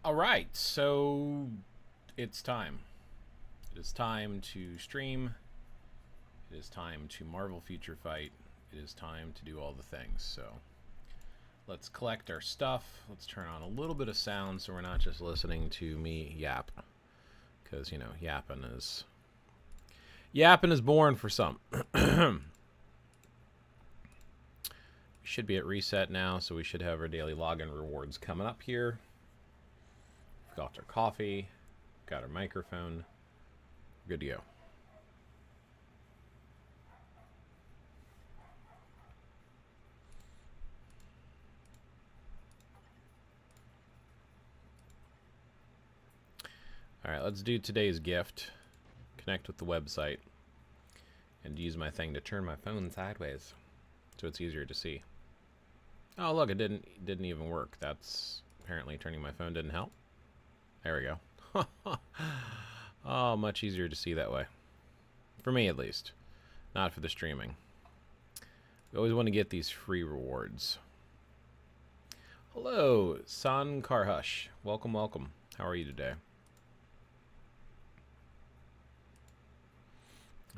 All right, so it's time. It is time to stream. It is time to Marvel Future Fight. It is time to do all the things. So let's collect our stuff. Let's turn on a little bit of sound so we're not just listening to me yap. Because, you know, yapping is born for some. We should be at reset now, so we should have our daily login rewards coming up here. We've got our coffee, got our microphone. Good to go. All right, let's do today's gift. Connect with the website and use my thing to turn my phone sideways so it's easier to see. Oh, look, it didn't even work. That's apparently turning my phone didn't help. There we go. Oh, much easier to see that way. For me, at least. Not for the streaming. We always want to get these free rewards. Hello, San Karhush. Welcome, welcome. How are you today?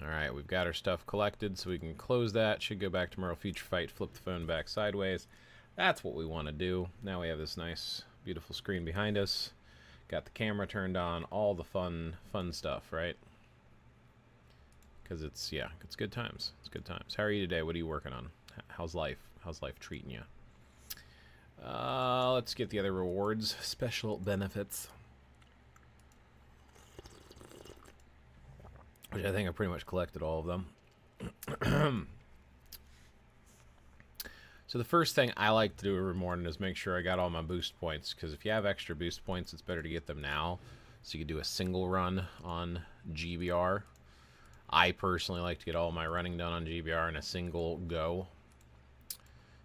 Alright, we've got our stuff collected, so we can close that. Should go back to Marvel Future Fight, flip the phone back sideways. That's what we want to do. Now we have this nice, beautiful screen behind us. Got the camera turned on, all the fun stuff, right? Because it's good times. It's good times. How are you today? What are you working on? How's life? How's life treating you? Let's get the other rewards. Special benefits. Which I think I pretty much collected all of them. So the first thing I like to do every morning is make sure I got all my boost points, because if you have extra boost points, it's better to get them now, so you can do a single run on GBR. I personally like to get all my running done on GBR in a single go.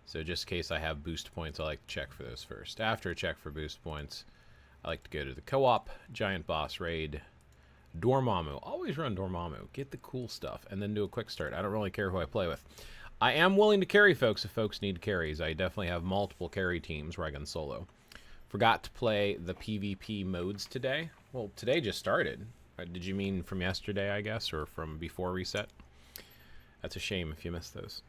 So just in case I have boost points, I like to check for those first. After I check for boost points, I like to go to the co-op, giant boss raid, Dormammu. Always run Dormammu. Get the cool stuff, and then do a quick start. I don't really care who I play with. I am willing to carry folks if folks need carries. I definitely have multiple carry teams where I can solo. Forgot to play the PvP modes today. Well, today just started. Did you mean from yesterday, I guess, or from before reset? That's a shame if you missed those.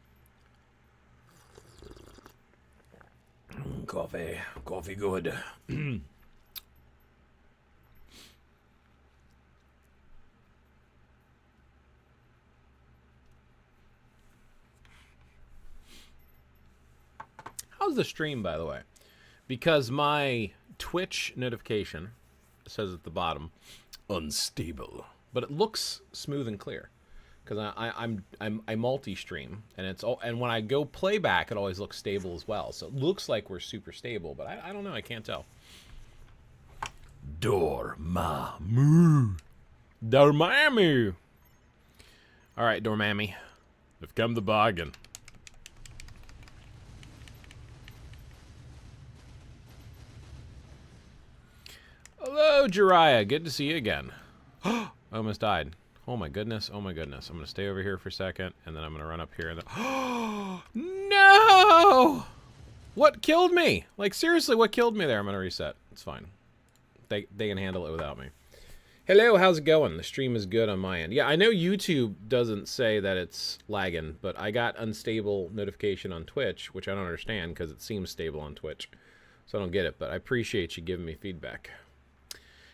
Coffee. Coffee good. How's the stream, by the way? Because my Twitch notification says at the bottom, unstable, but it looks smooth and clear. Because I multi-stream, and it's all, and when I go playback, it always looks stable as well. So it looks like we're super stable, but I don't know. I can't tell. Dormammu. Dormammu. All right, Dormammu. We've come the bargain. Hello, Jiraiya. Good to see you again. I almost died. Oh my goodness. Oh my goodness. I'm going to stay over here for a second, and then I'm going to run up here. And then... No! What killed me? Like, seriously, what killed me there? I'm going to reset. It's fine. They can handle it without me. Hello, how's it going? The stream is good on my end. Yeah, I know YouTube doesn't say that it's lagging, but I got unstable notification on Twitch, which I don't understand because it seems stable on Twitch. So I don't get it, but I appreciate you giving me feedback.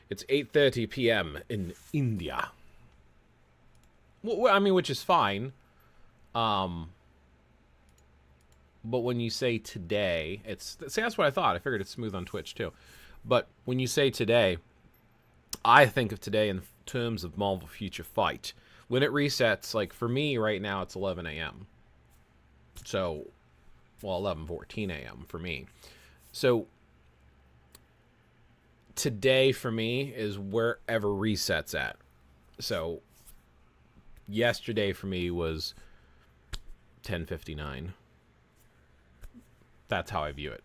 It's 8:30 p.m. in India. Well, I mean, which is fine. But when you say today, see, that's what I thought. I figured it's smooth on Twitch too. But when you say today, I think of today in terms of Marvel Future Fight. When it resets, like for me right now, it's 11 a.m. So, well, 11:14 a.m. for me. So today for me is wherever resets at. So yesterday for me was 10:59. That's how I view it.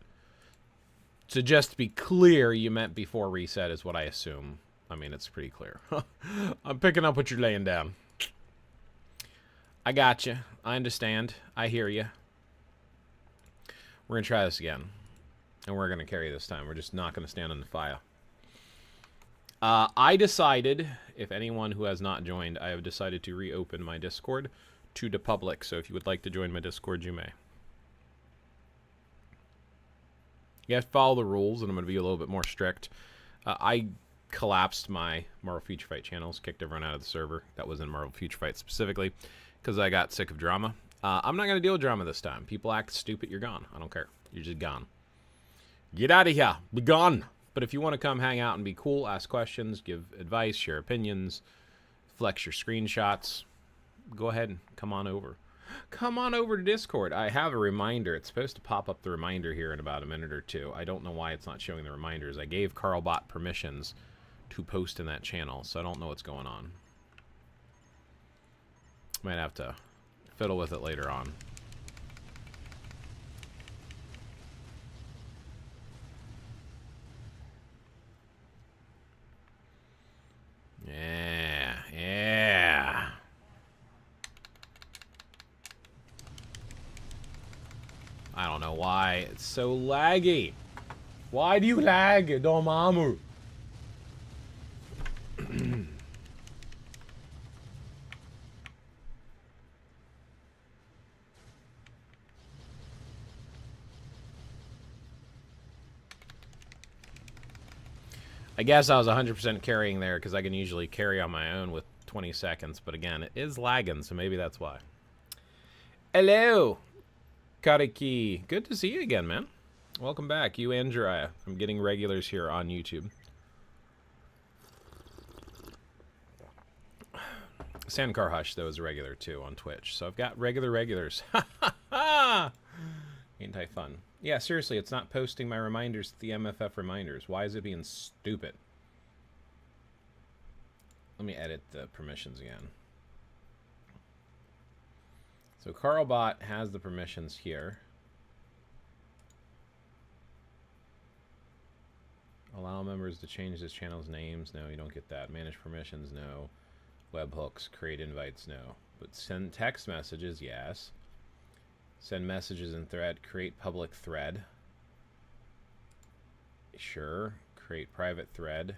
So just to be clear, you meant before reset is what I assume. I mean, it's pretty clear. I'm picking up what you're laying down. I got you. I understand. I hear you. We're going to try this again. And we're going to carry this time. We're just not going to stand on the fire. I decided, if anyone who has not joined, I have decided to reopen my Discord to the public. So if you would like to join my Discord, you may. You have to follow the rules, and I'm going to be a little bit more strict. I collapsed my Marvel Future Fight channels, kicked everyone out of the server that was in Marvel Future Fight specifically, because I got sick of drama. I'm not going to deal with drama this time. People act stupid, you're gone. I don't care. You're just gone. Get out of here. Be gone. But if you want to come hang out and be cool, ask questions, give advice, share opinions, flex your screenshots, go ahead and come on over. Come on over to Discord. I have a reminder. It's supposed to pop up the reminder here in about a minute or two. I don't know why it's not showing the reminders. I gave Carlbot permissions to post in that channel, so I don't know what's going on. Might have to fiddle with it later on. Yeah. I don't know why it's so laggy. Why do you lag, Dormammu? I guess I was 100% carrying there because I can usually carry on my own with 20 seconds. But again, it is lagging, so maybe that's why. Hello, Kariki. Good to see you again, man. Welcome back. You and Jiraiya. I'm getting regulars here on YouTube. Sandcar Hush, though, is a regular, too, on Twitch. So I've got regulars. Ha ha ha! Anti-fun. Yeah, seriously, it's not posting my reminders to the MFF reminders. Why is it being stupid? Let me edit the permissions again. So Carlbot has the permissions here. Allow members to change this channel's names. No, you don't get that. Manage permissions. No. Webhooks. Create invites. No. But send text messages. Yes. Send messages in thread. Create public thread. Sure. Create private thread.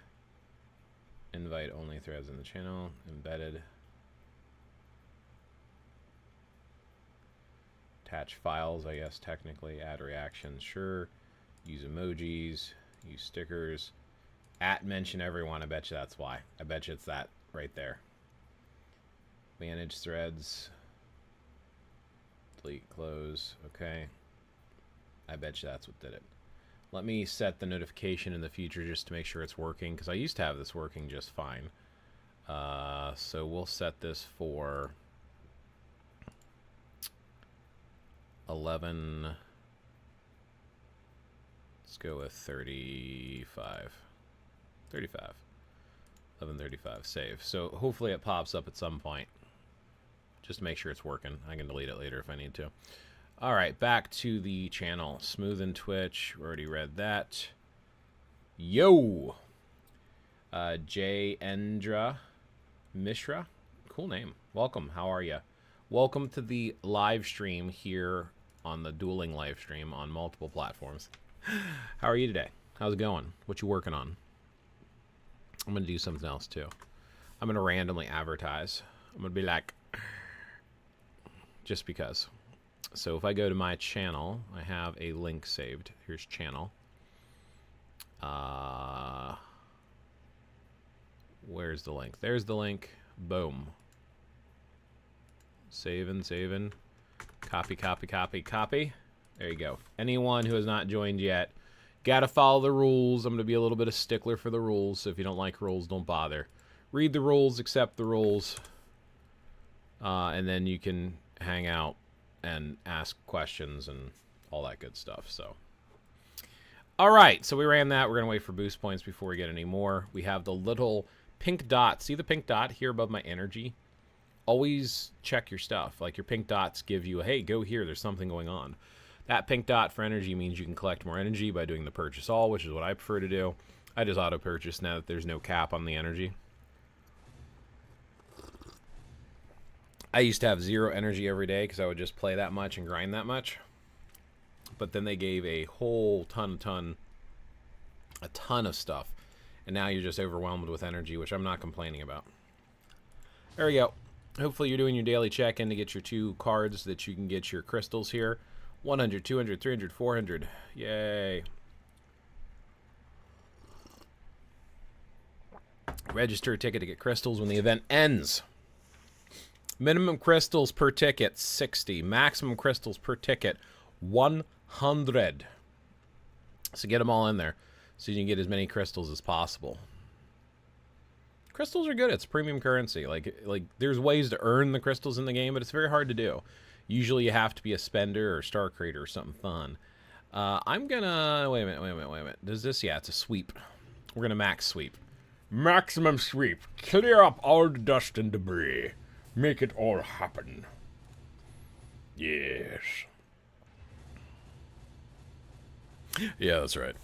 Invite only threads in the channel. Embedded. Attach files, I guess, technically. Add reactions. Sure. Use emojis. Use stickers. Mention everyone. I bet you that's why. I bet you it's that right there. Manage threads. Delete, close. Okay. I bet you that's what did it. Let me set the notification in the future just to make sure it's working, because I used to have this working just fine. So we'll set this for 11. Let's go with 35. 35. 11:35. Save. So hopefully it pops up at some point. Just to make sure it's working. I can delete it later if I need to. All right, back to the channel. Smooth and Twitch. We already read that. Yo! Jayendra Mishra. Cool name. Welcome. How are you? Welcome to the live stream here on the dueling live stream on multiple platforms. How are you today? How's it going? What you working on? I'm going to do something else too. I'm going to randomly advertise. I'm going to be like, just because. So if I go to my channel, I have a link saved. Here's channel. Where's the link? There's the link. Boom. Saving. Copy. There you go. Anyone who has not joined yet, gotta follow the rules. I'm gonna be a little bit of stickler for the rules, so if you don't like rules, don't bother. Read the rules, accept the rules, and then you can hang out and ask questions and all that good stuff. So, all right, so we ran that. We're gonna wait for boost points before we get any more. We have the little pink dot. See the pink dot here above my energy? Always check your stuff. Like your pink dots give you a, hey, go here, there's something going on. That pink dot for energy means you can collect more energy by doing the purchase all, which is what I prefer to do. I just auto purchase now that there's no cap on the energy. I used to have 0 energy every day because I would just play that much and grind that much. But then they gave a whole ton of stuff. And now you're just overwhelmed with energy, which I'm not complaining about. There we go. Hopefully you're doing your daily check-in to get your 2 cards that you can get your crystals here. 100, 200, 300, 400. Yay. Register a ticket to get crystals when the event ends. Minimum crystals per ticket, 60. Maximum crystals per ticket, 100. So get them all in there so you can get as many crystals as possible. Crystals are good. It's premium currency. Like there's ways to earn the crystals in the game, but it's very hard to do. Usually you have to be a spender or star creator or something fun. I'm gonna... Wait a minute. Does this... Yeah, it's a sweep. We're gonna max sweep. Maximum sweep. Clear up all the dust and debris. Make it all happen. Yes. Yeah, that's right.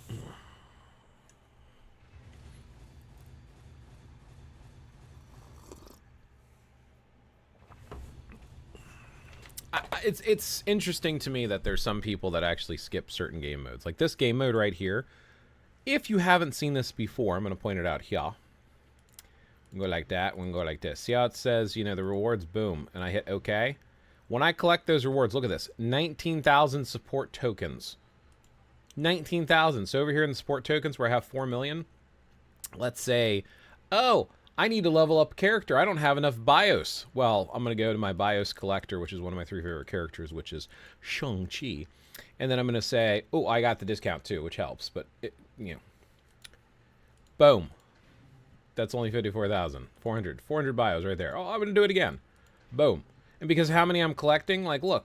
It's interesting to me that there's some people that actually skip certain game modes. Like this game mode right here. If you haven't seen this before, I'm going to point it out here. Go like that. We can go like this. See how it says, you know, the rewards, boom. And I hit OK. When I collect those rewards, look at this. 19,000 support tokens. 19,000. So over here in the support tokens where I have 4 million, let's say, oh, I need to level up a character. I don't have enough BIOS. Well, I'm going to go to my BIOS collector, which is one of my 3 favorite characters, which is Shang-Chi. And then I'm going to say, oh, I got the discount too, which helps. But, you know, boom. That's only 54,000. 400 BIOS right there. Oh, I'm going to do it again. Boom. And because how many I'm collecting, like, look.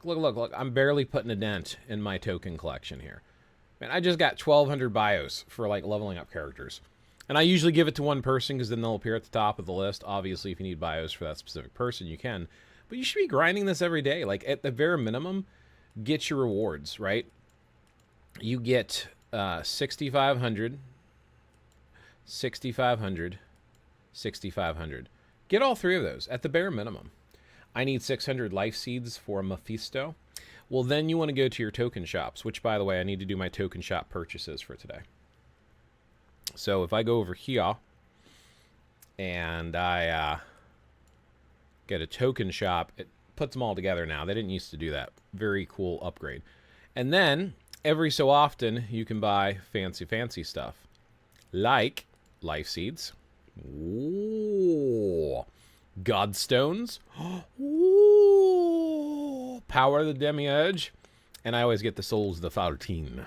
I'm barely putting a dent in my token collection here. Man, I just got 1,200 BIOS for, like, leveling up characters. And I usually give it to one person because then they'll appear at the top of the list. Obviously, if you need BIOS for that specific person, you can. But you should be grinding this every day. Like, at the bare minimum, get your rewards, right? You get 6,500, 6,500, 6,500. Get all 3 of those at the bare minimum. I need 600 life seeds for Mephisto. Well, then you want to go to your token shops, which, by the way, I need to do my token shop purchases for today. So if I go over here and I get a token shop, it puts them all together now. They didn't used to do that. Very cool upgrade. And then every so often you can buy fancy stuff like life seeds. Ooh. Godstones. Ooh. Power of the Demiurge. And I always get the Souls of the Faltine.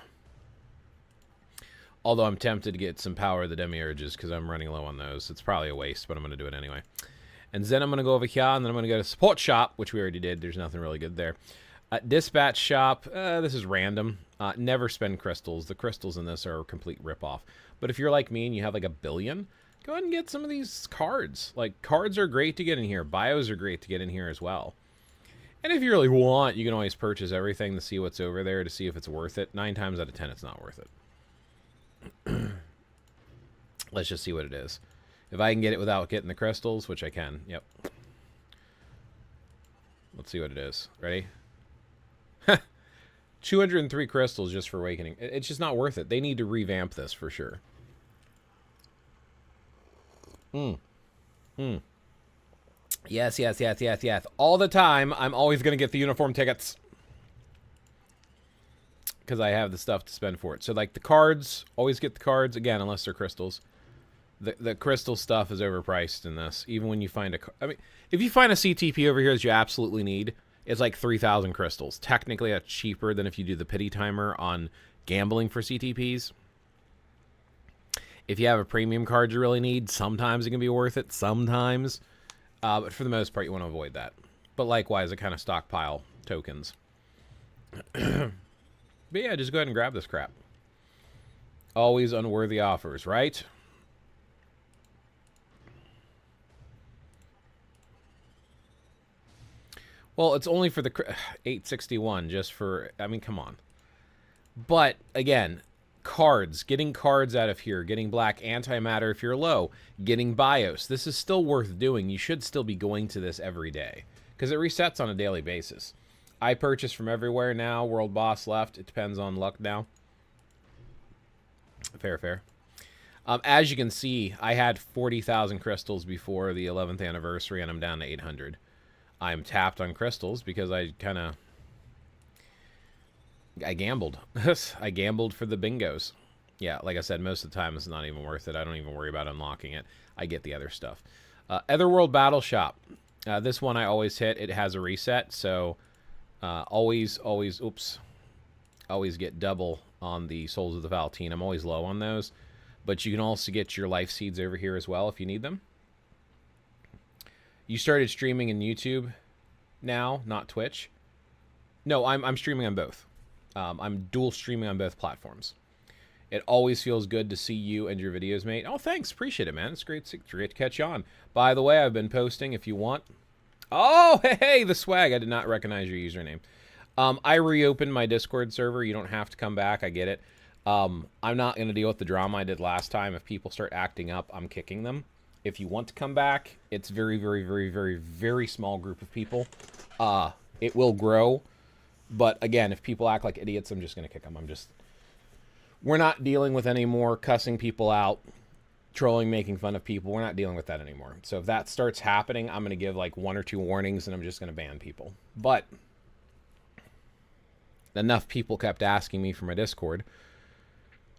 Although I'm tempted to get some Power of the Demiurges because I'm running low on those. It's probably a waste, but I'm going to do it anyway. And then I'm going to go over here, and then I'm going to go to Support Shop, which we already did. There's nothing really good there. Dispatch Shop, this is random. Never spend crystals. The crystals in this are a complete ripoff. But if you're like me and you have like 1 billion, go ahead and get some of these cards. Like, cards are great to get in here. Bios are great to get in here as well. And if you really want, you can always purchase everything to see what's over there to see if it's worth it. 9 times out of 10, it's not worth it. Let's just see what it is. If I can get it without getting the crystals, which I can. Yep. Let's see what it is. Ready? 203 crystals just for awakening. It's just not worth it. They need to revamp this for sure. Yes. All the time, I'm always going to get the uniform tickets. Because I have the stuff to spend for it. So, like, the cards, always get the cards. Again, unless they're crystals. The crystal stuff is overpriced in this. Even when you find a... I mean, if you find a CTP over here that you absolutely need, it's like 3,000 crystals. Technically, that's cheaper than if you do the pity timer on gambling for CTPs. If you have a premium card you really need, sometimes it can be worth it. Sometimes. But for the most part, you want to avoid that. But likewise, I kind of stockpile tokens. But yeah, just go ahead and grab this crap. Always unworthy offers, right? Well, it's only for the 861, just for, I mean, come on. But, again, cards, getting cards out of here, getting black antimatter if you're low, getting BIOS. This is still worth doing. You should still be going to this every day because it resets on a daily basis. I purchase from everywhere now. World Boss left. It depends on luck now. Fair. As you can see, I had 40,000 crystals before the 11th anniversary, and I'm down to 800. I'm tapped on crystals because I gambled. I gambled for the bingos. Yeah, like I said, most of the time it's not even worth it. I don't even worry about unlocking it. I get the other stuff. Otherworld Battle Shop. This one I always hit. It has a reset, so always get double on the Souls of the Valentine. I'm always low on those. But you can also get your life seeds over here as well if you need them. You started streaming in YouTube now, not Twitch. No, I'm streaming on both. I'm dual streaming on both platforms. It always feels good to see you and your videos, mate. Oh, thanks. Appreciate it, man. It's great to catch you on. By the way, I've been posting if you want. Oh, hey, the swag. I did not recognize your username. I reopened my Discord server. You don't have to come back. I get it. I'm not going to deal with the drama I did last time. If people start acting up, I'm kicking them. If you want to come back, it's very, very, very, very, very small group of people. It will grow. But again, if people act like idiots, I'm just going to kick them. We're not dealing with any more cussing people out, trolling, making fun of people. We're not dealing with that anymore. So if that starts happening, I'm going to give like 1 or 2 warnings and I'm just going to ban people. But enough people kept asking me for my Discord.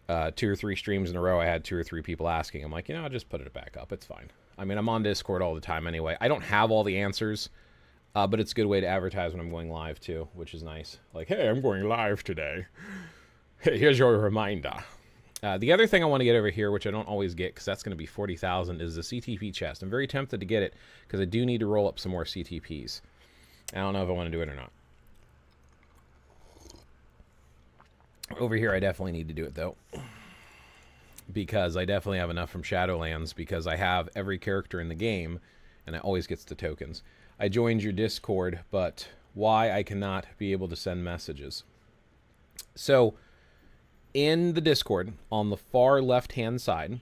2 or 3 streams in a row, I had 2 or 3 people asking. I'm like, I'll just put it back up. It's fine. I mean, I'm on Discord all the time anyway. I don't have all the answers, but it's a good way to advertise when I'm going live too, which is nice. Like, hey, I'm going live today. Hey, here's your reminder. The other thing I want to get over here, which I don't always get because that's going to be 40,000, is the CTP chest. I'm very tempted to get it because I do need to roll up some more CTPs. I don't know if I want to do it or not. Over here, I definitely need to do it, though. Because I definitely have enough from Shadowlands, because I have every character in the game, and it always gets the tokens. I joined your Discord, but why I cannot be able to send messages. So, in the Discord, on the far left-hand side,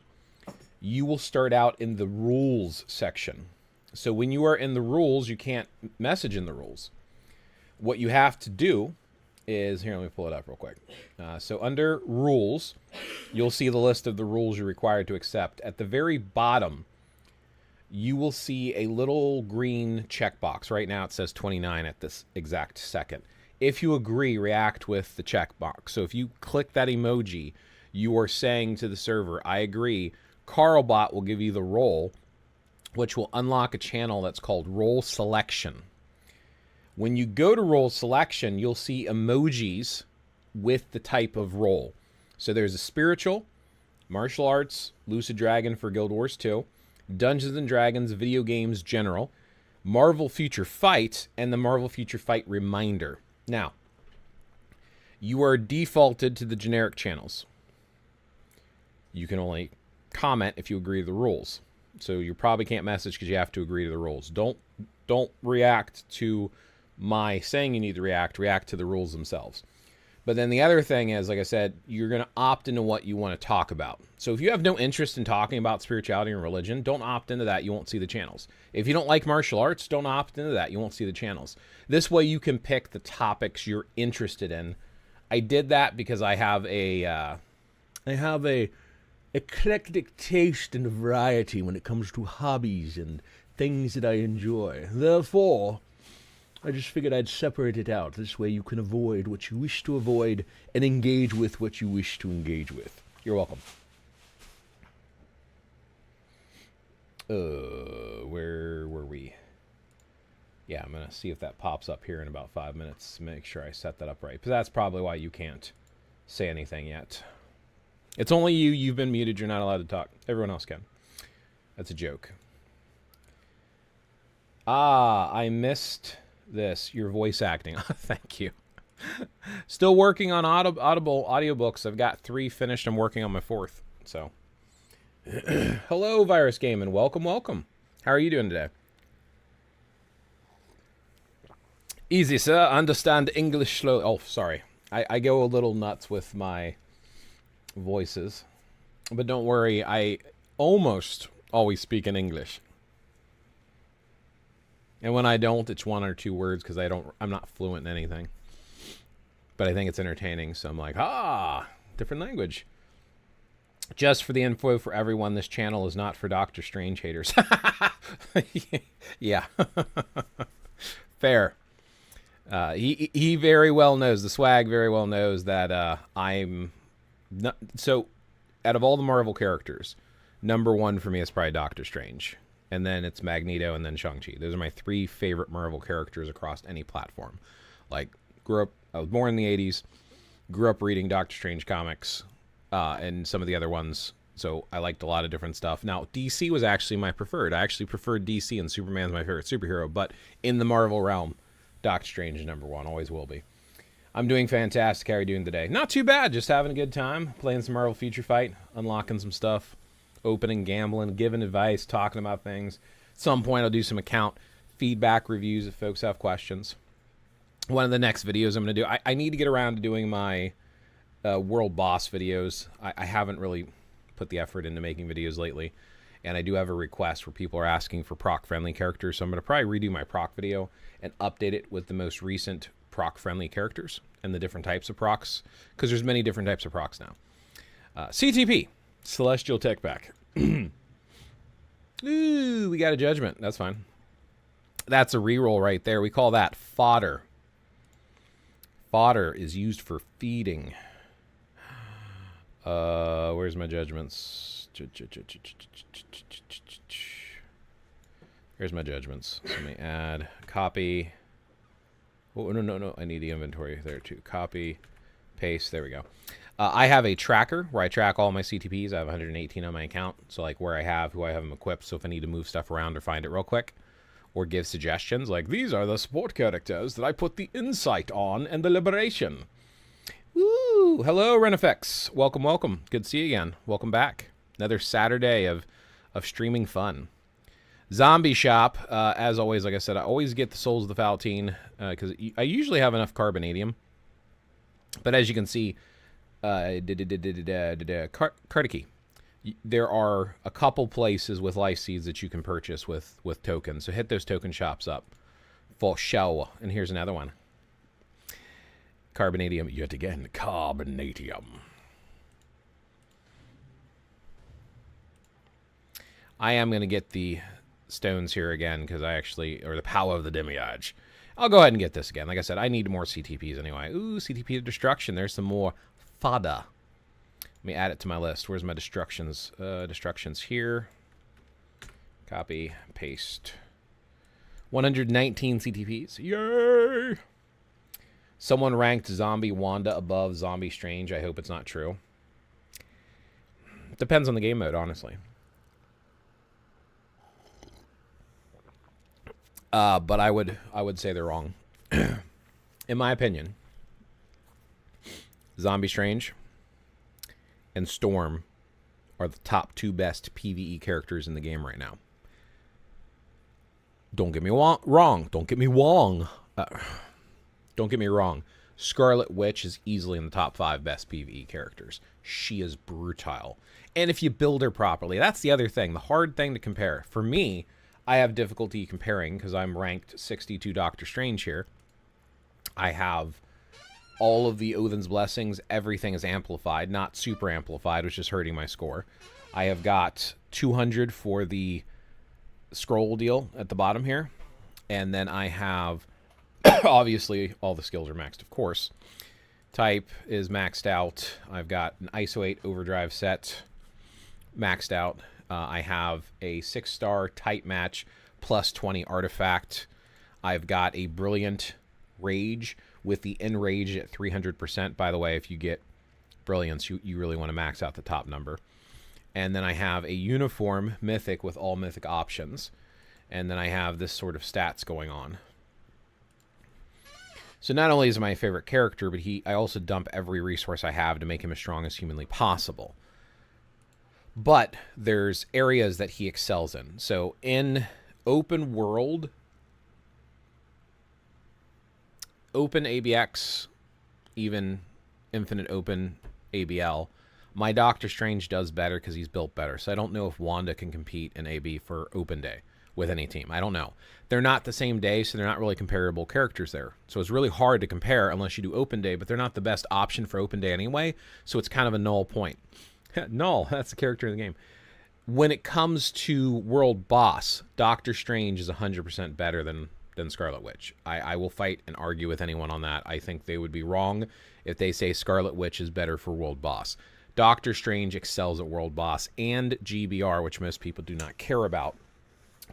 you will start out in the rules section. So when you are in the rules, you can't message in the rules. What you have to do is, here, let me pull it up real quick. So under rules, you'll see the list of the rules you're required to accept. At the very bottom, you will see a little green checkbox. Right now it says 29 at this exact second. If you agree, react with the checkbox. So if you click that emoji, you are saying to the server, I agree. Carlbot will give you the role, which will unlock a channel that's called Role Selection. When you go to role selection, you'll see emojis with the type of role. So there's a spiritual, martial arts, Lucid Dragon for Guild Wars 2, Dungeons and Dragons, video games general, Marvel Future Fight, and the Marvel Future Fight reminder. Now, you are defaulted to the generic channels. You can only comment if you agree to the rules. So you probably can't message because you have to agree to the rules. Don't react to my saying you need to react to the rules themselves. But then the other thing is, like I said, you're going to opt into what you want to talk about. So if you have no interest in talking about spirituality and religion, don't opt into that. You won't see the channels. If you don't like martial arts, don't opt into that. You won't see the channels. This way you can pick the topics you're interested in. I did that because I have a eclectic taste and variety when it comes to hobbies and things that I enjoy. Therefore, I just figured I'd separate it out. This way you can avoid what you wish to avoid and engage with what you wish to engage with. You're welcome. Where were we? Yeah, I'm going to see if that pops up here in about 5 minutes. Make sure I set that up right. But that's probably why you can't say anything yet. It's only you. You've been muted. You're not allowed to talk. Everyone else can. That's a joke. I missed this. Your voice acting. Thank you. Still working on Audible audiobooks. I've got 3 finished. I'm working on my 4th. So, hello, Virus Game, and welcome. How are you doing today? Easy, sir. Understand English slowly. Oh, sorry. I go a little nuts with my voices, but don't worry. I almost always speak in English. And when I don't, it's 1 or 2 words because I'm not fluent in anything. But I think it's entertaining, so I'm like, different language. Just for the info for everyone, this channel is not for Doctor Strange haters. Yeah. Fair. He very well knows, the swag very well knows that I'm not, so out of all the Marvel characters, number one for me is probably Doctor Strange, and then it's Magneto, and then Shang-Chi. Those are my three favorite Marvel characters across any platform. Like, I was born in the 80s, grew up reading Doctor Strange comics, and some of the other ones, so I liked a lot of different stuff. Now, DC was actually my preferred. I actually preferred DC, and Superman's my favorite superhero, but in the Marvel realm, Doctor Strange is number one, always will be. I'm doing fantastic. How are you doing today? Not too bad, just having a good time, playing some Marvel Future Fight, unlocking some stuff, opening, gambling, giving advice, talking about things. At some point, I'll do some account feedback reviews if folks have questions. One of the next videos I'm going to do, I need to get around to doing my World Boss videos. I haven't really put the effort into making videos lately, and I do have a request where people are asking for proc-friendly characters, so I'm going to probably redo my proc video and update it with the most recent proc-friendly characters and the different types of procs, because there's many different types of procs now. CTP, Celestial Tech Pack. Ooh, we got a judgment. That's fine. That's a reroll right there. We call that fodder. Fodder is used for feeding. Where's my judgments? Here's my judgments. Let me add copy. Oh, no. I need the inventory there too. Copy, paste. There we go. I have a tracker where I track all my CTPs. I have 118 on my account. So like where I have, who I have them equipped. So if I need to move stuff around or find it real quick, or give suggestions, like these are the support characters that I put the insight on and the liberation. Woo! Hello, Renifex. Welcome. Good to see you again. Welcome back. Another Saturday of streaming fun. Zombie Shop, as always, like I said, I always get the Souls of the Faltine, because I usually have enough carbonadium. But as you can see, Kardaki, there are a couple places with life seeds that you can purchase with tokens. So hit those token shops up for show. And here's another one. Carbonadium, yet again, carbonadium. I am going to get the stones here again because or the power of the demiurge. I'll go ahead and get this again. Like I said, I need more CTPs anyway. Ooh, CTP of destruction. There's some more fodder. Let me add it to my list. Where's my destructions? Destructions here. Copy, paste. 119 CTPs. Yay! Someone ranked Zombie Wanda above Zombie Strange. I hope it's not true. Depends on the game mode, honestly. But I would say they're wrong. In my opinion, Zombie Strange and Storm are the top two best PvE characters in the game right now. Don't get me wrong. Don't get me wrong. Don't get me wrong. Scarlet Witch is easily in the top 5 best PvE characters. She is brutal. And if you build her properly, that's the other thing. The hard thing to compare. For me, I have difficulty comparing because I'm ranked 62 Doctor Strange here. I have all of the Odin's Blessings. Everything is amplified, not super amplified, which is hurting my score. I have got 200 for the scroll deal at the bottom here. And then I have... obviously, all the skills are maxed, of course. Type is maxed out. I've got an ISO 8 overdrive set maxed out. I have a 6-star type match plus 20 artifact. I've got a brilliant rage with the enrage at 300%. By the way, if you get brilliance, you really want to max out the top number. And then I have a uniform mythic with all mythic options. And then I have this sort of stats going on. So not only is he my favorite character, but I also dump every resource I have to make him as strong as humanly possible. But there's areas that he excels in. So in open world, open ABX, even infinite open ABL, my Doctor Strange does better because he's built better. So I don't know if Wanda can compete in AB for open day with any team. I don't know. They're not the same day, so they're not really comparable characters there. So it's really hard to compare unless you do open day, but they're not the best option for open day anyway, so it's kind of a null point. Null, that's the character in the game. When it comes to World Boss, Doctor Strange is 100% better than Scarlet Witch. I will fight and argue with anyone on that. I think they would be wrong if they say Scarlet Witch is better for World Boss. Doctor Strange excels at World Boss and GBR, which most people do not care about.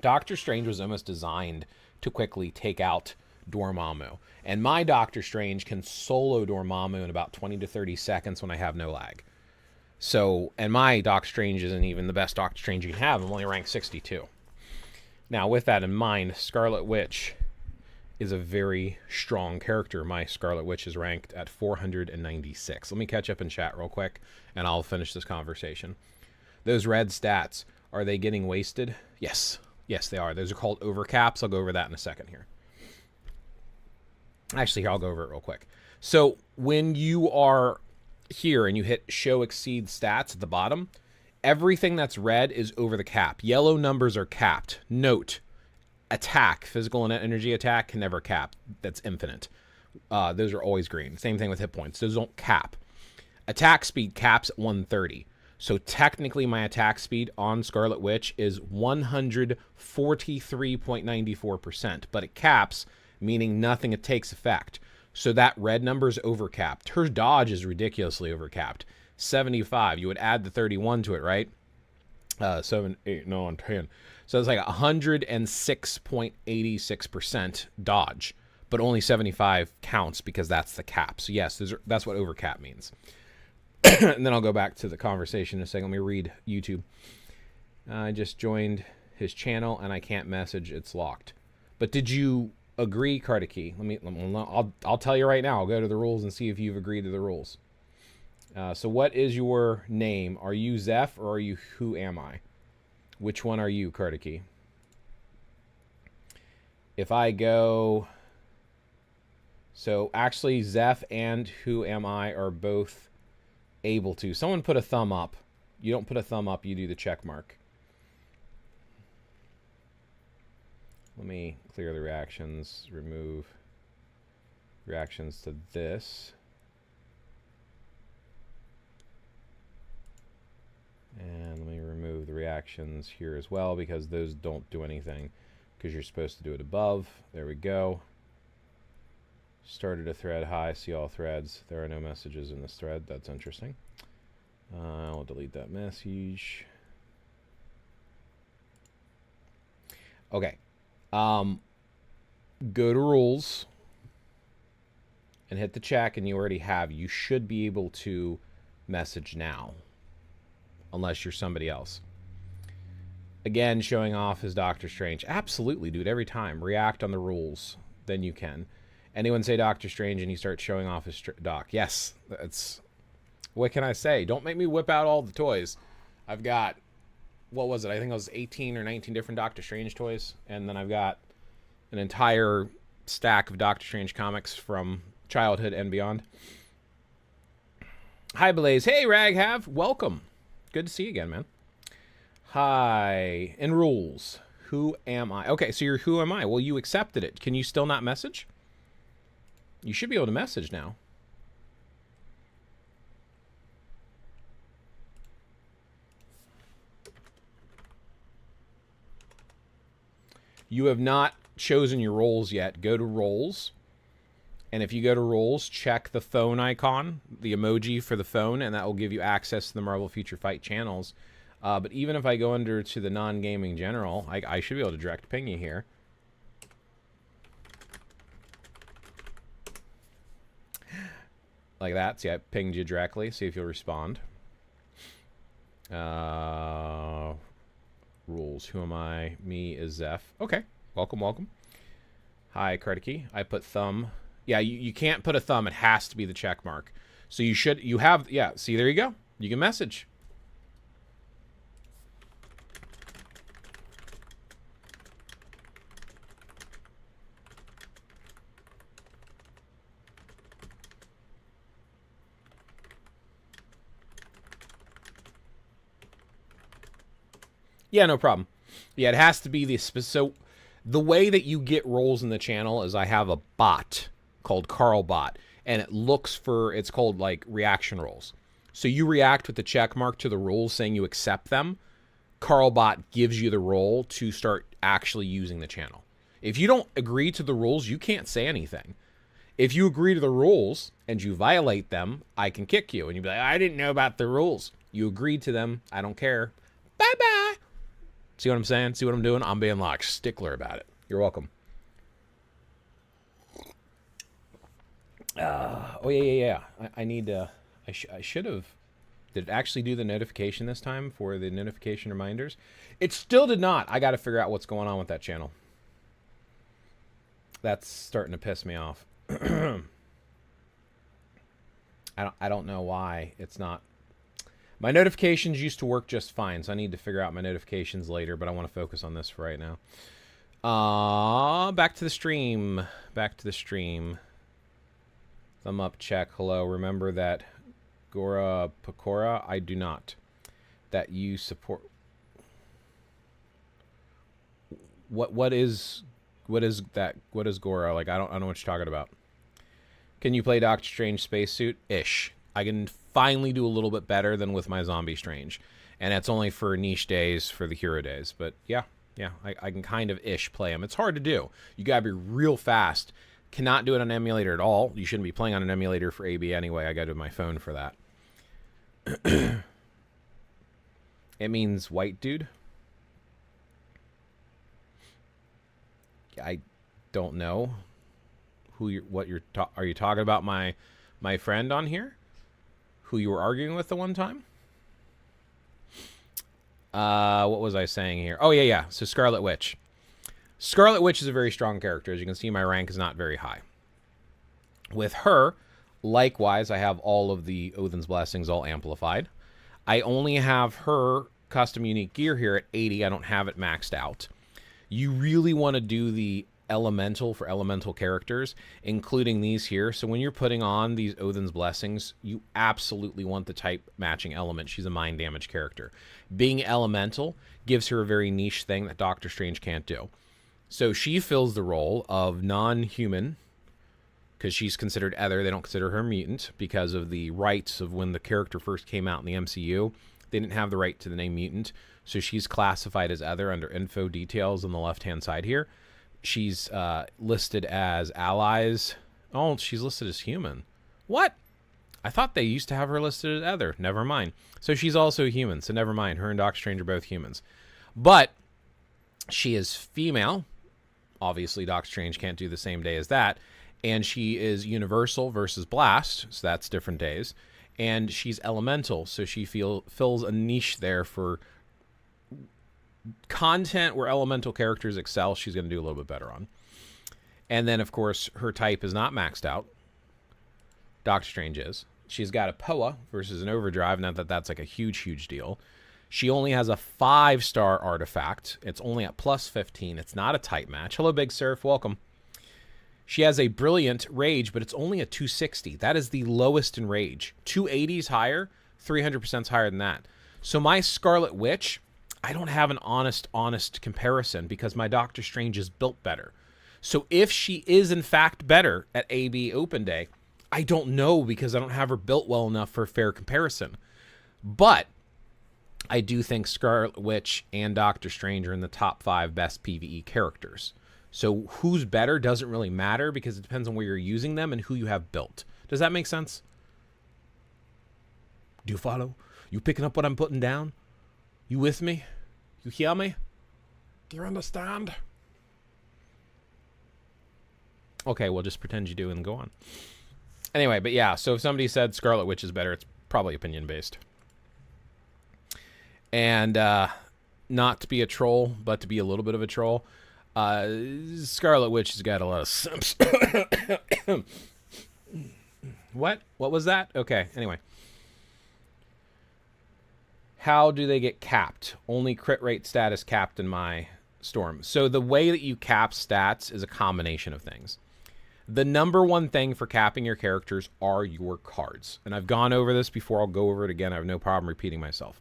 Doctor Strange was almost designed to quickly take out Dormammu. And my Doctor Strange can solo Dormammu in about 20 to 30 seconds when I have no lag. So, and my Doctor Strange isn't even the best Doctor Strange you can have. I'm only ranked 62. Now, with that in mind, Scarlet Witch is a very strong character. My Scarlet Witch is ranked at 496. Let me catch up in chat real quick, and I'll finish this conversation. Those red stats, are they getting wasted? Yes. Yes, they are. Those are called overcaps. I'll go over that in a second here. Actually, here, I'll go over it real quick. So when you are here and you hit show exceed stats at the bottom, everything that's red is over the cap. Yellow numbers are capped. Note, attack, physical and energy attack can never cap. That's infinite. Those are always green. Same thing with hit points. Those don't cap. Attack speed caps at 130. So technically my attack speed on Scarlet Witch is 143.94%, but it caps, meaning nothing takes effect. So that red number is overcapped. Her dodge is ridiculously overcapped. 75. You would add the 31 to it, right? 7, 8, 9, 10. So it's like 106.86% dodge, but only 75 counts because that's the cap. So yes, that's what overcap means. And then I'll go back to the conversation in a second. Let me read YouTube. I just joined his channel and I can't message. It's locked. But did you agree, Kardaki? I'll tell you right now. I'll go to the rules and see if you've agreed to the rules. So what is your name? Are you Zeph or are you Who Am I? Which one are you, Kardaki? If I go... So actually Zeph and Who Am I are both able to. Someone put a thumb up. You don't put a thumb up, you do the check mark. Let me clear the reactions, remove reactions to this. And let me remove the reactions here as well because those don't do anything because you're supposed to do it above. There we go. Started a thread. Hi, see all threads. There are no messages in this thread. That's interesting. I'll delete that message. Okay. Go to rules and hit the check, and you already have. You should be able to message now, unless you're somebody else. Again, showing off his Doctor Strange. Absolutely, dude. Every time. React on the rules. Then you can. Anyone say Doctor Strange and he starts showing off his doc. Yes. That's... What can I say? Don't make me whip out all the toys. I've got... What was it? I think it was 18 or 19 different Doctor Strange toys. And then I've got an entire stack of Doctor Strange comics from childhood and beyond. Hi, Blaze. Hey, Raghav. Welcome. Good to see you again, man. Hi. In rules. Who am I? Okay, so you're Who Am I? Well, you accepted it. Can you still not message? You should be able to message now. You have not chosen your roles yet. Go to roles. And if you go to roles, check the phone icon, the emoji for the phone, and that will give you access to the Marvel Future Fight channels. But even if I go under to the non-gaming general, I should be able to direct ping you here. Like that. See, I pinged you directly. See if you'll respond. Rules. Who am I? Me is Zeph. Okay. Welcome, welcome. Hi, Kardaki. I put thumb. Yeah, you can't put a thumb. It has to be the check mark. So you should... You have... Yeah, see, there you go. You can message. Yeah, no problem. Yeah, it has to be the... So the way that you get roles in the channel is I have a bot called CarlBot, and it looks for... It's called, like, reaction roles. So you react with the check mark to the rules saying you accept them. Carlbot gives you the role to start actually using the channel. If you don't agree to the rules, you can't say anything. If you agree to the rules and you violate them, I can kick you. And you'd be like, I didn't know about the rules. You agreed to them. I don't care. Bye-bye. See what I'm saying? See what I'm doing? I'm being like stickler about it. You're welcome. Oh, yeah. I need to... I should have... Did it actually do the notification this time for the notification reminders? It still did not. I got to figure out what's going on with that channel. That's starting to piss me off. I don't know why it's not. My notifications used to work just fine, so I need to figure out my notifications later, but I want to focus on this for right now. Back to the stream. Back to the stream. Thumb up, check, hello. Remember that Gora Pecora? I do not. That you support. What is that? What is Gora? Like I don't know what you're talking about. Can you play Doctor Strange spacesuit? Ish. I can finally do a little bit better than with my Zombie Strange. And that's only for niche days, for the hero days. But yeah, I can kind of ish play them. It's hard to do. You gotta be real fast. Cannot do it on emulator at all. You shouldn't be playing on an emulator for AB anyway. I got to do my phone for that. It means white dude. I don't know who you're, what you're are you talking about my friend on here who you were arguing with the one time? What was I saying here? Oh yeah. So Scarlet Witch. Scarlet Witch is a very strong character. As you can see, my rank is not very high. With her, likewise, I have all of the Odin's Blessings all amplified. I only have her custom unique gear here at 80. I don't have it maxed out. You really want to do the elemental for elemental characters, including these here. So when you're putting on these Odin's Blessings, you absolutely want the type matching element. She's a mind damage character. Being elemental gives her a very niche thing that Doctor Strange can't do. So she fills the role of non-human, because she's considered Ether. They don't consider her mutant because of the rights of when the character first came out in the MCU. They didn't have the right to the name mutant. So she's classified as Ether under info details on the left-hand side here. She's listed as allies. Oh, she's listed as human. What? I thought they used to have her listed as Ether. Never mind. So she's also human. So never mind. Her and Doctor Strange are both humans. But she is female. Obviously, Doctor Strange can't do the same day as that. And she is universal versus blast, so that's different days. And she's elemental, so she fills a niche there for content where elemental characters excel. She's going to do a little bit better on. And then, of course, her type is not maxed out. Doctor Strange is. She's got a POA versus an overdrive. Not that that's like a huge deal. She only has a 5-star artifact. It's only at plus 15. It's not a type match. Hello, Big Surf. Welcome. She has a brilliant rage, but it's only a 260. That is the lowest in rage. 280's higher. 300% higher than that. So my Scarlet Witch, I don't have an honest comparison because my Doctor Strange is built better. So if she is in fact better at AB Open Day, I don't know because I don't have her built well enough for a fair comparison. But I do think Scarlet Witch and Doctor Strange are in the top 5 best PvE characters. So who's better doesn't really matter because it depends on where you're using them and who you have built. Does that make sense? Do you follow? You picking up what I'm putting down? You with me? You hear me? Do you understand? Okay, well, just pretend you do and go on. Anyway, but yeah, so if somebody said Scarlet Witch is better, it's probably opinion-based. And not to be a troll, but to be a little bit of a troll, Scarlet Witch has got a lot of simps. What? What was that? Okay, anyway. How do they get capped? Only crit rate status capped in my Storm. So the way that you cap stats is a combination of things. The number one thing for capping your characters are your cards. And I've gone over this before. I'll go over it again. I have no problem repeating myself.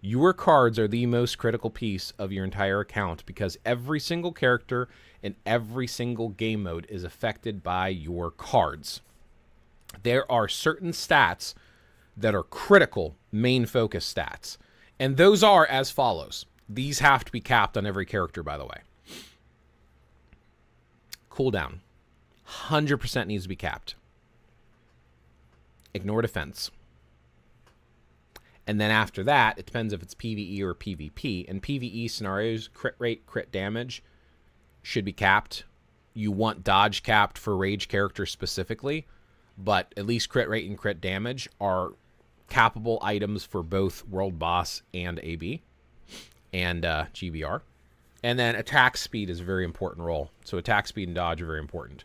Your cards are the most critical piece of your entire account because every single character in every single game mode is affected by your cards. There are certain stats that are critical main focus stats. And those are as follows. These have to be capped on every character, by the way. Cooldown. 100% needs to be capped. Ignore defense. And then after that, it depends if it's PvE or PvP. In PvE scenarios, crit rate, crit damage should be capped. You want dodge capped for rage characters specifically, but at least crit rate and crit damage are cappable items for both World Boss and AB and GBR. And then attack speed is a very important role. So attack speed and dodge are very important.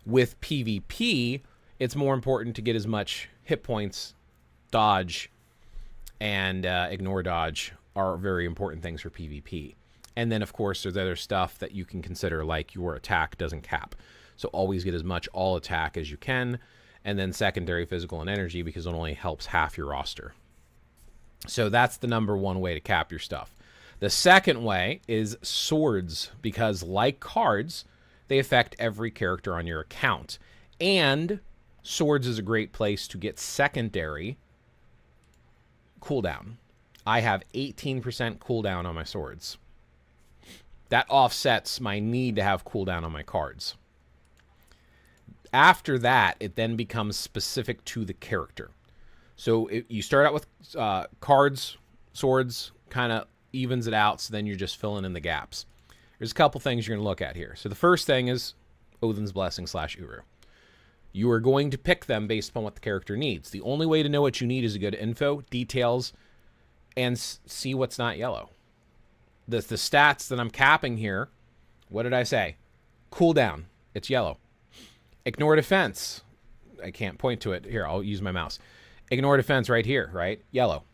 With PvP, it's more important to get as much hit points, dodge, and ignore dodge are very important things for PvP. And then, of course, there's other stuff that you can consider, like your attack doesn't cap. So always get as much all attack as you can. And then secondary physical and energy, because it only helps half your roster. So that's the number one way to cap your stuff. The second way is swords, because like cards, they affect every character on your account. And swords is a great place to get secondary cooldown. I have 18% cooldown on my swords. That offsets my need to have cooldown on my cards. After that, it then becomes specific to the character. So you start out with cards, swords, kind of evens it out, so then you're just filling in the gaps. There's a couple things you're going to look at here. So the first thing is Odin's Blessing / Uru. You are going to pick them based upon what the character needs. The only way to know what you need is to go to info, details, and see what's not yellow. The stats that I'm capping here, what did I say? Cooldown, it's yellow. Ignore defense. I can't point to it. Here, I'll use my mouse. Ignore defense right here, right? Yellow.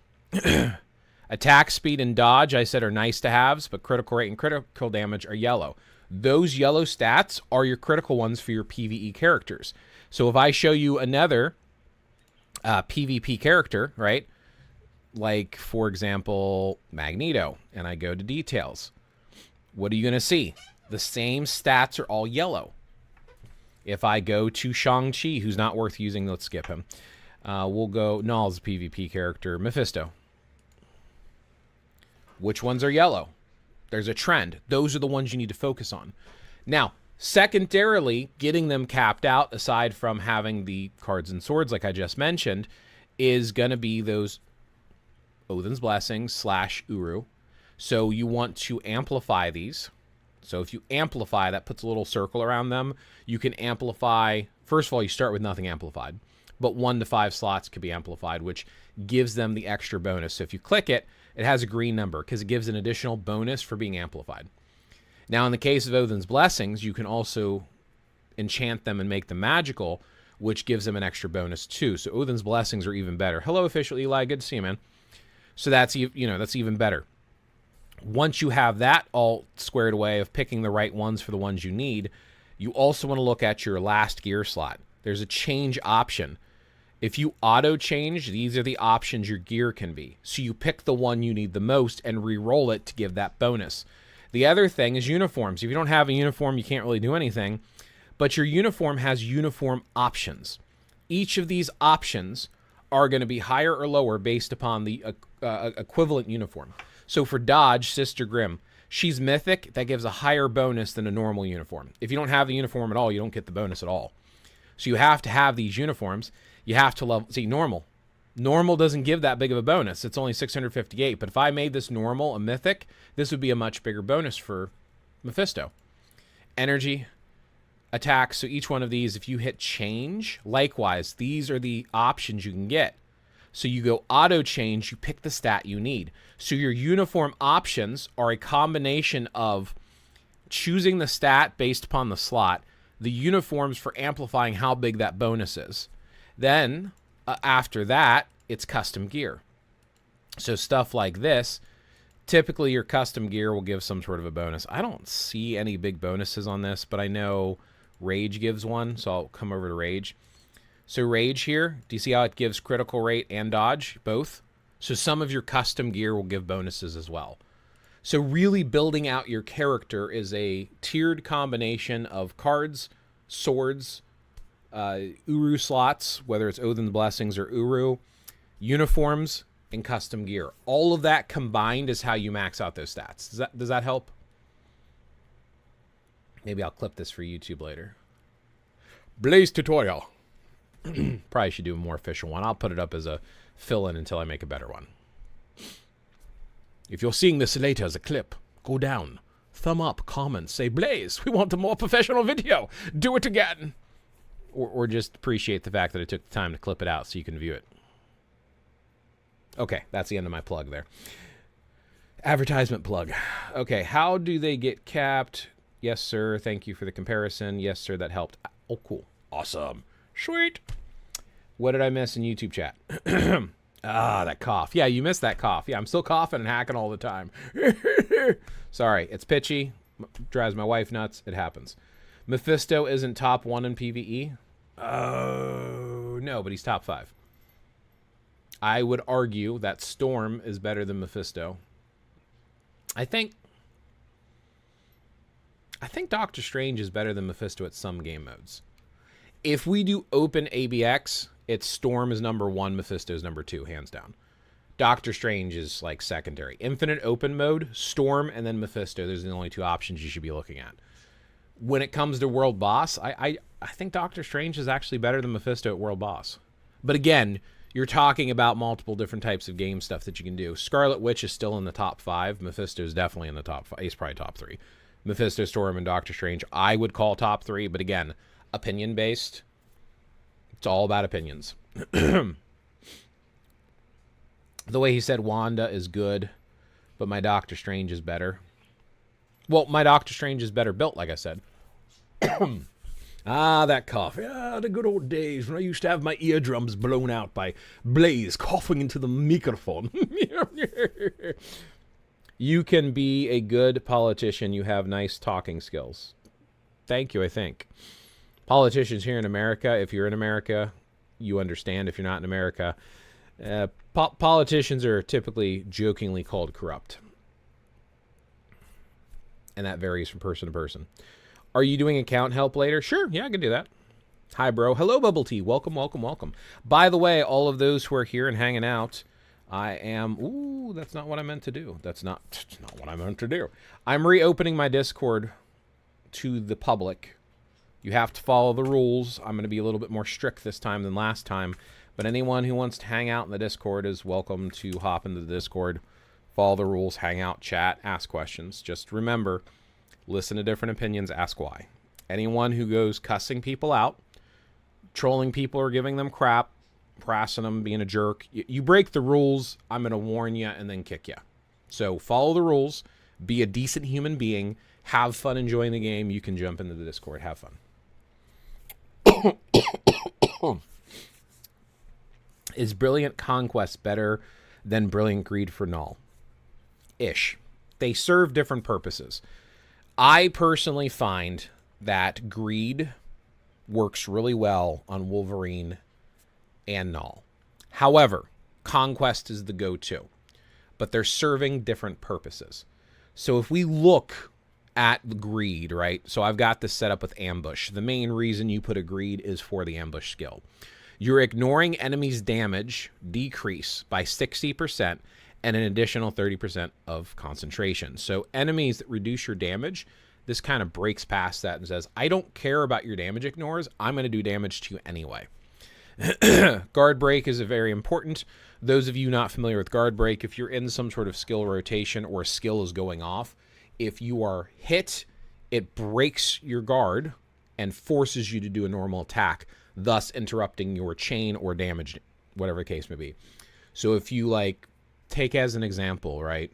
Attack speed and dodge, I said, are nice to haves, but critical rate and critical damage are yellow. Those yellow stats are your critical ones for your PvE characters. So if I show you another PvP character, right? Like, for example, Magneto, and I go to details. What are you going to see? The same stats are all yellow. If I go to Shang-Chi, who's not worth using, let's skip him. We'll go, Null's a PvP character, Mephisto. Which ones are yellow? There's a trend. Those are the ones you need to focus on. Now, secondarily, getting them capped out, aside from having the cards and swords like I just mentioned, is going to be those Odin's Blessing / Uru. So you want to amplify these. So if you amplify, that puts a little circle around them. You can amplify. First of all, you start with nothing amplified, but 1 to 5 slots could be amplified, which gives them the extra bonus. So if you click it, it has a green number because it gives an additional bonus for being amplified. Now, in the case of Odin's Blessings, you can also enchant them and make them magical, which gives them an extra bonus too. So Odin's Blessings are even better. Hello, official Eli. Good to see you, man. So that's, that's even better. Once you have that all squared away of picking the right ones for the ones you need, you also want to look at your last gear slot. There's a change option. If you auto change, these are the options your gear can be. So you pick the one you need the most and re-roll it to give that bonus. The other thing is uniforms. If you don't have a uniform, you can't really do anything. But your uniform has uniform options. Each of these options are going to be higher or lower based upon the equivalent uniform. So for dodge, Sister Grimm, she's mythic. That gives a higher bonus than a normal uniform. If you don't have the uniform at all, you don't get the bonus at all. So you have to have these uniforms. You have to level. See, normal. Normal doesn't give that big of a bonus. It's only 658. But if I made this normal a mythic, this would be a much bigger bonus for Mephisto. Energy, attack. So each one of these, if you hit change, likewise, these are the options you can get. So you go auto change, you pick the stat you need. So your uniform options are a combination of choosing the stat based upon the slot, the uniforms for amplifying how big that bonus is. Then, after that, it's custom gear. So stuff like this, typically your custom gear will give some sort of a bonus. I don't see any big bonuses on this, but I know Rage gives one, so I'll come over to Rage. So Rage here, do you see how it gives critical rate and dodge, both? So some of your custom gear will give bonuses as well. So really building out your character is a tiered combination of cards, swords, Uru slots, whether it's Odin's Blessings or Uru, uniforms, and custom gear. All of that combined is how you max out those stats. Does that help? Maybe I'll clip this for YouTube later. Blaze tutorial. Probably should do a more official one. I'll put it up as a fill-in until I make a better one. If you're seeing this later as a clip, go down, thumb up, comment, say, Blaze, we want a more professional video. Do it again. Or just appreciate the fact that I took the time to clip it out so you can view it. Okay, that's the end of my plug there. Advertisement plug. Okay, how do they get capped? Yes, sir. Thank you for the comparison. Yes, sir. That helped. Oh, cool. Awesome. Sweet. What did I miss in YouTube chat? That cough. Yeah, you missed that cough. Yeah, I'm still coughing and hacking all the time. Sorry, it's pitchy. Drives my wife nuts. It happens. Mephisto isn't top 1 in PvE. Oh, no, but he's top 5. I would argue that Storm is better than Mephisto. I think Doctor Strange is better than Mephisto at some game modes. If we do open ABX, it's Storm is number 1, Mephisto is number 2, hands down. Doctor Strange is like secondary. Infinite open mode, Storm, and then Mephisto. Those are the only 2 options you should be looking at. When it comes to World Boss, I think Doctor Strange is actually better than Mephisto at World Boss. But again, you're talking about multiple different types of game stuff that you can do. Scarlet Witch is still in the top 5. Mephisto is definitely in the top 5. He's probably top 3. Mephisto, Storm, and Doctor Strange, I would call top 3. But again, opinion-based. It's all about opinions. The way he said Wanda is good, but my Doctor Strange is better. Well, my Doctor Strange is better built, like I said. That cough. Yeah, the good old days when I used to have my eardrums blown out by Blaze coughing into the microphone. You can be a good politician. You have nice talking skills. Thank you, I think. Politicians here in America, if you're in America, you understand. If you're not in America, politicians are typically jokingly called corrupt. And that varies from person to person. Are you doing account help later? Sure, yeah, I can do that. Hi, bro. Hello, Bubble Tea. Welcome, welcome, welcome. By the way, all of those who are here and hanging out, I am... Ooh, that's not what I meant to do. That's not what I meant to do. I'm reopening my Discord to the public. You have to follow the rules. I'm going to be a little bit more strict this time than last time. But anyone who wants to hang out in the Discord is welcome to hop into the Discord. Follow the rules, hang out, chat, ask questions. Just remember, listen to different opinions, ask why. Anyone who goes cussing people out, trolling people or giving them crap, harassing them, being a jerk, you break the rules, I'm going to warn you and then kick you. So follow the rules, be a decent human being, have fun enjoying the game. You can jump into the Discord, have fun. Is Brilliant Conquest better than Brilliant Greed for Null? Ish. They serve different purposes. I personally find that Greed works really well on Wolverine and Null. However, Conquest is the go-to, but they're serving different purposes. So if we look at Greed, right? So I've got this set up with Ambush. The main reason you put a Greed is for the Ambush skill. You're ignoring enemies' damage decrease by 60% and an additional 30% of concentration. So enemies that reduce your damage, this kind of breaks past that and says, I don't care about your damage ignores. I'm going to do damage to you anyway. Guard break is a very important. Those of you not familiar with guard break, if you're in some sort of skill rotation or a skill is going off, if you are hit, it breaks your guard and forces you to do a normal attack, thus interrupting your chain or damage, whatever the case may be. So if you take as an example, right?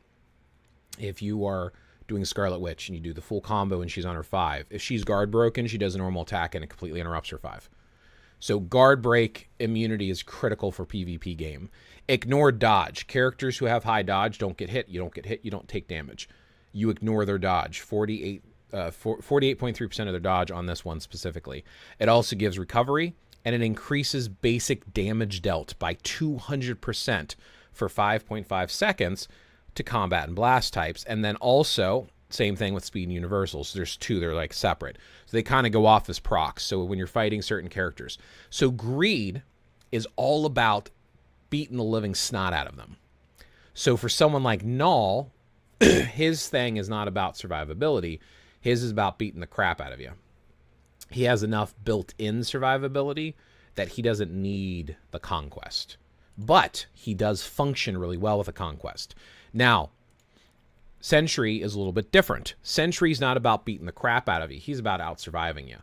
If you are doing Scarlet Witch and you do the full combo and she's on her 5, if she's guard broken, she does a normal attack and it completely interrupts her 5. So guard break immunity is critical for PvP game. Ignore dodge. Characters who have high dodge don't get hit. You don't get hit. You don't take damage. You ignore their dodge. 48.3% of their dodge on this one specifically. It also gives recovery, and it increases basic damage dealt by 200% for 5.5 seconds to combat and blast types. And then also Same thing with speed and universals. There's two, they're like separate. So they kind of go off as procs. So when you're fighting certain characters. So greed is all about beating the living snot out of them. So for someone like Null, his thing is not about survivability. His is about beating the crap out of you. He has enough built-in survivability that he doesn't need the conquest. But he does function really well with a conquest. Now, Sentry is a little bit different. Sentry's not about beating the crap out of you. He's about out-surviving you.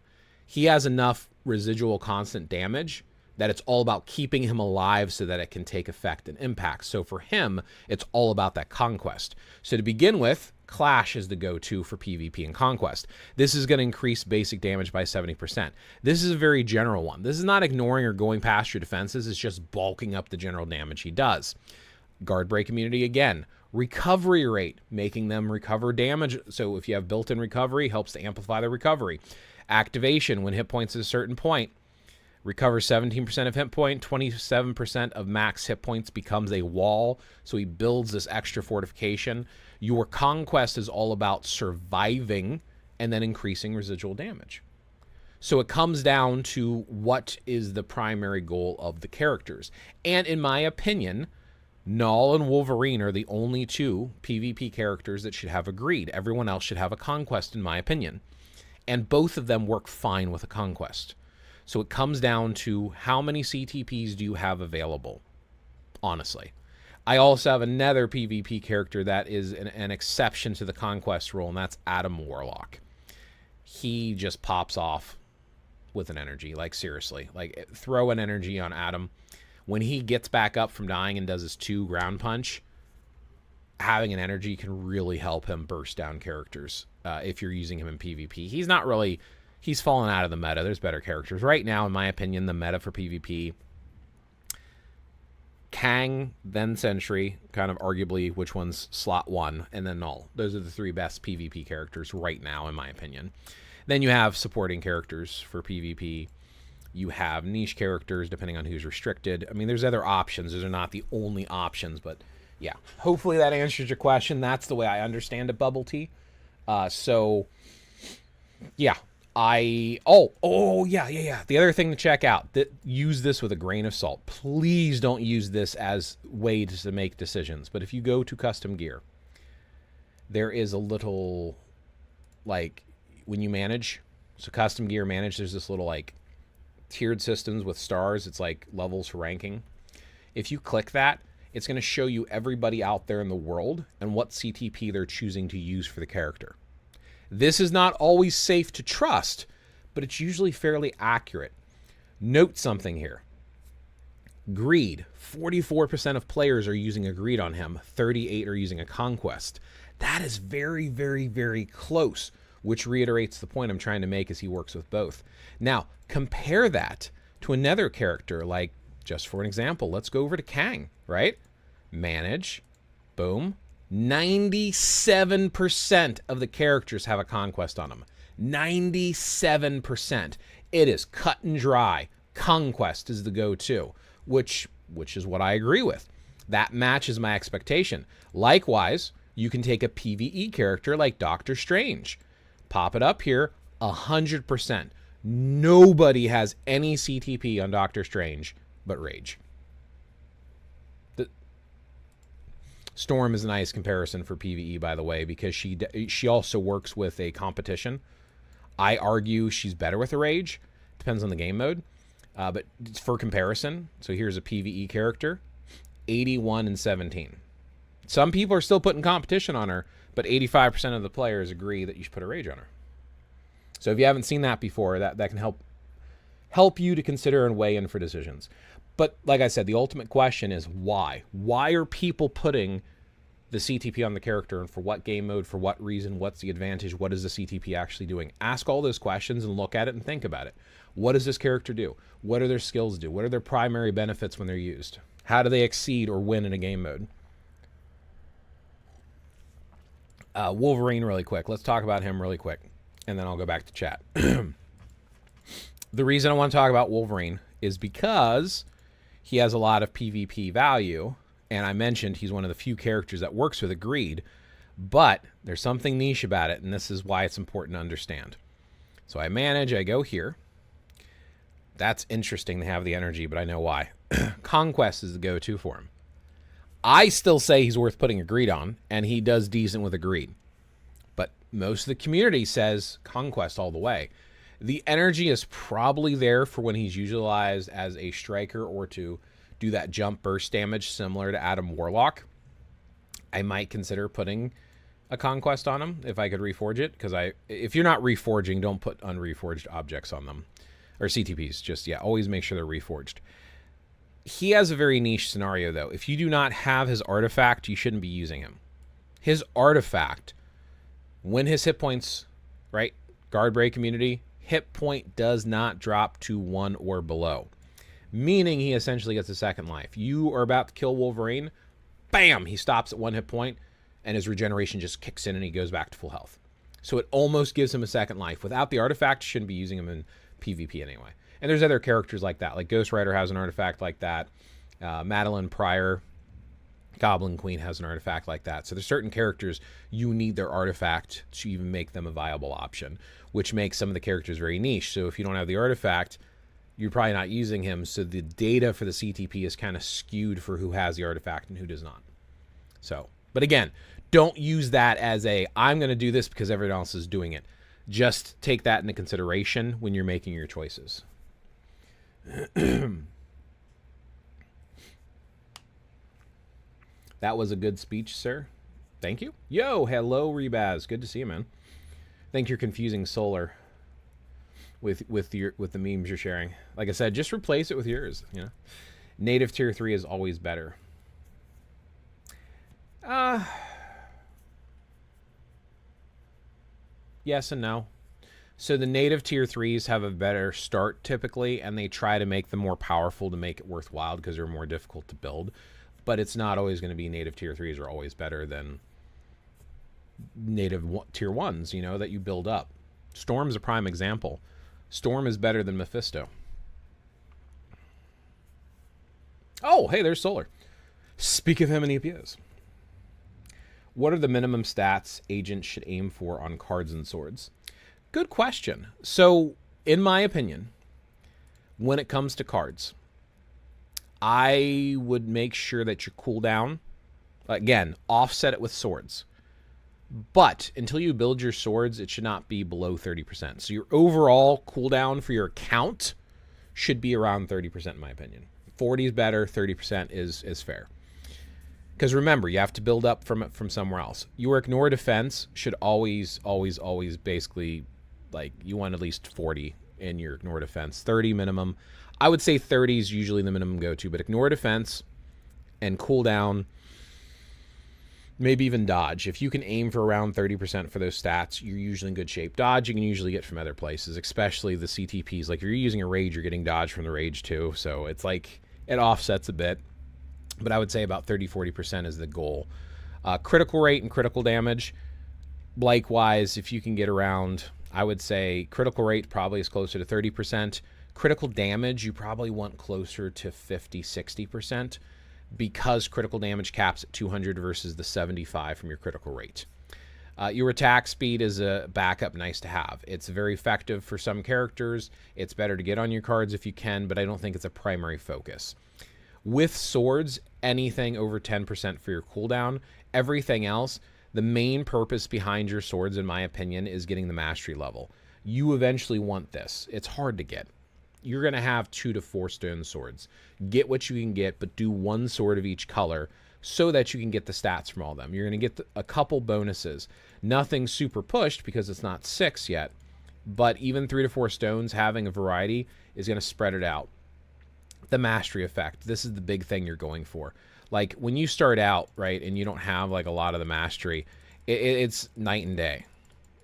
He has enough residual constant damage that it's all about keeping him alive so that it can take effect and impact. So for him, it's all about that conquest. So to begin with, Clash is the go-to for PvP and Conquest. This is going to increase basic damage by 70%. This is a very general one. This is not ignoring or going past your defenses. It's just bulking up the general damage he does. Guard break immunity again. Recovery rate, making them recover damage. So if you have built-in recovery, helps to amplify the recovery. Activation, when hit points at a certain point, recovers 17% of hit point, 27% of max hit points becomes a wall. So he builds this extra fortification. Your conquest is all about surviving and then increasing residual damage. So it comes down to what is the primary goal of the characters. And in my opinion, Null and Wolverine are the only two PvP characters that should have a greed. Everyone else should have a conquest, in my opinion. And both of them work fine with a conquest. So it comes down to how many CTPs do you have available, honestly. I also have another PvP character that is an exception to the conquest rule, and that's Adam Warlock. He just pops off with an energy, like seriously. Like, throw an energy on Adam. When he gets back up from dying and does his 2 ground punch, having an energy can really help him burst down characters if you're using him in PvP. He's not really... He's fallen out of the meta. There's better characters. Right now, in my opinion, the meta for PvP... Kang, then Sentry, kind of arguably which one's slot 1, and then Null. Those are the 3 best PvP characters right now, in my opinion. Then you have supporting characters for PvP. You have niche characters, depending on who's restricted. I mean, there's other options. Those are not the only options, but yeah. Hopefully that answers your question. That's the way I understand it, Bubble Tea. So, yeah. Yeah. The other thing to check out, use this with a grain of salt. Please don't use this as ways to make decisions. But if you go to custom gear, there is a little, like, when you manage, so custom gear manage, there's this little, like, tiered systems with stars. It's like levels for ranking. If you click that, it's going to show you everybody out there in the world and what CTP they're choosing to use for the character. This is not always safe to trust, but it's usually fairly accurate. Note something here. Greed. 44% of players are using a greed on him. 38% are using a conquest. That is very, very, very close, which reiterates the point I'm trying to make as he works with both. Now, compare that to another character, like, just for an example, let's go over to Kang, right? Manage. Boom. 97% of the characters have a conquest on them. 97%. It is cut and dry. Conquest is the go-to, which is what I agree with. That matches my expectation. Likewise, you can take a PvE character like Doctor Strange. Pop it up here, 100%. Nobody has any CTP on Doctor Strange but Rage. Storm is a nice comparison for PvE, by the way, because she also works with a competition. I argue she's better with a Rage. Depends on the game mode. But for comparison, so here's a PvE character, 81 and 17. Some people are still putting competition on her, but 85% of the players agree that you should put a Rage on her. So if you haven't seen that before, that can help you to consider and weigh in for decisions. But like I said, the ultimate question is why? Why are people putting the CTP on the character, and for what game mode, for what reason, what's the advantage, what is the CTP actually doing? Ask all those questions and look at it and think about it. What does this character do? What do their skills do? What are their primary benefits when they're used? How do they exceed or win in a game mode? Wolverine really quick. Let's talk about him really quick, and then I'll go back to chat. The reason I want to talk about Wolverine is because he has a lot of PvP value, and I mentioned he's one of the few characters that works with a greed, But there's something niche about it, and this is why it's important to understand. So I manage, I go here. That's interesting to have the energy, but I know why. Conquest is the go-to for him. I still say he's worth putting a greed on, and he does decent with a greed. But most of the community says Conquest all the way. The energy is probably there for when he's utilized as a striker or to do that jump burst damage similar to Adam Warlock. I might consider putting a Conquest on him if I could reforge it, because if you're not reforging, don't put unreforged objects on them. Or CTPs, just, yeah, always make sure they're reforged. He has a very niche scenario, though. If you do not have his artifact, you shouldn't be using him. His artifact, when his hit points, right, guard break immunity, hit point does not drop to 1 or below. Meaning he essentially gets a second life. You are about to kill Wolverine, bam, he stops at 1 hit point, and his regeneration just kicks in and he goes back to full health. So it almost gives him a second life. Without the artifact, you shouldn't be using him in PvP anyway. And there's other characters like that. Like Ghost Rider has an artifact like that. Madeline Pryor, Goblin Queen has an artifact like that. So there's certain characters you need their artifact to even make them a viable option, which makes some of the characters very niche. So if you don't have the artifact, you're probably not using him. So the data for the CTP is kind of skewed for who has the artifact and who does not. So, but again, don't use that as I'm going to do this because everyone else is doing it. Just take that into consideration when you're making your choices. That was a good speech, sir. Thank you. Yo, hello, Rebaz. Good to see you, man. I think you're confusing Solar with the memes you're sharing. Like I said, just replace it with yours. You know, native tier 3 is always better. Yes and no. So the native tier 3s have a better start typically, and they try to make them more powerful to make it worthwhile because they're more difficult to build. But it's not always going to be native tier 3s are always better than native tier 1s, you know, that you build up. Storm's a prime example. Storm is better than Mephisto. Oh, hey, there's Solar. Speak of him and EPS. What are the minimum stats agents should aim for on cards and swords? Good question. So, in my opinion, when it comes to cards, I would make sure that your cooldown, again, offset it with swords. But until you build your swords, it should not be below 30%. So your overall cooldown for your account should be around 30% in my opinion. 40 is better, 30% is fair. Because remember, you have to build up from somewhere else. Your ignore defense should always basically, like, you want at least 40 in your ignore defense. 30 minimum. I would say 30 is usually the minimum go-to, but ignore defense and cooldown, maybe even dodge. If you can aim for around 30% for those stats, you're usually in good shape. Dodge you can usually get from other places, especially the CTPs. Like if you're using a rage, you're getting dodge from the rage too. So it's like it offsets a bit. But I would say about 30-40% is the goal. Critical rate and critical damage, likewise, if you can get around, I would say critical rate probably is closer to 30%. Critical damage, you probably want closer to 50-60% because critical damage caps at 200 versus the 75 from your critical rate. Your attack speed is a backup nice to have. It's very effective for some characters. It's better to get on your cards if you can, but I don't think it's a primary focus. With swords, anything over 10% for your cooldown. Everything else, the main purpose behind your swords, in my opinion, is getting the mastery level. You eventually want this. It's hard to get. You're going to have 2 to 4 stone swords. Get what you can get, but do 1 sword of each color so that you can get the stats from all of them. You're going to get a couple bonuses. Nothing super pushed because it's not 6 yet, but even 3 to 4 stones, having a variety is going to spread it out. The mastery effect. This is the big thing you're going for. Like when you start out, right, and you don't have like a lot of the mastery, it's night and day.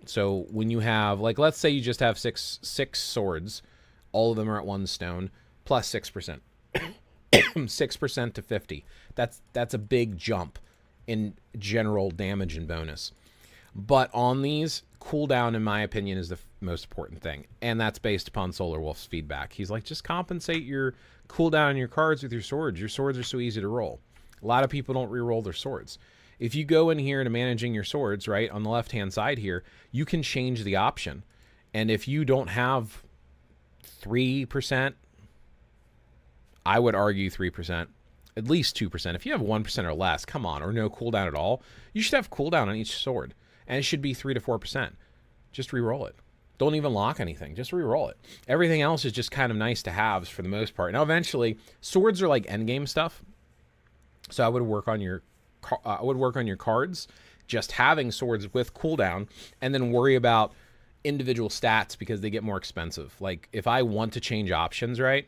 So when you have, like, let's say you just have six swords, all of them are at 1 stone, plus 6%. 6% to 50. That's a big jump in general damage and bonus. But on these, cooldown, in my opinion, is the most important thing. And that's based upon Solar Wolf's feedback. He's like, just compensate your cooldown on your cards with your swords. Your swords are so easy to roll. A lot of people don't re-roll their swords. If you go in here to managing your swords, right, on the left-hand side here, you can change the option. And if you don't have 3%, I would argue 3%, at least 2%. If you have 1% or less, come on, or no cooldown at all, you should have cooldown on each sword. And it should be 3 to 4%. Just re-roll it. Don't even lock anything. Just re-roll it. Everything else is just kind of nice to haves for the most part. Now, eventually, swords are like endgame stuff. So I would work on your cards, just having swords with cooldown, and then worry about individual stats because they get more expensive. Like, if I want to change options, right,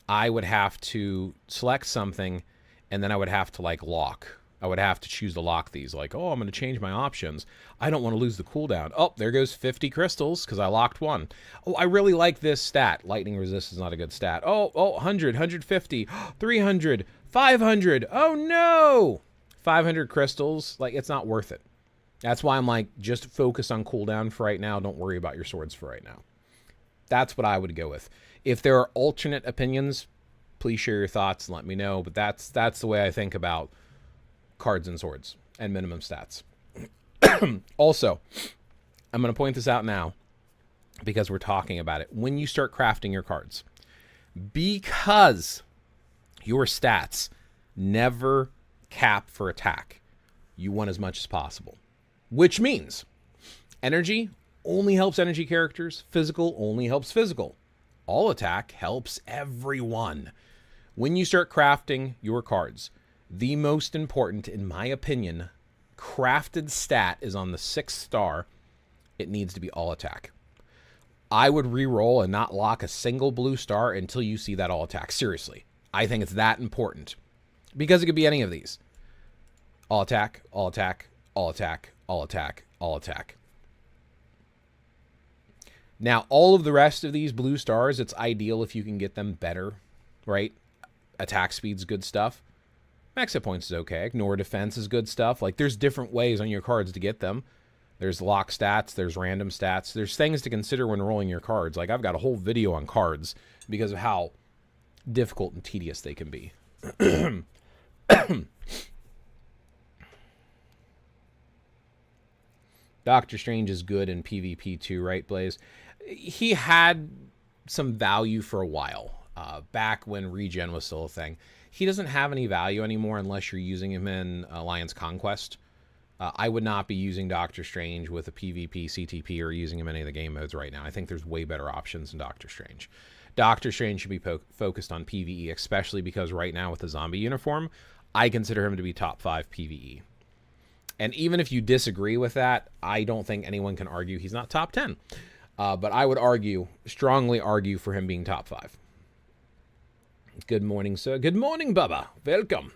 I would have to select something, and then I would have to, like, lock. I would have to choose to lock these. Like, oh, I'm going to change my options. I don't want to lose the cooldown. Oh, there goes 50 crystals because I locked one. Oh, I really like this stat. Lightning resist is not a good stat. Oh, 100, 150, 300, 500. Oh, no. 500 crystals. Like, it's not worth it. That's why I'm like, just focus on cooldown for right now. Don't worry about your swords for right now. That's what I would go with. If there are alternate opinions, please share your thoughts and let me know. But that's the way I think about cards and swords and minimum stats. Also, I'm going to point this out now because we're talking about it. When you start crafting your cards, because your stats never cap for attack, you want as much as possible, which means energy only helps energy characters. Physical only helps physical. All attack helps everyone. When you start crafting your cards, the most important, in my opinion, crafted stat is on the 6th star. It needs to be all attack. I would re-roll and not lock a single blue star until you see that all attack. Seriously. I think it's that important. Because it could be any of these. All attack, all attack, all attack, all attack, all attack. Now, all of the rest of these blue stars, it's ideal if you can get them better, right? Attack speed's good stuff. Max hit points is okay. Ignore defense is good stuff. Like, there's different ways on your cards to get them. There's lock stats. There's random stats. There's things to consider when rolling your cards. Like, I've got a whole video on cards because of how difficult and tedious they can be. Doctor Strange is good in PvP too, right, Blaze? He had some value for a while, back when regen was still a thing. He doesn't have any value anymore unless you're using him in Alliance Conquest. I would not be using Doctor Strange with a PvP CTP or using him in any of the game modes right now. I think there's way better options than Doctor Strange. Doctor Strange should be focused on PvE, especially because right now with the zombie uniform, I consider him to be top 5 PvE. And even if you disagree with that, I don't think anyone can argue he's not top 10. But I would argue, strongly argue for him being top 5. Good morning, sir. Good morning, Bubba. Welcome.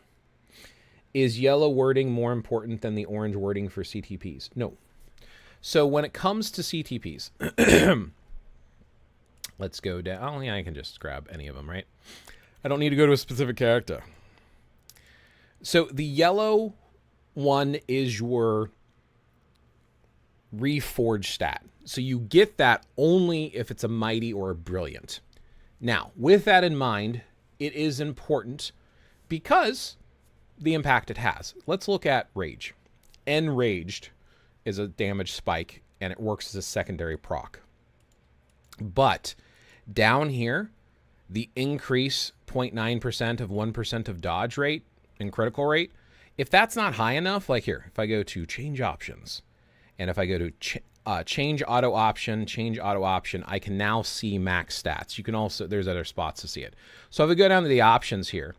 Is yellow wording more important than the orange wording for CTPs? No. So when it comes to CTPs, let's go down. Oh, yeah, I can just grab any of them, right? I don't need to go to a specific character. So the yellow one is your reforged stat. So you get that only if it's a mighty or a brilliant. Now, with that in mind, it is important because the impact it has. Let's look at Rage. Enraged is a damage spike, and it works as a secondary proc. But down here, the increase 0.9% of 1% of dodge rate and critical rate, if that's not high enough, like here, if I go to change options, and if I go to change auto option, I can now see max stats. You can also, there's other spots to see it. So if I go down to the options here,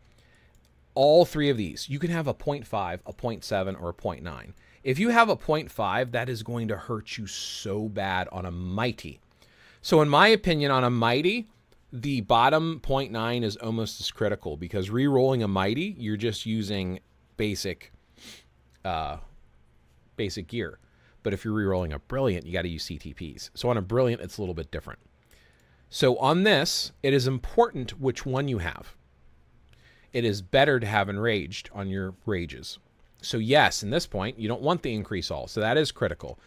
all three of these, you can have a 0.5, a 0.7, or a 0.9. If you have a 0.5, that is going to hurt you so bad on a mighty. So in my opinion, on a mighty, the bottom 0.9 is almost as critical because re-rolling a mighty, you're just using basic gear. But if you're re-rolling a brilliant, you got to use CTPs. So on a brilliant, it's a little bit different. So on this, it is important which one you have. It is better to have enraged on your rages. So yes, in this point, you don't want the increase all. So that is critical.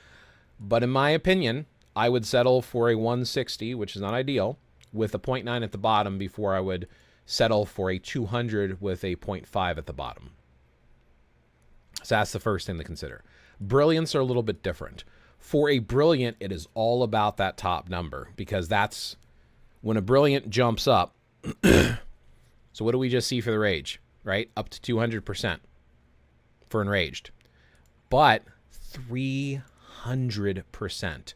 But in my opinion, I would settle for a 160, which is not ideal, with a 0.9 at the bottom before I would settle for a 200 with a 0.5 at the bottom. So that's the first thing to consider. Brilliants are a little bit different. For a brilliant, it is all about that top number, because that's when a brilliant jumps up. So what do we just see for the rage, right? Up to 200% for enraged. But 300%.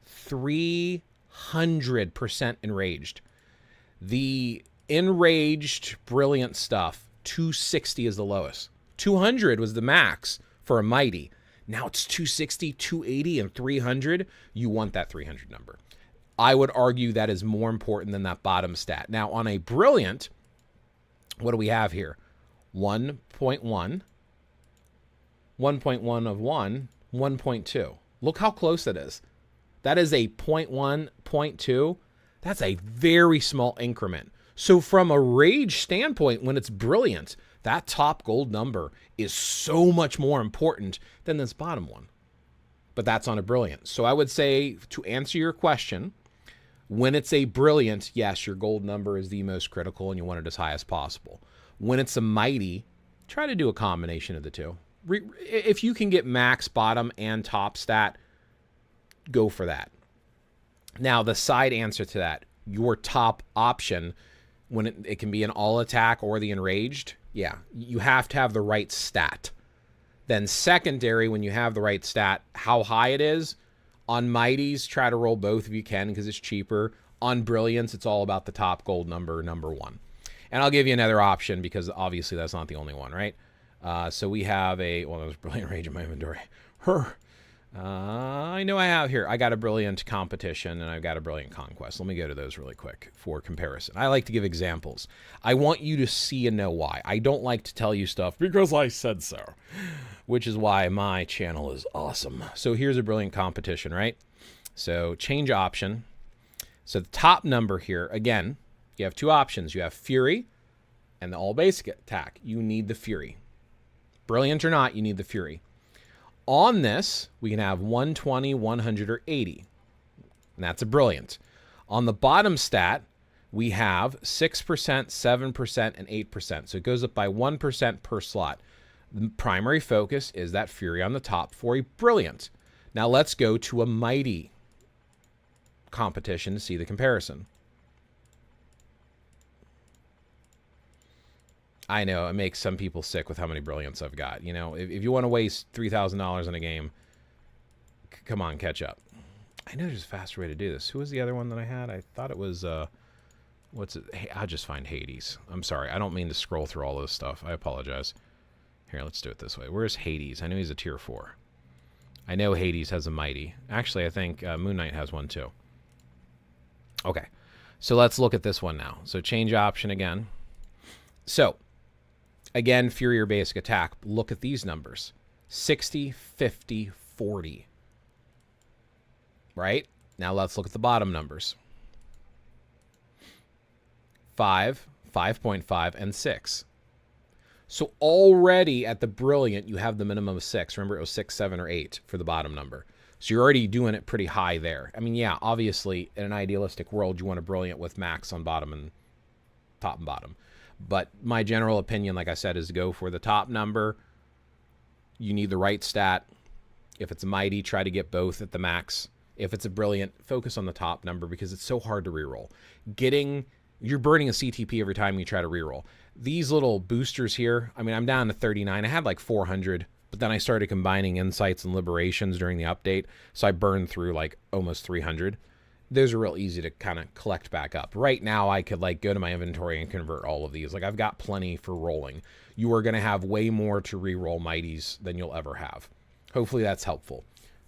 300% enraged. The enraged brilliant stuff, 260 is the lowest. 200 was the max for a mighty. Now it's 260, 280, and 300. You want that 300 number. I would argue that is more important than that bottom stat. Now on a brilliant, what do we have here? 1.1, 1.1 of 1, 1.2. Look how close that is. That is a 0.1, 0.2. That's a very small increment. So from a rage standpoint, when it's brilliant, that top gold number is so much more important than this bottom one. But that's on a brilliant. So I would say, to answer your question, when it's a brilliant, yes, your gold number is the most critical and you want it as high as possible. When it's a mighty, try to do a combination of the two. If you can get max bottom and top stat, go for that. Now, the side answer to that, your top option, when it can be an all attack or the enraged, yeah, you have to have the right stat. Then secondary, when you have the right stat, how high it is. On mighties, try to roll both if you can because it's cheaper. On brilliance, it's all about the top gold number, number 1. And I'll give you another option because obviously that's not the only one, right? So we have there's brilliant rage in my inventory. I know I have here. I got a brilliant competition and I've got a brilliant conquest. Let me go to those really quick for comparison. I like to give examples. I want you to see and know why. I don't like to tell you stuff because I said so, which is why my channel is awesome. So here's a brilliant competition, right? So change option. So the top number here, again, you have two options. You have Fury and the all basic attack. You need the Fury. Brilliant or not, you need the Fury. On this, we can have 120, 100, or 80. And that's a brilliant. On the bottom stat, we have 6%, 7%, and 8%. So it goes up by 1% per slot. The primary focus is that Fury on the top for a brilliant. Now let's go to a mighty competition to see the comparison. I know it makes some people sick with how many brilliants I've got. You know, if you want to waste $3,000 in a game, come on, catch up. I know there's a faster way to do this. Who was the other one that I had? I thought it was, what's it? Hey, I'll just find Hades. I'm sorry. I don't mean to scroll through all this stuff. I apologize. Here, let's do it this way. Where's Hades? I know he's a tier 4. I know Hades has a mighty. Actually, I think Moon Knight has one too. Okay. So let's look at this one now. So change option again. So again, Fury or basic attack. Look at these numbers. 60, 50, 40. Right? Now let's look at the bottom numbers. 5, 5.5, and 6. So already at the brilliant, you have the minimum of 6. Remember, it was 6, 7, or 8 for the bottom number. So you're already doing it pretty high there. I mean, yeah, obviously, in an idealistic world, you want a brilliant with max on bottom and top and bottom. But my general opinion, like I said, is to go for the top number. You need the right stat. If it's a mighty, try to get both at the max. If it's a brilliant, focus on the top number because it's so hard to reroll. You're burning a CTP every time you try to reroll. These little boosters here, I mean, I'm down to 39. I had like 400, but then I started combining insights and liberations during the update. So I burned through like almost 300. Those are real easy to kind of collect back up. Right now, I could like go to my inventory and convert all of these. Like I've got plenty for rolling. You are going to have way more to reroll mighties than you'll ever have. Hopefully that's helpful.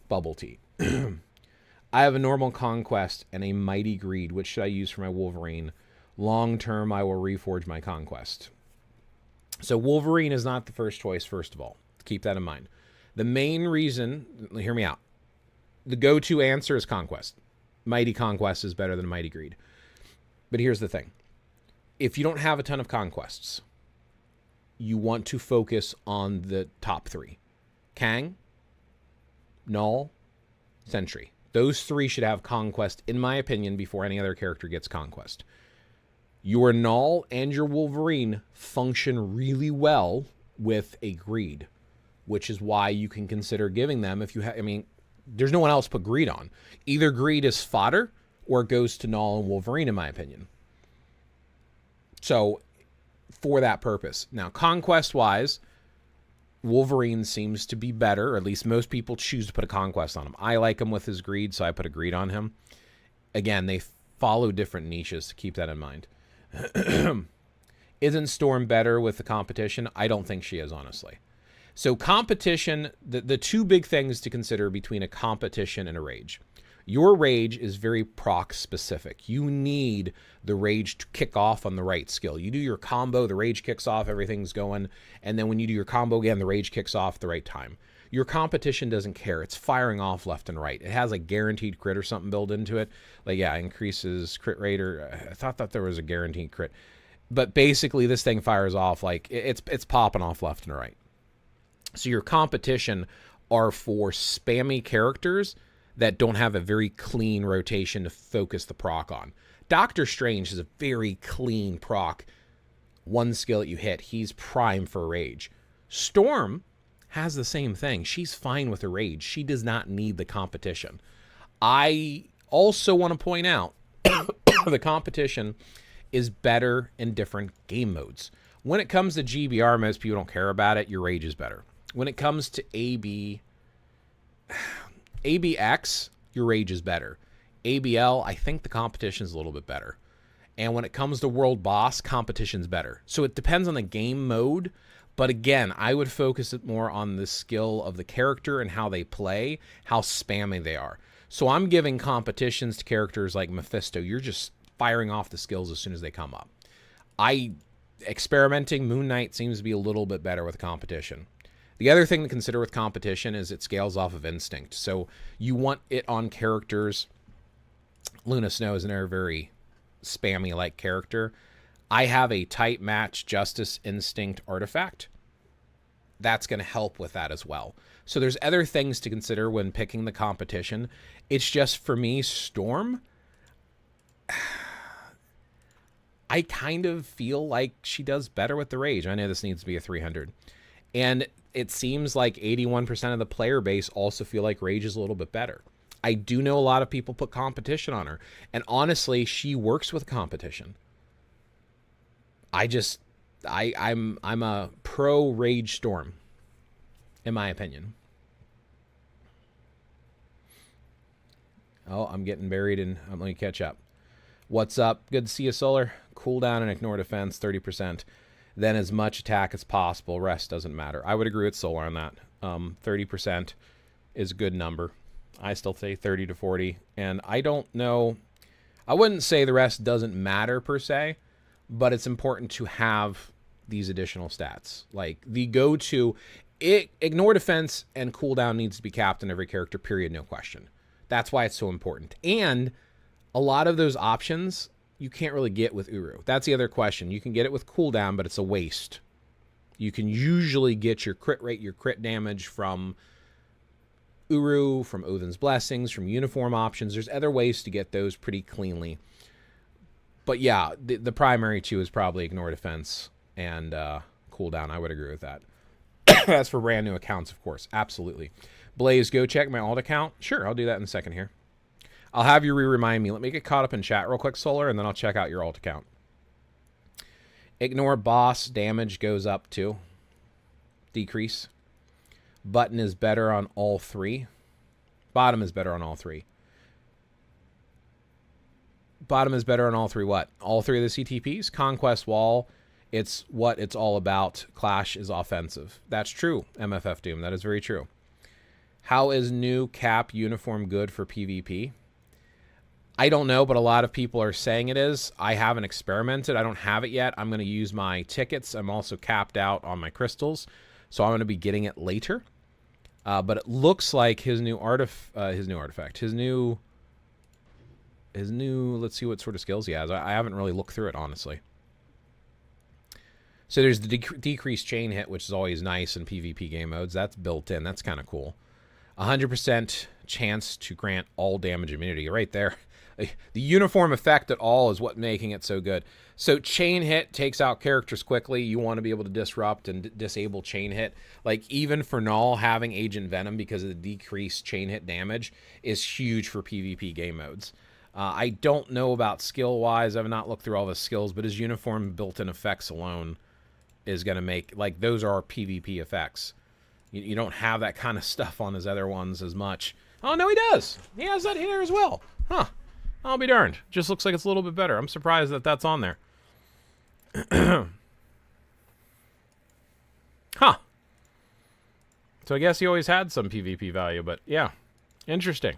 Bubble tea. I have a normal conquest and a mighty greed. Which should I use for my Wolverine? Long term, I will reforge my conquest. So Wolverine is not the first choice, first of all. Keep that in mind. The main reason, hear me out. The go-to answer is conquest. Mighty conquest is better than mighty greed. But here's the thing. If you don't have a ton of conquests, you want to focus on the top 3. Kang, Null, Sentry. Those 3 should have conquest, in my opinion, before any other character gets conquest. Your Null and your Wolverine function really well with a greed. which is why you can consider giving them if you have, I mean, there's no one else to put greed on. Either greed is fodder or it goes to Null and Wolverine, in my opinion. So, for that purpose. Now, conquest-wise, Wolverine seems to be better, or at least most people choose to put a conquest on him. I like him with his greed, so I put a greed on him. Again, they follow different niches, to keep that in mind. Isn't Storm better with the competition? I don't think she is, honestly. So competition, the two big things to consider between a competition and a rage. Your rage is very proc specific. You need the rage to kick off on the right skill. You do your combo, the rage kicks off, everything's going. And then when you do your combo again, the rage kicks off at the right time. Your competition doesn't care. It's firing off left and right. It has a guaranteed crit or something built into it. Like, yeah, increases crit rate, or I thought that there was a guaranteed crit. But basically this thing fires off like it's popping off left and right. So your competition are for spammy characters that don't have a very clean rotation to focus the proc on. Doctor Strange is a very clean proc. One skill that you hit, he's prime for rage. Storm has the same thing. She's fine with a rage. She does not need the competition. I also want to point out the competition is better in different game modes. When it comes to GBR, most people don't care about it. Your rage is better. When it comes to ABX, your rage is better. ABL, I think the competition is a little bit better. And when it comes to World Boss, competition's better. So it depends on the game mode. But again, I would focus it more on the skill of the character and how they play, how spammy they are. So I'm giving competitions to characters like Mephisto. You're just firing off the skills as soon as they come up. Experimenting, Moon Knight seems to be a little bit better with competition. The other thing to consider with competition is it scales off of instinct. So you want it on characters. Luna Snow is another very spammy-like character. I have a tight match Justice Instinct artifact. That's going to help with that as well. So there's other things to consider when picking the competition. It's just, for me, Storm, I kind of feel like she does better with the rage. I know this needs to be a 300. And it seems like 81% of the player base also feel like rage is a little bit better. I do know a lot of people put competition on her. And honestly, she works with competition. I'm a pro Rage Storm, in my opinion. Oh, I'm getting buried in. Let me catch up. What's up? Good to see you, Solar. Cooldown and ignore defense, 30%. Then as much attack as possible. Rest doesn't matter. I would agree with Solar on that. 30% is a good number. I still say 30 to 40. And I don't know. I wouldn't say the rest doesn't matter per se, but it's important to have these additional stats. Like the go-to, ignore defense and cooldown needs to be capped in every character, period, no question. That's why it's so important. And a lot of those options you can't really get with Uru. That's the other question. You can get it with cooldown, but it's a waste. You can usually get your crit rate, your crit damage from Uru, from Odin's Blessings, from uniform options. There's other ways to get those pretty cleanly. But yeah, the primary two is probably ignore defense and cooldown. I would agree with that. That's for brand new accounts, of course. Absolutely. Blaze, go check my alt account. Sure, I'll do that in a second here. I'll have you remind me. Let me get caught up in chat real quick, Solar, and then I'll check out your alt account. Ignore boss damage goes up too. Decrease. Button is better on all three. Bottom is better on all three. Bottom is better on all three what? All three of the CTPs? Conquest Wall, it's what it's all about. Clash is offensive. That's true, MFF Doom. That is very true. How is new cap uniform good for PvP? I don't know, but a lot of people are saying it is. I haven't experimented. I don't have it yet. I'm going to use my tickets. I'm also capped out on my crystals, so I'm going to be getting it later. But it looks like his new artifact, his new, let's see what sort of skills he has. I haven't really looked through it, honestly. So there's the decreased chain hit, which is always nice in PvP game modes. That's built in. That's kind of cool. 100% chance to grant all damage immunity. Right there. The uniform effect at all is what making it so good. So chain hit takes out characters quickly. You want to be able to disrupt and disable chain hit. Like even for Null, having Agent Venom because of the decreased chain hit damage is huge for PvP game modes. I don't know about skill-wise. I've not looked through all the skills, but his uniform built-in effects alone is going to make... Like, those are PvP effects. You don't have that kind of stuff on his other ones as much. Oh, no, he does. He has that here as well. Huh. I'll be darned. Just looks like it's a little bit better. I'm surprised that that's on there. Huh. So I guess he always had some PvP value, but yeah. Interesting.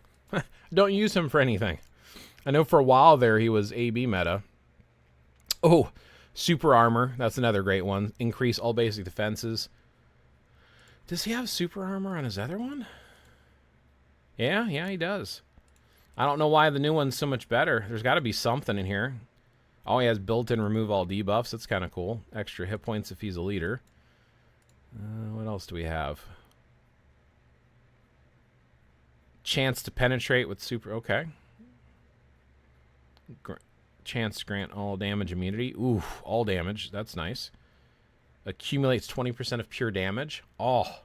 Don't use him for anything. I know for a while there he was AB meta. Oh, super armor. That's another great one. Increase all basic defenses. Does he have super armor on his other one? Yeah, he does. I don't know why the new one's so much better. There's got to be something in here. Oh, he has built-in remove all debuffs. That's kind of cool. Extra hit points if he's a leader. What else do we have? Chance to penetrate with super... Okay. Chance to grant all damage immunity. Ooh, all damage. That's nice. Accumulates 20% of pure damage. Oh.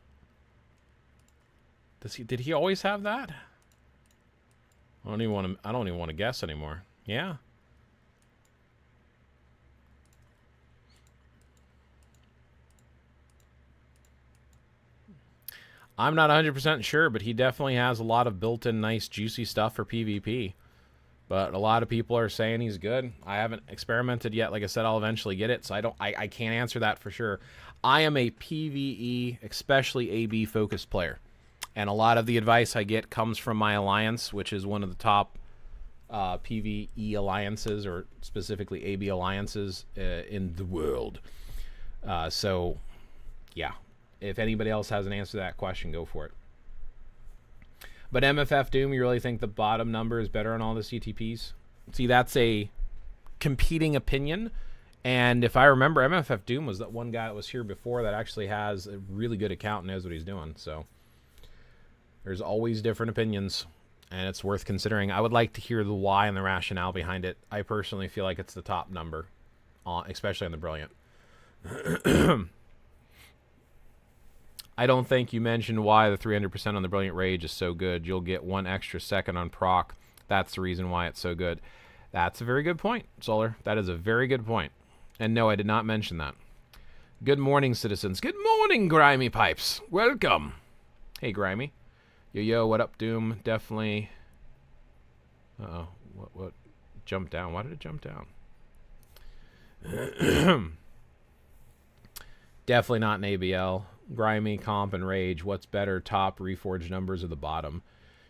Did he always have that? I don't even want to guess anymore. Yeah. I'm not 100% sure, but he definitely has a lot of built-in nice juicy stuff for PvP. But a lot of people are saying he's good. I haven't experimented yet. Like I said, I'll eventually get it, so I can't answer that for sure. I am a PvE, especially AB focused player. And a lot of the advice I get comes from my alliance, which is one of the top PvE alliances, or specifically AB alliances in the world. So, yeah. If anybody else has an answer to that question, go for it. But MFF Doom, you really think the bottom number is better on all the CTPs? See, that's a competing opinion. And if I remember, MFF Doom was that one guy that was here before that actually has a really good account and knows what he's doing. So there's always different opinions, and it's worth considering. I would like to hear the why and the rationale behind it. I personally feel like it's the top number, especially on the Brilliant. I don't think you mentioned why the 300% on the Brilliant Rage is so good. You'll get 1 extra second on proc. That's the reason why it's so good. That's a very good point, Solar. That is a very good point. And no, I did not mention that. Good morning, citizens. Good morning, Grimy Pipes. Welcome. Hey, Grimy. Yo, what up, Doom? Definitely. Uh-oh. What? Jumped down. Why did it jump down? Definitely not an ABL. Grimy, Comp, and Rage. What's better, top Reforged numbers or the bottom?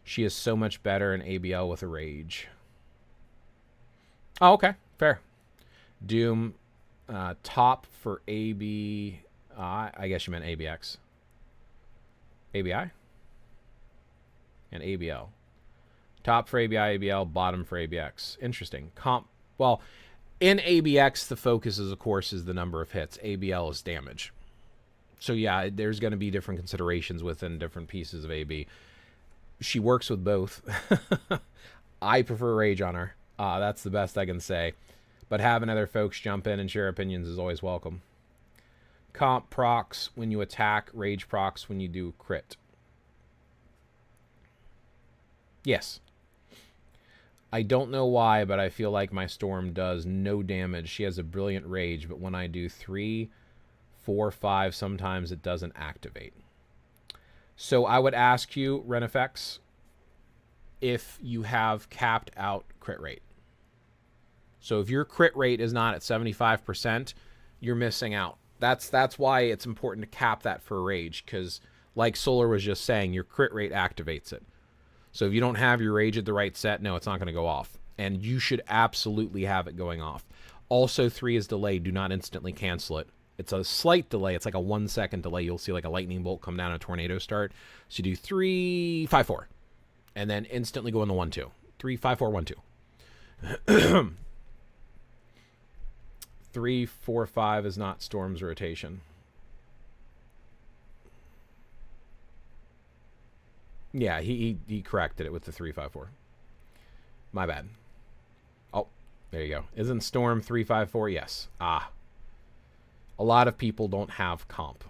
She is so much better in ABL with a Rage. Oh, okay. Fair. Doom, top for AB... I guess you meant ABX. ABI? And ABL. Top for ABI, ABL, bottom for ABX. Interesting. Comp... Well, in ABX, the focus, is, of course, is the number of hits. ABL is damage. So, yeah, there's going to be different considerations within different pieces of AB. She works with both. I prefer Rage on her. That's the best I can say. But having other folks jump in and share opinions is always welcome. Comp procs when you attack. Rage procs when you do crit. Yes. I don't know why, but I feel like my Storm does no damage. She has a Brilliant Rage, but when I do 3... 4, 5, sometimes it doesn't activate. So I would ask you, Renifex, if you have capped out crit rate. So if your crit rate is not at 75%, you're missing out. That's why it's important to cap that for Rage, because like Solar was just saying, your crit rate activates it. So if you don't have your Rage at the right set, no, it's not going to go off. And you should absolutely have it going off. Also, 3 is delayed. Do not instantly cancel it. It's a slight delay. It's like a 1 second delay. You'll see like a lightning bolt come down, a tornado start. So you do 3, 5, 4. And then instantly go in the 1, 2. 3, 5, 4, 1, 2. 3, 4, 5 is not Storm's rotation. Yeah, he corrected it with the 354. My bad. Oh, there you go. Isn't Storm 354? Yes. Ah. A lot of people don't have comp.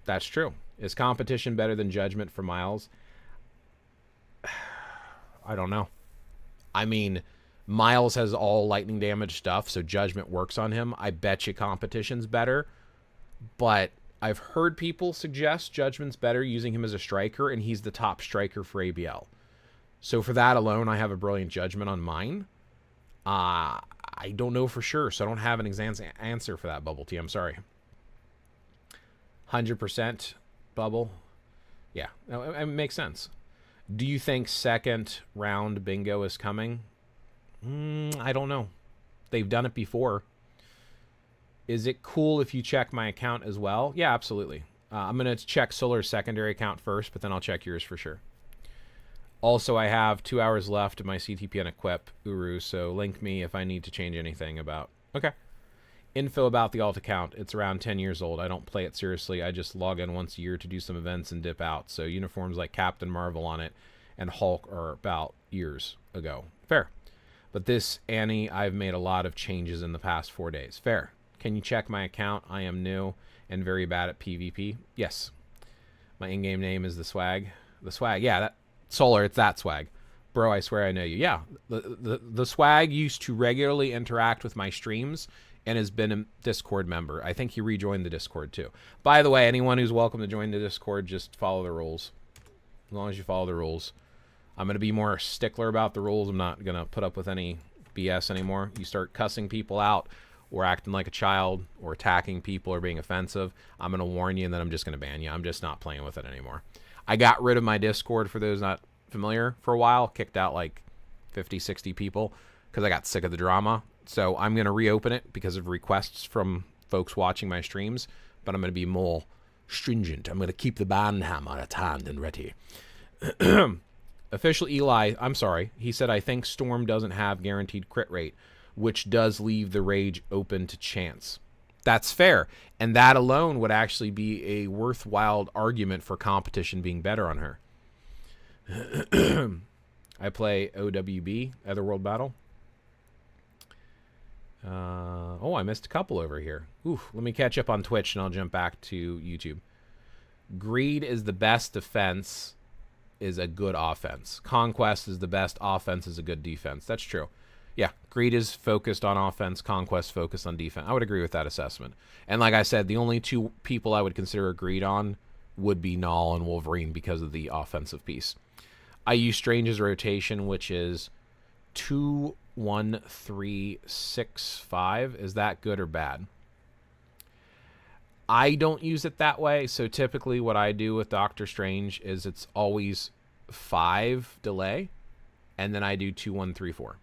That's true. Is competition better than judgment for Miles? I don't know. I mean, Miles has all lightning damage stuff, so judgment works on him. I bet you competition's better. But I've heard people suggest judgment's better using him as a striker, and he's the top striker for ABL. So for that alone, I have a brilliant judgment on mine. I don't know for sure, so I don't have an answer for that, Bubble Tea. I'm sorry. 100% Bubble. Yeah, it makes sense. Do you think second round bingo is coming? I don't know. They've done it before. Is it cool if you check my account as well? Yeah, absolutely. I'm going to check Solar's secondary account first, but then I'll check yours for sure. Also, I have 2 hours left of my CTP and equip, Uru, so link me if I need to change anything about... Okay. Info about the alt account. It's around 10 years old. I don't play it seriously. I just log in once a year to do some events and dip out. So uniforms like Captain Marvel on it and Hulk are about years ago. Fair. But this Annie, I've made a lot of changes in the past 4 days. Fair. Can you check my account? I am new and very bad at PvP. Yes. My in-game name is the Swag. The Swag. Yeah, that Solar, it's that Swag. Bro, I swear I know you. Yeah. The Swag used to regularly interact with my streams and has been a Discord member. I think he rejoined the Discord too. By the way, anyone who's welcome to join the Discord, just follow the rules. As long as you follow the rules. I'm going to be more stickler about the rules. I'm not going to put up with any BS anymore. You start cussing people out or acting like a child or attacking people or being offensive, I'm going to warn you and then I'm just going to ban you. I'm just not playing with it anymore. I got rid of my Discord, for those not familiar, for a while. Kicked out like 50, 60 people because I got sick of the drama. So I'm going to reopen it because of requests from folks watching my streams, but I'm going to be more stringent. I'm going to keep the ban hammer at hand and ready. Official Eli, I'm sorry. He said, I think Storm doesn't have guaranteed crit rate, which does leave the rage open to chance. That's fair. And that alone would actually be a worthwhile argument for competition being better on her. I play OWB, Otherworld Battle. Oh, I missed a couple over here. Oof, let me catch up on Twitch and I'll jump back to YouTube. Greed is the best defense, is a good offense. Conquest is the best offense, is a good defense. That's true. Yeah, Greed is focused on offense, Conquest focused on defense. I would agree with that assessment. And like I said, the only two people I would consider Greed on would be Null and Wolverine because of the offensive piece. I use Strange's rotation, which is 2, 1, 3, 6, 5. Is that good or bad? I don't use it that way. So typically what I do with Doctor Strange is it's always 5 delay. And then I do 2, 1, 3, 4.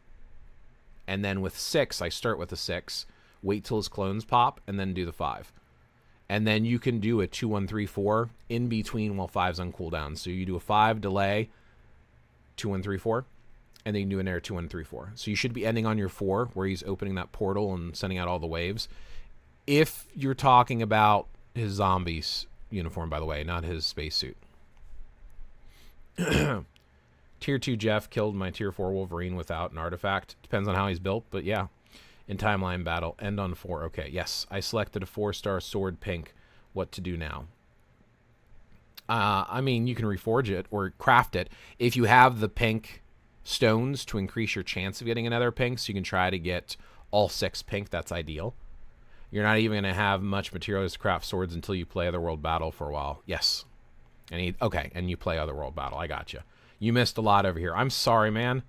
And then with 6, I start with a 6. Wait till his clones pop. And then do the 5. And then you can do a 2, 1, 3, 4 in between while 5's on cooldown. So you do a 5 delay, 2, 1, 3, 4. And then you can do an air 2, 1, 3, 4. So you should be ending on your 4 where he's opening that portal and sending out all the waves. If you're talking about his zombies uniform, by the way, not his spacesuit. Tier 2 Jeff killed my Tier 4 Wolverine without an artifact. Depends on how he's built, but yeah. In timeline battle, end on 4. Okay, yes. I selected a 4-star sword pink. What to do now? I mean, you can reforge it or craft it. If you have the pink stones to increase your chance of getting another pink, so you can try to get all 6 pink, that's ideal. You're not even going to have much materials to craft swords until you play Otherworld Battle for a while. Yes. Okay, and you play Otherworld Battle. I got you. You missed a lot over here. I'm sorry, man.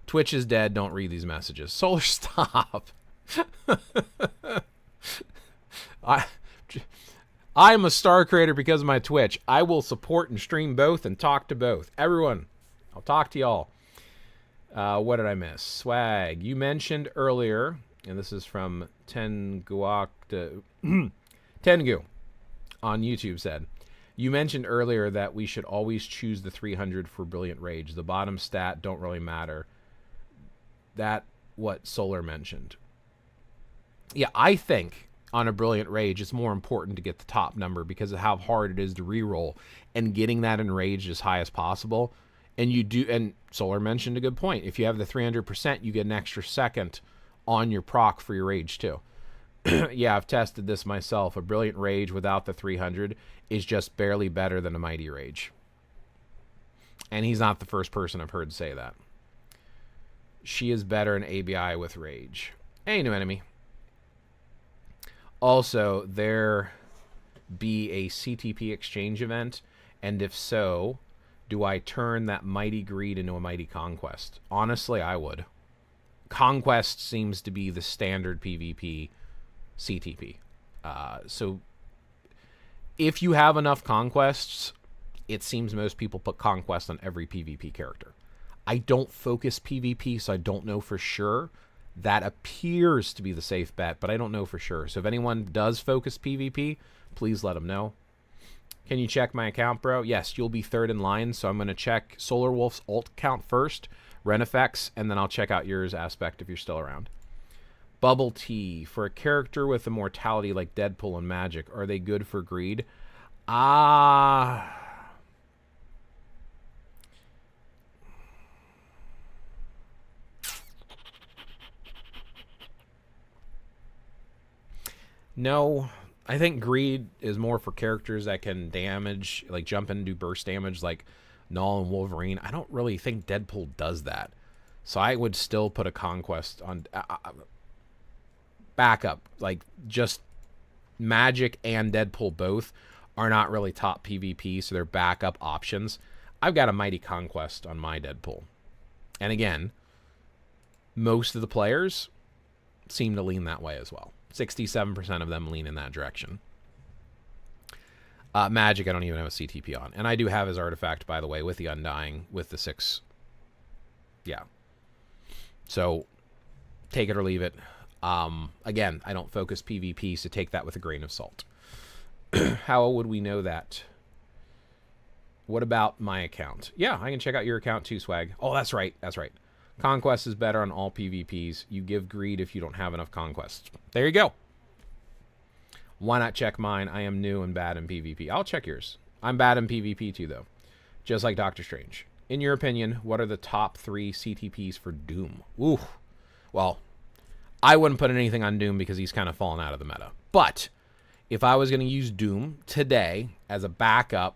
Twitch is dead. Don't read these messages. Solar, stop. I'm a star creator because of my Twitch. I will support and stream both and talk to both. Everyone, I'll talk to y'all. What did I miss? Swag. You mentioned earlier, and this is from Tengu on YouTube said, you mentioned earlier that we should always choose the 300 for Brilliant Rage. The bottom stat don't really matter. That what Solar mentioned. Yeah, I think on a Brilliant Rage, it's more important to get the top number because of how hard it is to reroll, and getting that enraged as high as possible. And you do, and Solar mentioned a good point. If you have the 300%, you get an extra second on your proc for your rage too. Yeah, I've tested this myself. A Brilliant Rage without the 300 is just barely better than a Mighty Rage. And he's not the first person I've heard say that. She is better in ABI with Rage. Hey, new enemy. Also, there be a CTP exchange event, and if so, do I turn that Mighty Greed into a Mighty Conquest? Honestly, I would. Conquest seems to be the standard PvP CTP. So if you have enough Conquests, it seems most people put Conquest on every PvP character. I don't focus PvP, so I don't know for sure. That appears to be the safe bet, but I don't know for sure. So if anyone does focus PvP, please let them know. Can you check my account, bro? Yes, you'll be third in line, so I'm going to check Solar Wolf's alt count first, Renifex, and then I'll check out yours, Aspect, if you're still around. Bubble Tea. For a character with immortality like Deadpool and Magic, are they good for greed? No, I think greed is more for characters that can damage, like jump in and do burst damage like Null and Wolverine. I don't really think Deadpool does that. So I would still put a Conquest on backup. Like just Magic and Deadpool both are not really top PvP, so they're backup options. I've got a Mighty Conquest on my Deadpool. And again, most of the players seem to lean that way as well. 67% of them lean in that direction. Magic, I don't even have a CTP on. And I do have his artifact, by the way, with the Undying, with the 6. Yeah. So, take it or leave it. Again, I don't focus PvP, so take that with a grain of salt. How would we know that? What about my account? Yeah, I can check out your account too, Swag. Oh, that's right. That's right. Conquest is better on all PvPs. You give greed if you don't have enough conquests. There you go. Why not check mine? I am new and bad in PvP. I'll check yours. I'm bad in PvP too, though. Just like Doctor Strange. In your opinion, what are the top 3 CTPs for Doom? Ooh. Well, I wouldn't put anything on Doom because he's kind of fallen out of the meta. But if I was going to use Doom today as a backup,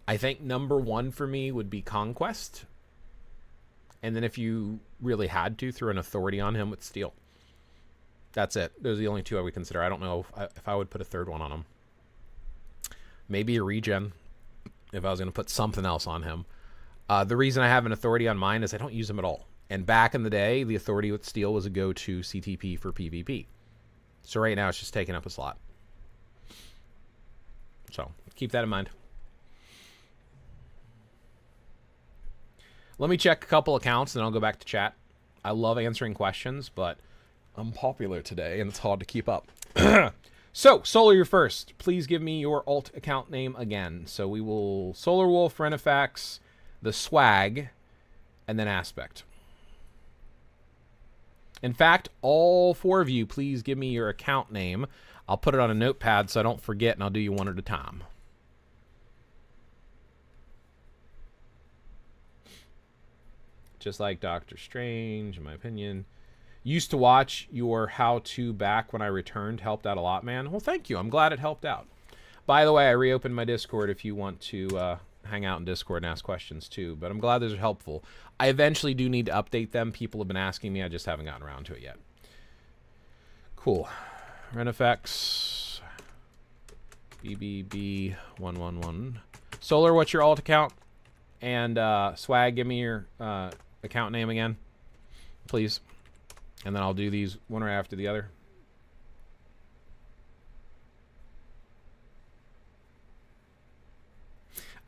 I think number 1 for me would be Conquest. And then if you really had to, throw an authority on him with Steel. That's it. Those are the only 2 I would consider. I don't know if I would put a third one on him. Maybe a regen, if I was going to put something else on him. The reason I have an authority on mine is I don't use him at all. And back in the day, the authority with Steel was a go-to CTP for PvP. So right now, it's just taking up a slot. So keep that in mind. Let me check a couple accounts, and I'll go back to chat. I love answering questions, but I'm popular today, and it's hard to keep up. So, Solar, you're first. Please give me your alt account name again. So we will Solar Wolf, Renifax, the Swag, and then Aspect. In fact, all 4 of you, please give me your account name. I'll put it on a notepad so I don't forget, and I'll do you one at a time. Just like Doctor Strange, in my opinion. Used to watch your how-to back when I returned. Helped out a lot, man. Well, thank you. I'm glad it helped out. By the way, I reopened my Discord if you want to hang out in Discord and ask questions too. But I'm glad those are helpful. I eventually do need to update them. People have been asking me. I just haven't gotten around to it yet. Cool. Renifex. BBB111. Solar, what's your alt account? And Swag, give me your account name again, please. And then I'll do these one right after the other.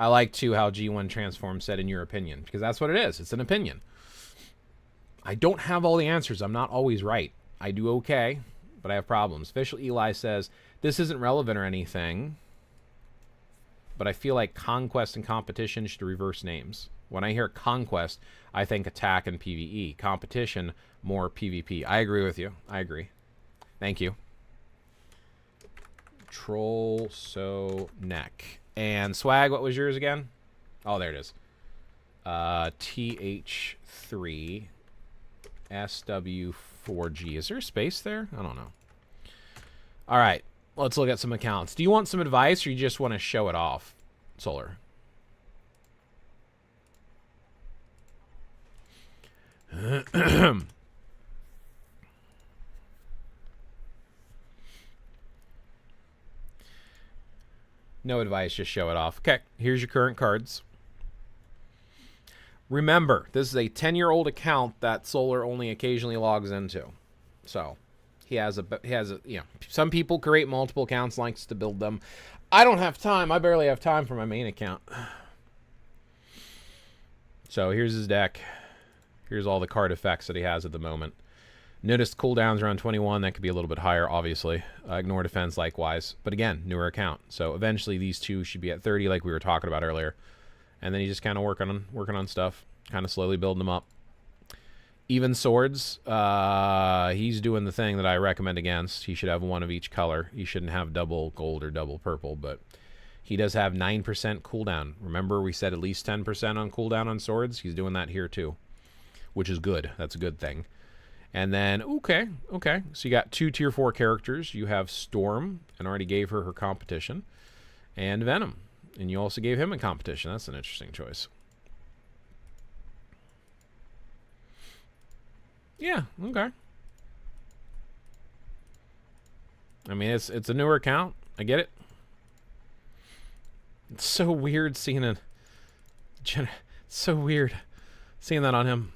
I like, too, how G1 Transform said, in your opinion, because that's what it is. It's an opinion. I don't have all the answers. I'm not always right. I do okay, but I have problems. Official Eli says, this isn't relevant or anything, but I feel like Conquest and Competition should reverse names. When I hear Conquest, I think attack and PvE. Competition, more PvP. I agree with you. I agree. Thank you. Troll so neck. And swag, what was yours again? Oh, there it is. TH3 SW4G. Is there a space there? I don't know. All right, let's look at some accounts. Do you want some advice or you just want to show it off, Solar? No advice, just show it off. Okay, here's your current cards. Remember, this is a 10-year-old account that Solar only occasionally logs into. So, he has a, you know, some people create multiple accounts, likes to build them. I don't have time. I barely have time for my main account. So, here's his deck. Here's all the card effects that he has at the moment. Notice cooldowns around 21. That could be a little bit higher, obviously. Ignore defense likewise. But again, newer account. So eventually these two should be at 30 like we were talking about earlier. And then you just kind of working on stuff. Kind of slowly building them up. Even swords. He's doing the thing that I recommend against. He should have one of each color. He shouldn't have double gold or double purple. But he does have 9% cooldown. Remember we said at least 10% on cooldown on swords? He's doing that here too. Which is good. That's a good thing. And then, okay. So you got 2 tier 4 characters. You have Storm, and already gave her competition. And Venom. And you also gave him a competition. That's an interesting choice. Yeah, okay. I mean, it's a newer account. I get it. It's so weird seeing it. It's so weird seeing that on him.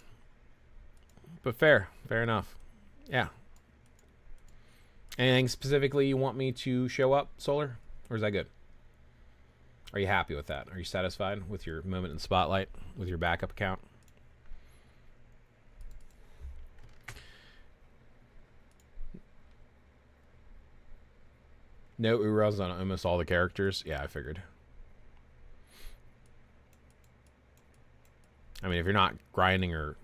But fair enough. Yeah. Anything specifically you want me to show up, Solar? Or is that good? Are you happy with that? Are you satisfied with your moment in spotlight, with your backup account? No Urals on almost all the characters. Yeah, I figured. I mean, if you're not grinding or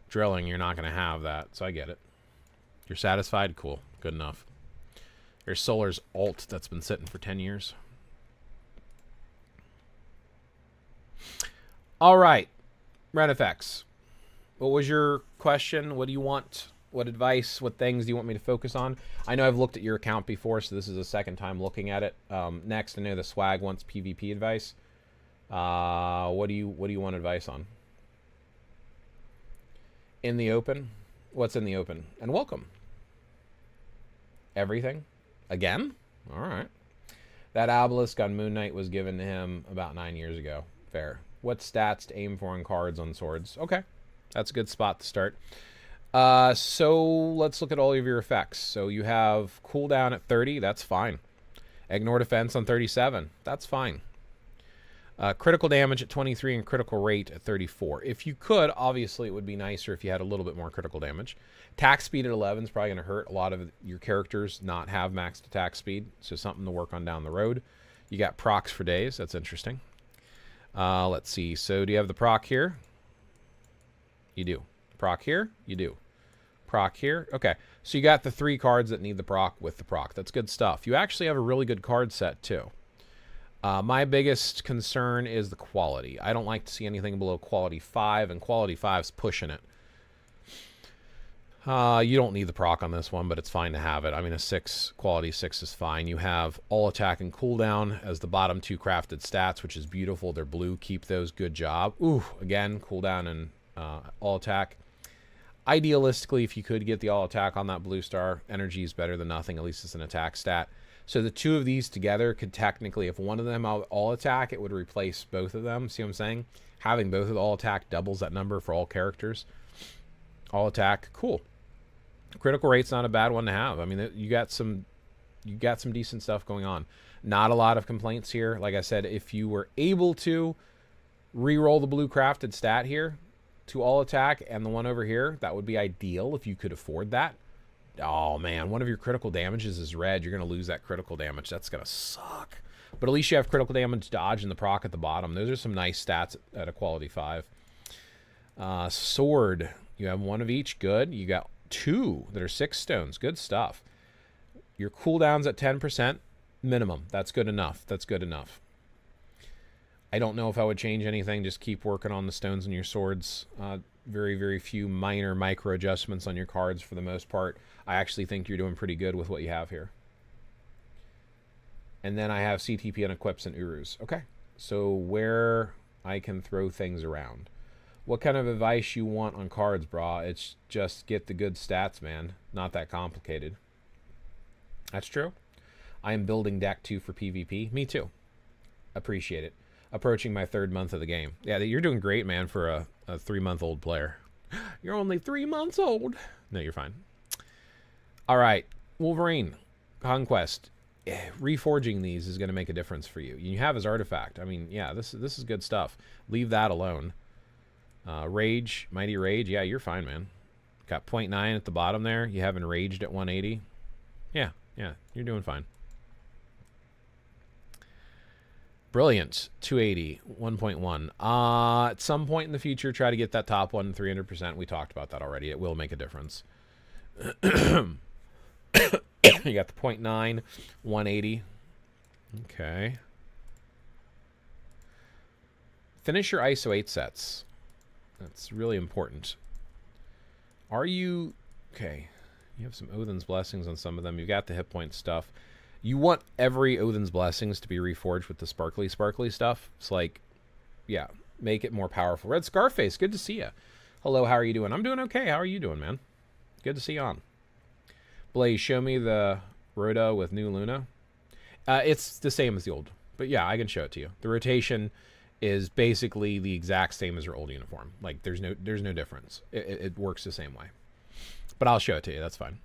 drilling, you're not going to have that, so I get it. You're satisfied? Cool. Good enough. Here's Solar's alt that's been sitting for 10 years. All right. RenFX. What was your question? What do you want? What advice? What things do you want me to focus on? I know I've looked at your account before, so this is the second time looking at it. Next, I know the swag wants PvP advice. What do you want advice on? In the open? What's in the open? And welcome. Everything? Again? All right. That obelisk on Moon Knight was given to him about 9 years ago. Fair. What stats to aim for on cards on swords? Okay. That's a good spot to start. So let's look at all of your effects. So you have cooldown at 30. That's fine. Ignore defense on 37. That's fine. Critical damage at 23 and critical rate at 34. If you could, obviously it would be nicer if you had a little bit more critical damage. Attack speed at 11 is probably going to hurt a lot of your characters not have maxed attack speed, so something to work on down the road. You got procs for days. That's interesting. Let's see. So do you have the proc here? You do. Proc here? You do. Proc here? Okay. So you got the 3 cards that need the proc with the proc. That's good stuff. You actually have a really good card set too. My biggest concern is the quality. I don't like to see anything below quality 5, and quality 5's pushing it. You don't need the proc on this one, but it's fine to have it. I mean, a 6, quality 6 is fine. You have all attack and cooldown as the bottom 2 crafted stats, which is beautiful. They're blue. Keep those. Good job. Ooh, again, cooldown and all attack. Idealistically, if you could get the all attack on that blue star, energy is better than nothing. At least it's an attack stat. So the 2 of these together could technically, if one of them all attack, it would replace both of them. See what I'm saying? Having both of the all attack doubles that number for all characters. All attack, cool. Critical rate's not a bad one to have. I mean, you got some decent stuff going on. Not a lot of complaints here. Like I said, if you were able to re-roll the blue crafted stat here to all attack and the one over here, that would be ideal if you could afford that. Oh man, one of your critical damages is red. You're going to lose that critical damage. That's going to suck. But at least you have critical damage dodge and the proc at the bottom. Those are some nice stats at a quality 5. Sword. You have one of each. Good. You got 2 that are 6 stones. Good stuff. Your cooldown's at 10% minimum. That's good enough. That's good enough. I don't know if I would change anything. Just keep working on the stones and your swords. Very, very few minor micro adjustments on your cards for the most part. I actually think you're doing pretty good with what you have here. And then I have CTP and equips and Urus. Okay. So where I can throw things around. What kind of advice you want on cards, brah? It's just get the good stats, man. Not that complicated. That's true. I am building deck 2 for PvP. Me too. Appreciate it. Approaching my 3rd month of the game. Yeah, you're doing great, man, for a 3-month-old player. You're only 3 months old. No, you're fine. All right. Wolverine. Conquest. Reforging these is going to make a difference for you. You have his artifact. I mean, yeah, this is good stuff. Leave that alone. Rage. Mighty Rage. Yeah, you're fine, man. Got 0.9 at the bottom there. You have enraged at 180. Yeah, you're doing fine. Brilliant. 280. 1.1. At some point in the future, try to get that top one 300%. We talked about that already. It will make a difference. You got the 0.9, 180. Okay. Finish your ISO 8 sets. That's really important. Are you... Okay. You have some Odin's Blessings on some of them. You've got the hit point stuff. You want every Odin's Blessings to be reforged with the sparkly stuff. It's like, yeah, make it more powerful. Red Scarface, good to see you. Hello, how are you doing? I'm doing okay. How are you doing, man? Good to see you on. Blaze, show me the Rhoda with new Luna. It's the same as the old. But yeah, I can show it to you. The rotation is basically the exact same as your old uniform. Like, there's no difference. It works the same way. But I'll show it to you. That's fine.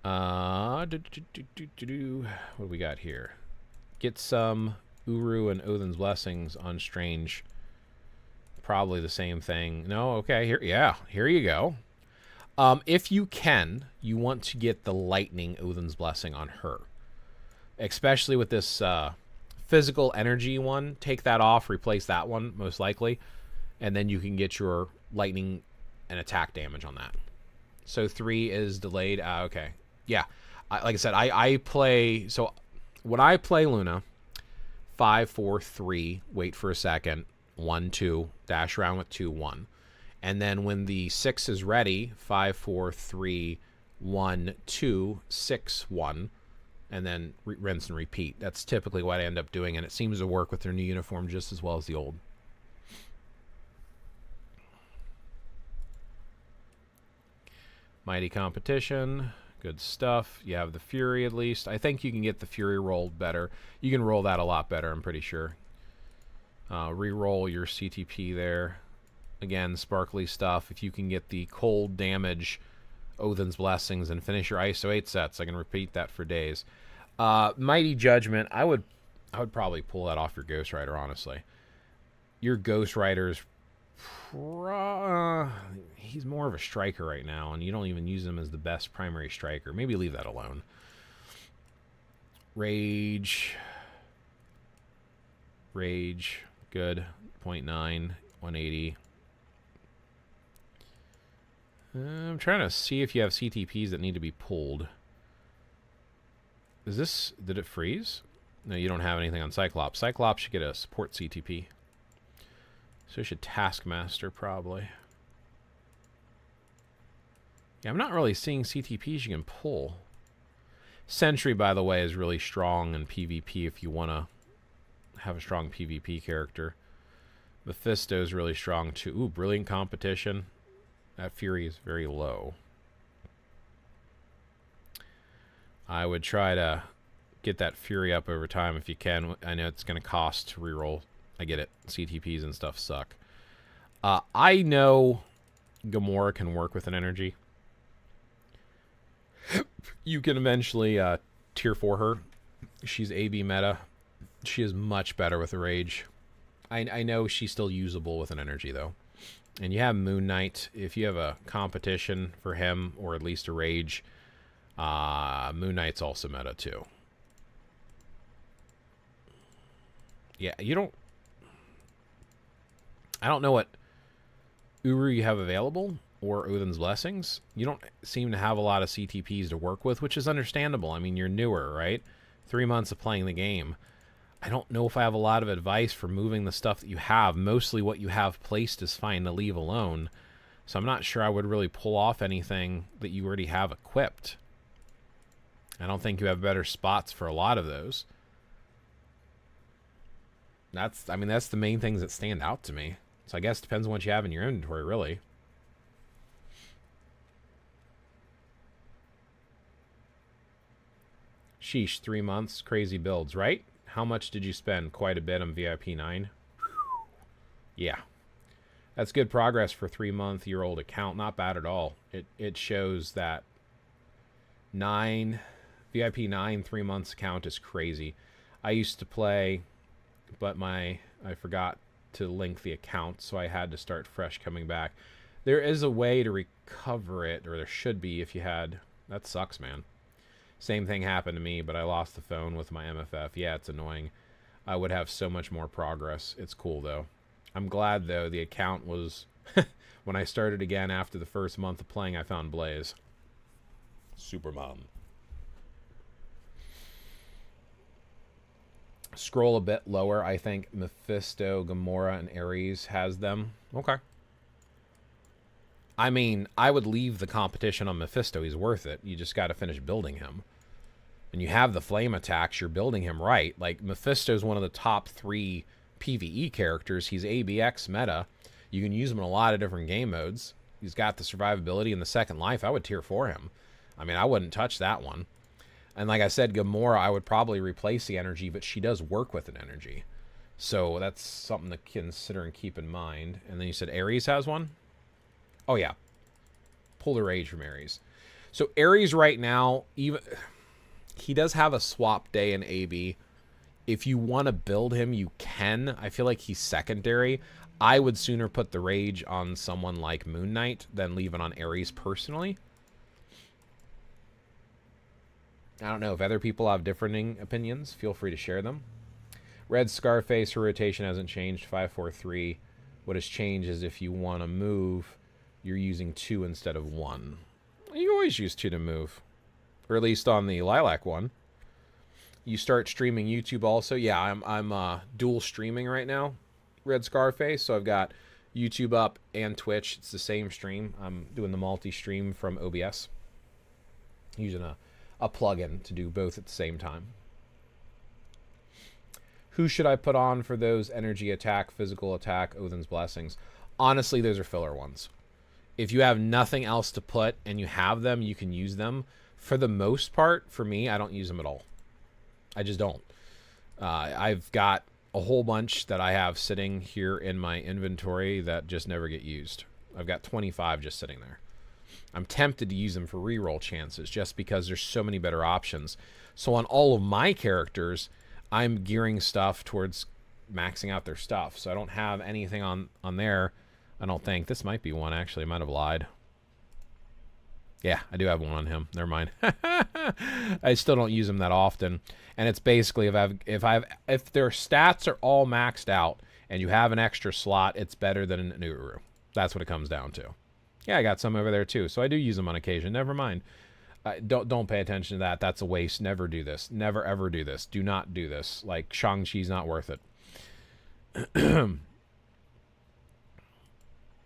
What do we got here? Get some Uru and Odin's Blessings on Strange. Probably the same thing. No, okay. Here you go. If you can, you want to get the Lightning Odin's Blessing on her. Especially with this physical energy one. Take that off, replace that one, most likely. And then you can get your lightning and attack damage on that. So 3 is delayed. Okay. Yeah. Like I said, I play... So when I play Luna, 5, 4, 3, wait for a second, 1, 2, dash around with 2, 1. And then when the 6 is ready, 5, 4, 3, 1, 2, 6, 1, and then rinse and repeat. That's typically what I end up doing, and it seems to work with their new uniform just as well as the old. Mighty Competition, good stuff. You have the Fury at least. I think you can get the Fury rolled better. You can roll that a lot better, I'm pretty sure. Reroll your CTP there. Again, sparkly stuff. If you can get the cold damage, Odin's Blessings, and finish your ISO 8 sets, I can repeat that for days. Mighty Judgment, I would probably pull that off your Ghost Rider, honestly. Your Ghost Rider's he's more of a striker right now, and you don't even use him as the best primary striker. Maybe leave that alone. Rage, good. 0.9, 180. I'm trying to see if you have CTPs that need to be pulled. Did it freeze? No, you don't have anything on Cyclops. Cyclops should get a support CTP. So should Taskmaster probably. Yeah, I'm not really seeing CTPs you can pull. Sentry, by the way, is really strong in PvP if you want to have a strong PvP character. Mephisto is really strong too. Ooh, Brilliant Competition. That Fury is very low. I would try to get that Fury up over time if you can. I know it's going to cost to reroll. I get it. CTPs and stuff suck. I know Gamora can work with an energy. You can eventually tier 4 her. She's AB meta. She is much better with a Rage. I know she's still usable with an energy, though. And you have Moon Knight. If you have a competition for him, or at least a Rage, Moon Knight's also meta, too. Yeah, you don't... I don't know what Uru you have available. or Odin's Blessings, you don't seem to have a lot of CTPs to work with, which is understandable. I mean, you're newer, right? 3 months of playing the game. I don't know if I have a lot of advice for moving the stuff that you have. Mostly what you have placed is fine to leave alone. So I'm not sure I would really pull off anything that you already have equipped. I don't think you have better spots for a lot of those. That's the main things that stand out to me. So I guess it depends on what you have in your inventory, really. Sheesh, 3 months, crazy builds, right? How much did you spend? Quite a bit on VIP 9. Yeah. That's good progress for 3-month-year-old account. Not bad at all. It shows that VIP 9 3 months account is crazy. I used to play, but I forgot to link the account, so I had to start fresh coming back. There is a way to recover it, or there should be if you had. That sucks, man. Same thing happened to me, but I lost the phone with my MFF. Yeah, it's annoying. I would have so much more progress. It's cool, though. I'm glad, though, the account was... when I started again after the first month of playing, I found Blaze. Supermom. Scroll a bit lower. I think Mephisto, Gamora, and Ares has them. Okay. I mean, I would leave the competition on Mephisto. He's worth it. You just got to finish building him. And you have the flame attacks. You're building him right. Like, Mephisto's one of the top 3 PvE characters. He's ABX meta. You can use him in a lot of different game modes. He's got the survivability and the second life. I would tier for him. I mean, I wouldn't touch that one. And like I said, Gamora, I would probably replace the energy, but she does work with an energy. So that's something to consider and keep in mind. And then you said Ares has one? Oh, yeah. Pull the rage from Ares. So Ares right now, even he does have a swap day in AB. If you want to build him, you can. I feel like he's secondary. I would sooner put the rage on someone like Moon Knight than leave it on Ares personally. I don't know if other people have differing opinions. Feel free to share them. Red Scarface, her rotation hasn't changed. 543. What has changed is if you want to move, you're using 2 instead of 1. You always use 2 to move. Or at least on the Lilac one. You start streaming YouTube also. Yeah, I'm dual streaming right now. Red Scarface. So I've got YouTube up and Twitch. It's the same stream. I'm doing the multi-stream from OBS. Using a plugin to do both at the same time. Who should I put on for those energy attack, physical attack, Odin's Blessings? Honestly, those are filler ones. If you have nothing else to put and you have them, you can use them. For the most part, for me, I don't use them at all. I just don't. I've got a whole bunch that I have sitting here in my inventory that just never get used. I've got 25 just sitting there. I'm tempted to use them for reroll chances just because there's so many better options. So on all of my characters, I'm gearing stuff towards maxing out their stuff. So I don't have anything on there. I don't think. This might be one, actually. I might have lied. Yeah, I do have one on him. Never mind. I still don't use him that often. And it's basically if their stats are all maxed out and you have an extra slot, it's better than an Uru. That's what it comes down to. Yeah, I got some over there too. So I do use them on occasion. Never mind. Don't pay attention to that. That's a waste. Never do this. Never ever do this. Do not do this. Like Shang-Chi's not worth it.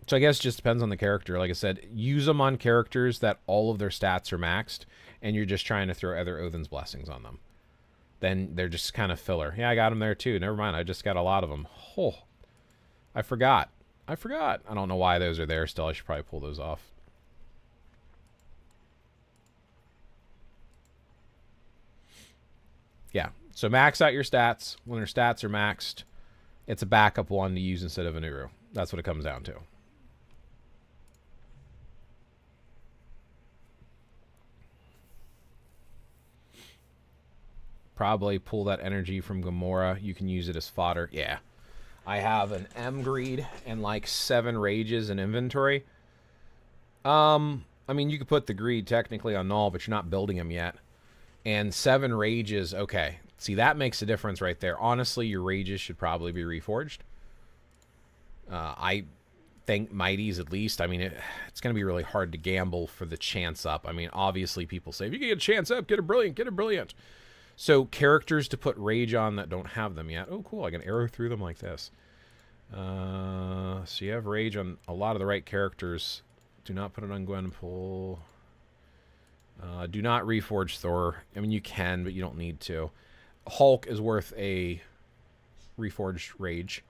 So I guess it just depends on the character. Like I said, use them on characters that all of their stats are maxed and you're just trying to throw other Odin's Blessings on them. Then they're just kind of filler. Yeah, I got them there too. Never mind. I just got a lot of them. Oh, I forgot. I don't know why those are there still. I should probably pull those off. Yeah. So max out your stats. When your stats are maxed, it's a backup one to use instead of an Uru. That's what it comes down to. Probably pull that energy from Gamora. You can use it as fodder. Yeah. I have an M greed and like 7 rages in inventory. I mean, you could put the greed technically on null, but you're not building them yet. And 7 rages, okay. See, that makes a difference right there. Honestly, your rages should probably be reforged. I think mighties at least. I mean, it's going to be really hard to gamble for the chance up. I mean, obviously people say, if you can get a chance up, get a brilliant, get a brilliant. So characters to put rage on that don't have them yet. Oh, cool. I can arrow through them like this. So you have rage on a lot of the right characters. Do not put it on Gwenpool. Do not reforge Thor. I mean, you can, but you don't need to. Hulk is worth a reforged rage.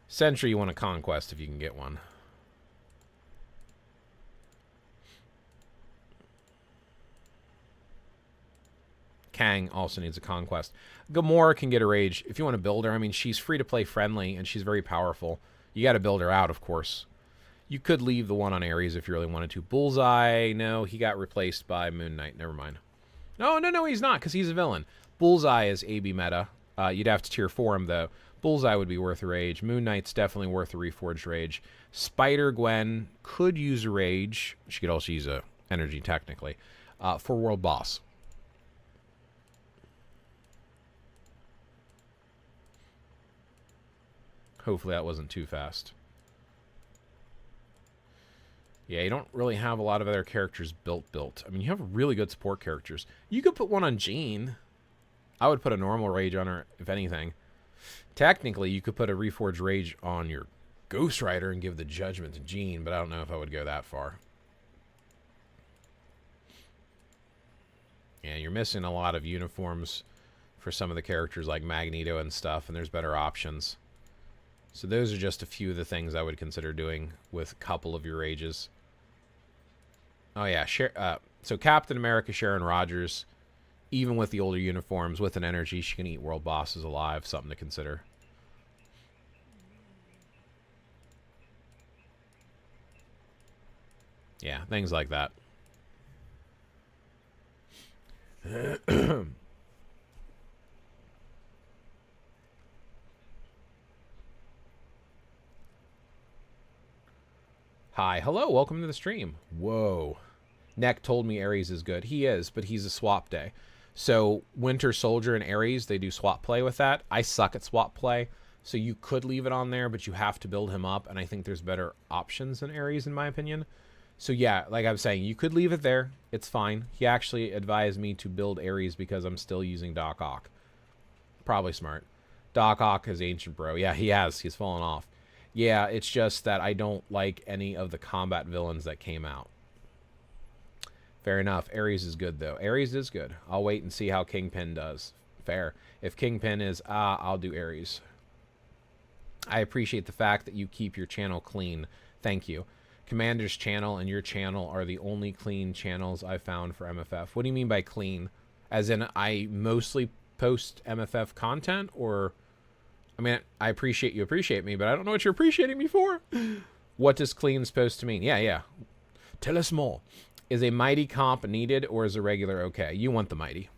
Sentry, you want a conquest if you can get one. Kang also needs a conquest. Gamora can get a rage if you want to build her. I mean, she's free to play friendly and she's very powerful. You got to build her out, of course. You could leave the one on Ares if you really wanted to. Bullseye, no, he got replaced by Moon Knight. Never mind. No, he's not, because he's a villain. Bullseye is AB meta. You'd have to tier 4 him, though. Bullseye would be worth a rage. Moon Knight's definitely worth a reforged rage. Spider-Gwen could use a rage. She could also use a energy, technically, for World Boss. Hopefully that wasn't too fast. Yeah, you don't really have a lot of other characters built. I mean, you have really good support characters. You could put one on Jean. I would put a normal rage on her, if anything. Technically, you could put a reforged rage on your Ghost Rider and give the judgment to Jean, but I don't know if I would go that far. Yeah, you're missing a lot of uniforms for some of the characters like Magneto and stuff, and there's better options. So those are just a few of the things I would consider doing with a couple of your rages. Oh yeah, so Captain America, Sharon Rogers, even with the older uniforms, with an energy, she can eat world bosses alive. Something to consider. Yeah, things like that. Hi, hello, welcome to the stream. Whoa. Neck told me Ares is good. He is, but he's a swap day. So Winter Soldier and Ares, they do swap play with that. I suck at swap play, so you could leave it on there, but you have to build him up, and I think there's better options than Ares, in my opinion. So yeah, like I was saying, you could leave it there. It's fine. He actually advised me to build Ares because I'm still using Doc Ock. Probably smart. Doc Ock is Ancient Bro. Yeah, he has. He's fallen off. Yeah, it's just that I don't like any of the combat villains that came out. Fair enough. Ares is good, though. Ares is good. I'll wait and see how Kingpin does. Fair. If Kingpin is, I'll do Ares. I appreciate the fact that you keep your channel clean. Thank you. Commander's channel and your channel are the only clean channels I've found for MFF. What do you mean by clean? As in, I mostly post MFF content, or... I mean, I appreciate you appreciate me, but I don't know what you're appreciating me for. What does clean supposed to mean? Yeah. Tell us more. Is a mighty comp needed, or is a regular okay? You want the mighty.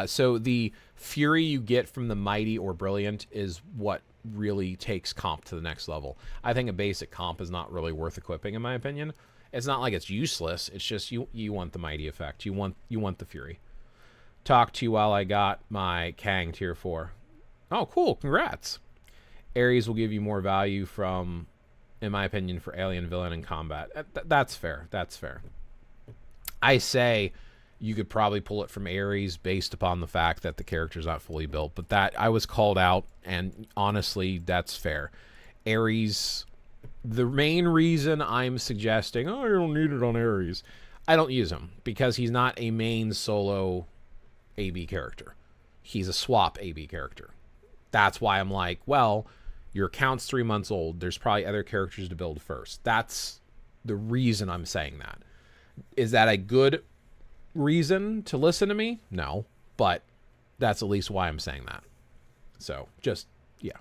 So the fury you get from the mighty or brilliant is what really takes comp to the next level. I think a basic comp is not really worth equipping, in my opinion. It's not like it's useless. It's just you want the mighty effect. You want the fury. Talk to you while I got my Kang tier 4. Oh, cool. Congrats. Ares will give you more value from, in my opinion, for alien villain and combat. That's fair. That's fair. I say you could probably pull it from Ares based upon the fact that the character's not fully built. But that, I was called out, and honestly, that's fair. Ares, the main reason I'm suggesting, oh, you don't need it on Ares, I don't use him because he's not a main solo AB character. He's a swap AB character. That's why I'm like, well, your account's 3 months old. There's probably other characters to build first. That's the reason I'm saying that. Is that a good reason to listen to me? No, but that's at least why I'm saying that. So just, yeah.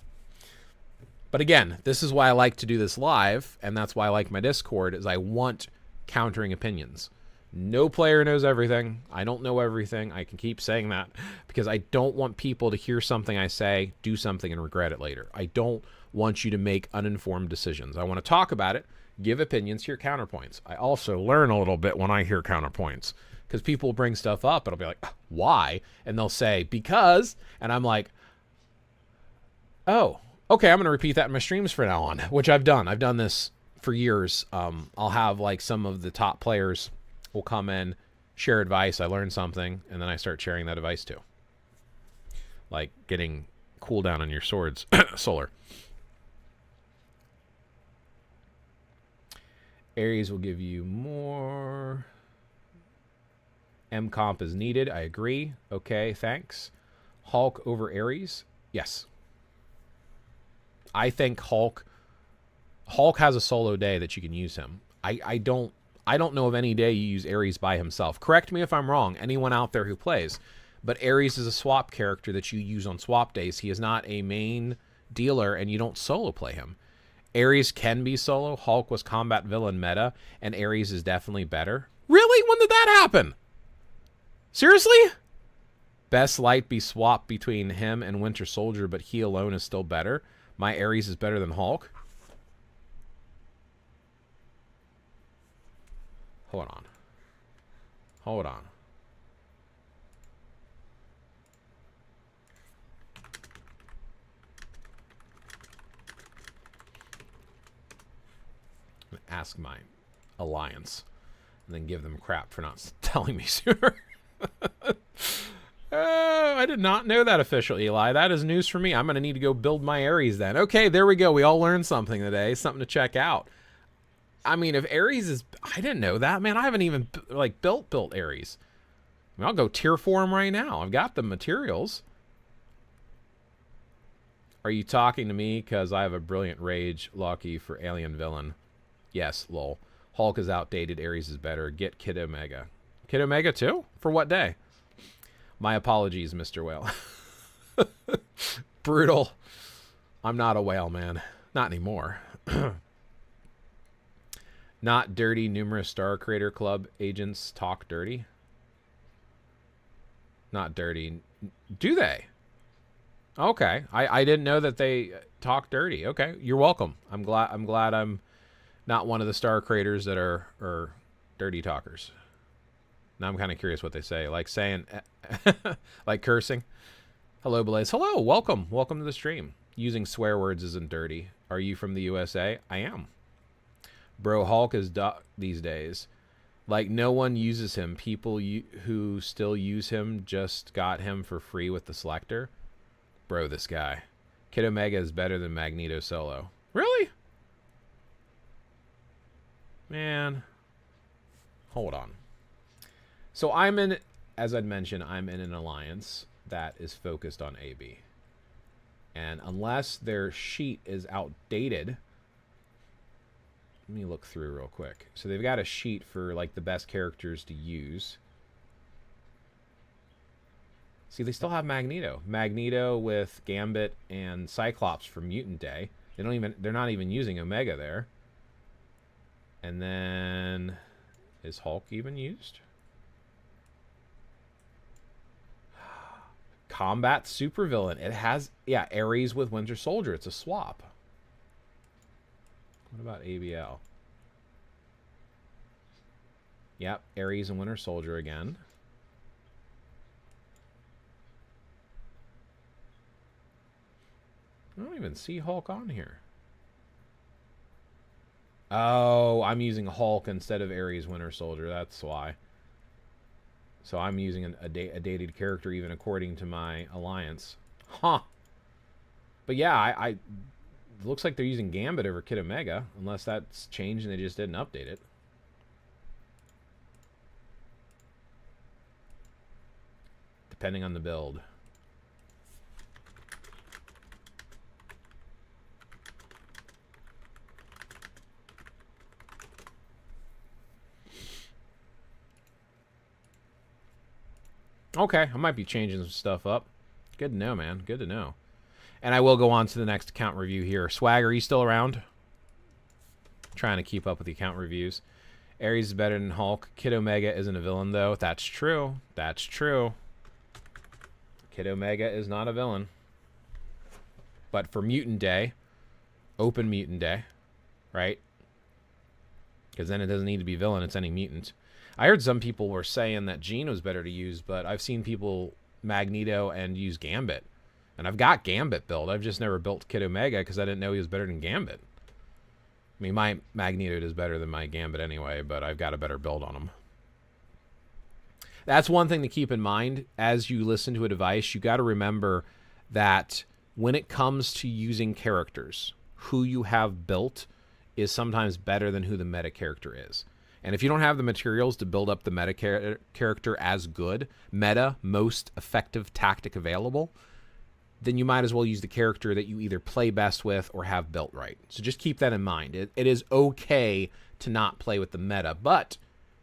But again, this is why I like to do this live, and that's why I like my Discord, is I want countering opinions. No player knows everything. I don't know everything. I can keep saying that because I don't want people to hear something I say, do something, and regret it later. I don't want you to make uninformed decisions. I want to talk about it, give opinions, hear counterpoints. I also learn a little bit when I hear counterpoints Because people bring stuff up and I'll be like, why? And they'll say, because. And I'm like, oh, okay, I'm going to repeat that in my streams from now on, which I've done. I've done this for years. I'll have like some of the top players will come in, share advice. I learn something, and then I start sharing that advice too. Like getting cooldown on your swords, solar. Ares will give you more. M-comp is needed. I agree. Okay, thanks. Hulk over Ares? Yes. I think Hulk has a solo day that you can use him. I don't know of any day you use Ares by himself. Correct me if I'm wrong, anyone out there who plays. But Ares is a swap character that you use on swap days. He is not a main dealer, and you don't solo play him. Ares can be solo. Hulk was combat villain meta, and Ares is definitely better. Really? When did that happen? Seriously? Best light be swapped between him and Winter Soldier, but he alone is still better. My Ares is better than Hulk. Hold on. Hold on. Ask my alliance and then give them crap for not telling me sooner. I did not know that, official Eli. That is news for me. I'm going to need to go build my Ares then. Okay, there we go. We all learned something today. Something to check out. I mean, if Ares is... I didn't know that, man. I haven't even, like, built Ares. I mean, I'll go tier 4 him right now. I've got the materials. Are you talking to me? Because I have a brilliant rage, Lucky, for alien villain. Yes, lol. Hulk is outdated. Ares is better. Get Kid Omega. Kid Omega too? For what day? My apologies, Mr. Whale. Brutal. I'm not a whale, man. Not anymore. Not dirty. Numerous Star Creator Club agents talk dirty. Not dirty. Do they? Okay. I didn't know that they talk dirty. Okay. You're welcome. I'm glad I'm not one of the Star Creators that are dirty talkers. Now I'm kind of curious what they say. Like saying, like cursing. Hello, Blaze. Hello, welcome. Welcome to the stream. Using swear words isn't dirty. Are you from the USA? I am. Bro, Hulk is these days. Like, no one uses him. People who still use him just got him for free with the selector. Bro, this guy. Kid Omega is better than Magneto solo. Really? Man. Hold on. So I'm in, as I'd mentioned, I'm in an alliance that is focused on AB. And unless their sheet is outdated, let me look through real quick. So they've got a sheet for like the best characters to use. See, they still have Magneto. Magneto with Gambit and Cyclops for Mutant Day. They're not even using Omega there. And then is Hulk even used? Combat supervillain. It has, yeah, Ares with Winter Soldier. It's a swap. What about ABL? Yep, Ares and Winter Soldier again. I don't even see Hulk on here. Oh, I'm using Hulk instead of Ares Winter Soldier. That's why. So I'm using a dated character even according to my alliance. Huh. But yeah, it looks like they're using Gambit over Kid Omega. Unless that's changed and they just didn't update it. Depending on the build. Okay, I might be changing some stuff up. Good to know, man. Good to know. And I will go on to the next account review here. Swag, are you still around? Trying to keep up with the account reviews. Ares is better than Hulk. Kid Omega isn't a villain, though. That's true. That's true. Kid Omega is not a villain. But for Mutant Day, open Mutant Day, right? Because then it doesn't need to be villain, it's any mutant. I heard some people were saying that Jean was better to use, but I've seen people Magneto and use Gambit. And I've got Gambit built. I've just never built Kid Omega because I didn't know he was better than Gambit. I mean, my Magneto is better than my Gambit anyway, but I've got a better build on him. That's one thing to keep in mind as you listen to a device. You got to remember that when it comes to using characters, who you have built is sometimes better than who the meta character is. And if you don't have the materials to build up the meta character as good, meta, most effective tactic available, then you might as well use the character that you either play best with or have built right. So just keep that in mind. It is okay to not play with the meta, but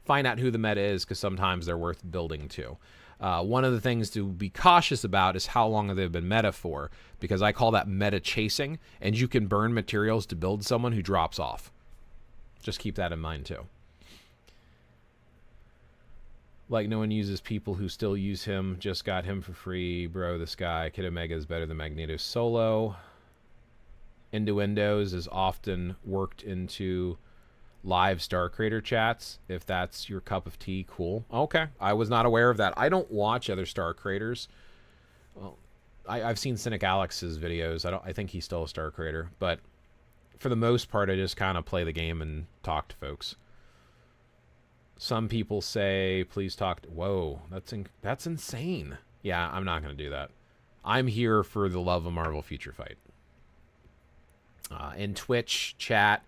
find out who the meta is because sometimes they're worth building too. One of the things to be cautious about is how long they've been meta for, because I call that meta chasing, and you can burn materials to build someone who drops off. Just keep that in mind too. Like no one uses people who still use him. Just got him for free. Bro, this guy. Kid Omega is better than Magneto solo. Innuendos is often worked into live Star Creator chats. If that's your cup of tea, cool. Okay. I was not aware of that. I don't watch other Star Creators. Well, I've seen Cynic Alex's videos. I think he's still a Star Creator. But for the most part, I just kind of play the game and talk to folks. Some people say, please talk to... Whoa, that's insane. Yeah, I'm not going to do that. I'm here for the love of Marvel Future Fight. In Twitch chat,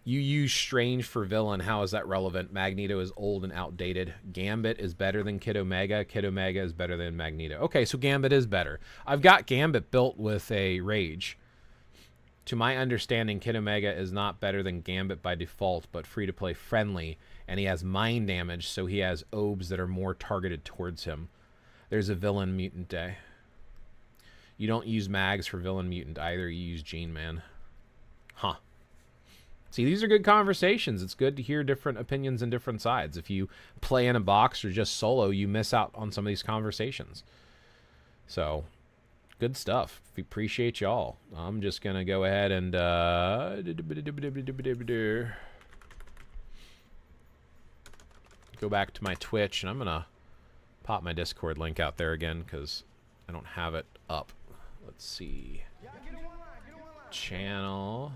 you use Strange for villain. How is that relevant? Magneto is old and outdated. Gambit is better than Kid Omega. Kid Omega is better than Magneto. Okay, so Gambit is better. I've got Gambit built with a Rage. To my understanding, Kid Omega is not better than Gambit by default, but free-to-play friendly, and he has mind damage, so he has obes that are more targeted towards him. There's a villain mutant day. You don't use mags for villain mutant either. You use Gene Man. Huh. See, these are good conversations. It's good to hear different opinions and different sides. If you play in a box or just solo, you miss out on some of these conversations. So... good stuff. We appreciate y'all. I'm just going to go ahead and go back to my Twitch, and I'm going to pop my Discord link out there again because I don't have it up. Let's see. Channel.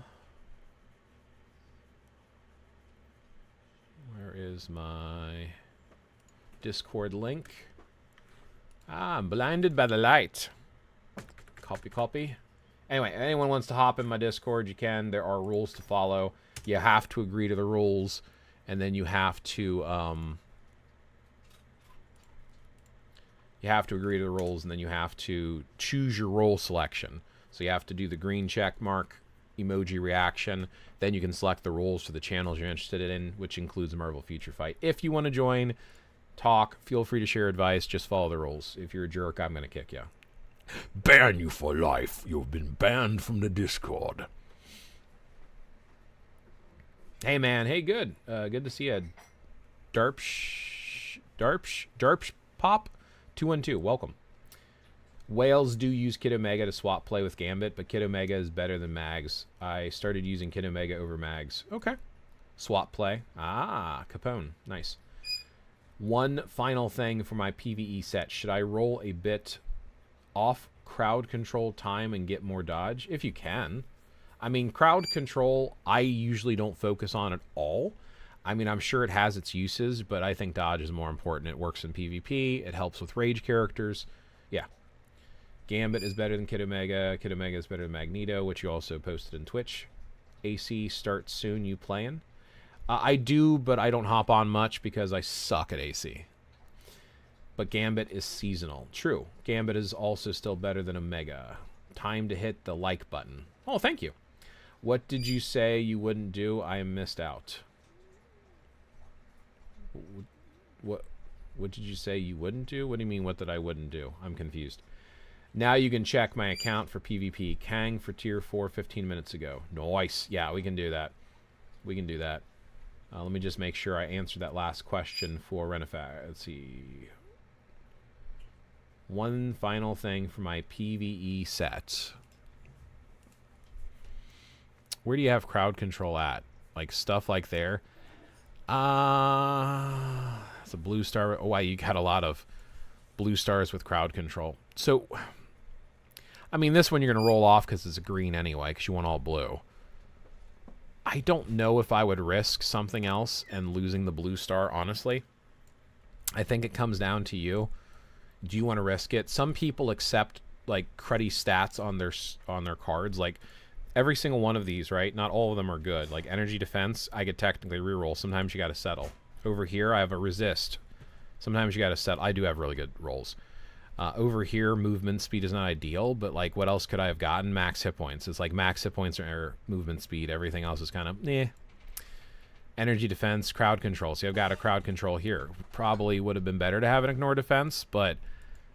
Where is my Discord link? Ah, I'm blinded by the light. Copy. Anyway, anyone wants to hop in my Discord, you can. There are rules to follow. You have to agree to the rules, and then you have to agree to the rules, and then you have to choose your role selection. So you have to do the green check mark, emoji reaction. Then you can select the roles for the channels you're interested in, which includes Marvel Future Fight. If you want to join, talk, feel free to share advice. Just follow the rules. If you're a jerk, I'm going to kick you. Ban you for life. You've been banned from the Discord. Hey, man. Hey, good. Good to see you. Darpsh Pop 212. Welcome. Whales do use Kid Omega to swap play with Gambit, but Kid Omega is better than Mags. I started using Kid Omega over Mags. Okay. Swap play. Ah, Capone. Nice. One final thing for my PvE set. Should I roll a bit off crowd control time and get more dodge? If you can. I mean, crowd control I usually don't focus on at all. I mean, I'm sure it has its uses, but I think dodge is more important. It works in PvP. It helps with rage characters. Yeah. Gambit is better than Kid Omega. Kid Omega is better than Magneto, which you also posted in Twitch. AC starts soon. You playing? I do, but I don't hop on much because I suck at AC. But Gambit is seasonal. True. Gambit is also still better than Omega. Time to hit the like button. Oh, thank you. What did you say you wouldn't do? I missed out. What did you say you wouldn't do? What do you mean, what did I wouldn't do? I'm confused. Now you can check my account for PvP. Kang for tier 4 15 minutes ago. Nice. Yeah, we can do that. We can do that. Let me just make sure I answered that last question for Renify. Let's see. One final thing for my PvE set. Where do you have crowd control at? Like stuff like there? It's a blue star. Oh, wow, you got a lot of blue stars with crowd control. So, I mean, this one you're going to roll off because it's a green anyway, because you want all blue. I don't know if I would risk something else and losing the blue star, honestly. I think it comes down to you. Do you want to risk it? Some people accept like cruddy stats on their cards. Like every single one of these, right? Not all of them are good. Like energy defense, I could technically reroll. Sometimes you got to settle. Over here, I have a resist. Sometimes you got to settle. I do have really good rolls. Over here, movement speed is not ideal, but like what else could I have gotten? Max hit points. It's like max hit points or movement speed. Everything else is kind of eh. Energy defense, crowd control. See, I've got a crowd control here. Probably would have been better to have an ignore defense, but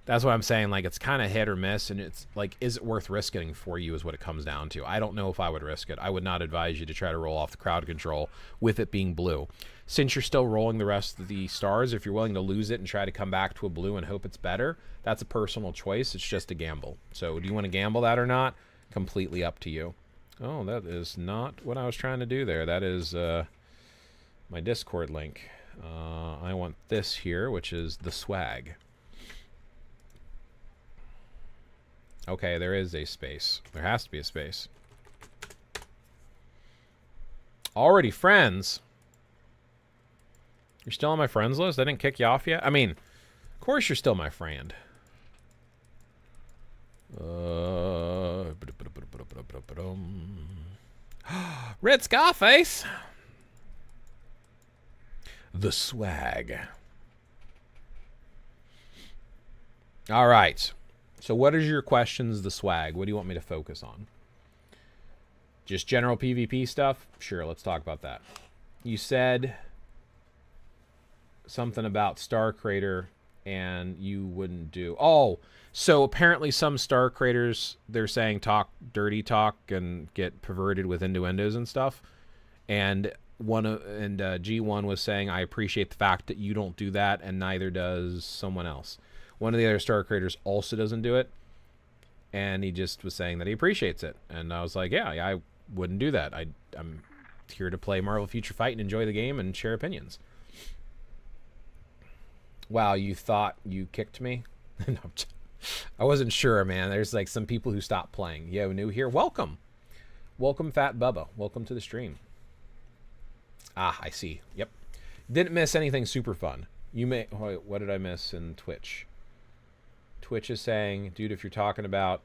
that's what I'm saying. Like, it's kind of hit or miss, and it's like, is it worth risking for you is what it comes down to. I don't know if I would risk it. I would not advise you to try to roll off the crowd control with it being blue. Since you're still rolling the rest of the stars, if you're willing to lose it and try to come back to a blue and hope it's better, that's a personal choice. It's just a gamble. So do you want to gamble that or not? Completely up to you. Oh, that is not what I was trying to do there. That is... my Discord link. I want this here, which is the swag. Okay, there is a space. There has to be a space. Already friends? You're still on my friends list? I didn't kick you off yet? I mean, of course you're still my friend. Red Scarface! The swag. All right. So what is your questions, the swag? What do you want me to focus on? Just general PvP stuff? Sure, let's talk about that. You said something about Star Crater and you wouldn't do... Oh, so apparently some Star Craters, they're saying talk dirty talk and get perverted with innuendos and stuff. And... G1 was saying, I appreciate the fact that you don't do that, and neither does someone else. One of the other Star creators also doesn't do it, and he just was saying that he appreciates it. And I was like, yeah, I wouldn't do that. I'm here to play Marvel Future Fight and enjoy the game and share opinions. Wow, you thought you kicked me? No, I wasn't sure, man. There's like some people who stopped playing. Yo, new here. Welcome. Welcome, Fat Bubba. Welcome to the stream. Ah, I see. Yep. Didn't miss anything super fun. You may... Wait, what did I miss in Twitch? Twitch is saying, dude, if you're talking about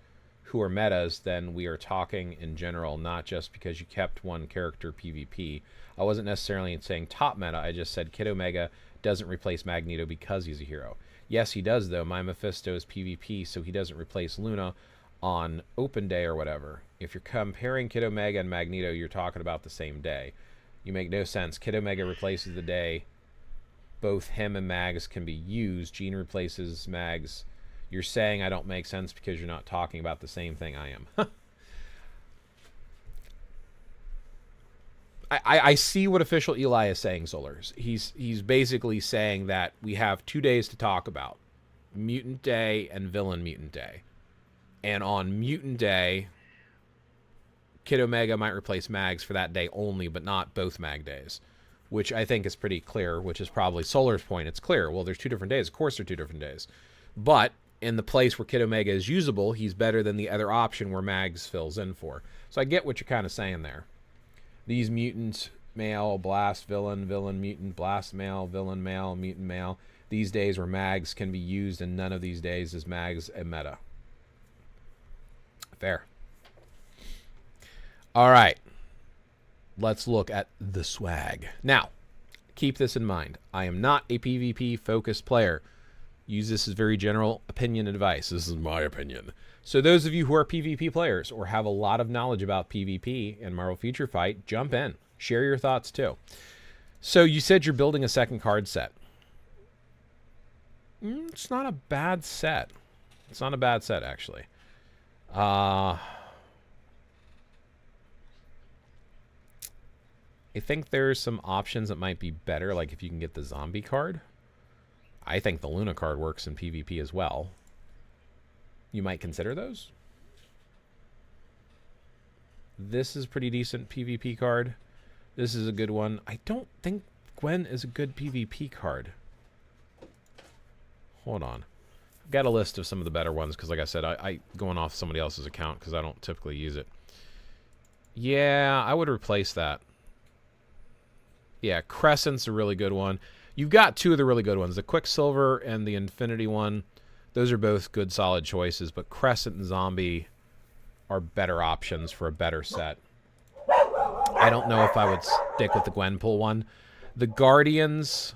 who are metas, then we are talking in general, not just because you kept one character PvP. I wasn't necessarily saying top meta. I just said Kid Omega doesn't replace Magneto because he's a hero. Yes, he does, though. My Mephisto is PvP, so he doesn't replace Luna on open day or whatever. If you're comparing Kid Omega and Magneto, you're talking about the same day. You make no sense. Kid Omega replaces the day. Both him and Mags can be used. Jean replaces Mags. You're saying I don't make sense because you're not talking about the same thing I am. I see what official Eli is saying, Solars. He's basically saying that we have 2 days to talk about. Mutant Day and Villain Mutant Day. And on Mutant Day... Kid Omega might replace Mags for that day only, but not both Mag days, which I think is pretty clear, which is probably Solar's point. It's clear. Well, there's 2 different days. Of course, they're 2 different days. But in the place where Kid Omega is usable, he's better than the other option where Mags fills in for. So I get what you're kind of saying there. These mutants, male, blast, villain, villain, mutant, blast, male, villain, male, mutant, male. These days where Mags can be used, and none of these days is Mags a meta. Fair. All right, let's look at the swag. Now, keep this in mind. I am not a PvP-focused player. Use this as very general opinion advice. This is my opinion. So those of you who are PvP players or have a lot of knowledge about PvP and Marvel Future Fight, jump in. Share your thoughts, too. So you said you're building a second card set. It's not a bad set. It's not a bad set, actually. I think there's some options that might be better, like if you can get the zombie card. I think the Luna card works in PvP as well. You might consider those. This is a pretty decent PvP card. This is a good one. I don't think Gwen is a good PvP card. Hold on. I've got a list of some of the better ones because, like I said, I going off somebody else's account because I don't typically use it. Yeah, I would replace that. Yeah, Crescent's a really good one. You've got two of the really good ones. The Quicksilver and the Infinity one. Those are both good, solid choices. But Crescent and Zombie are better options for a better set. I don't know if I would stick with the Gwenpool one. The Guardians,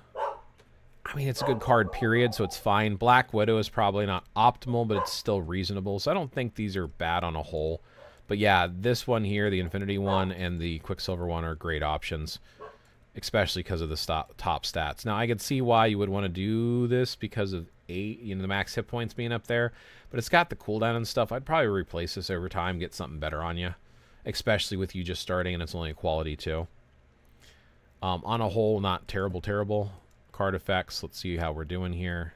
I mean, it's a good card, period, so it's fine. Black Widow is probably not optimal, but it's still reasonable. So I don't think these are bad on a whole. But yeah, this one here, the Infinity one and the Quicksilver one are great options, especially because of the top stats. Now, I could see why you would want to do this because of the max hit points being up there, but it's got the cooldown and stuff. I'd probably replace this over time, get something better on you, especially with you just starting and it's only a quality 2. On a whole, not terrible. Card effects, let's see how we're doing here.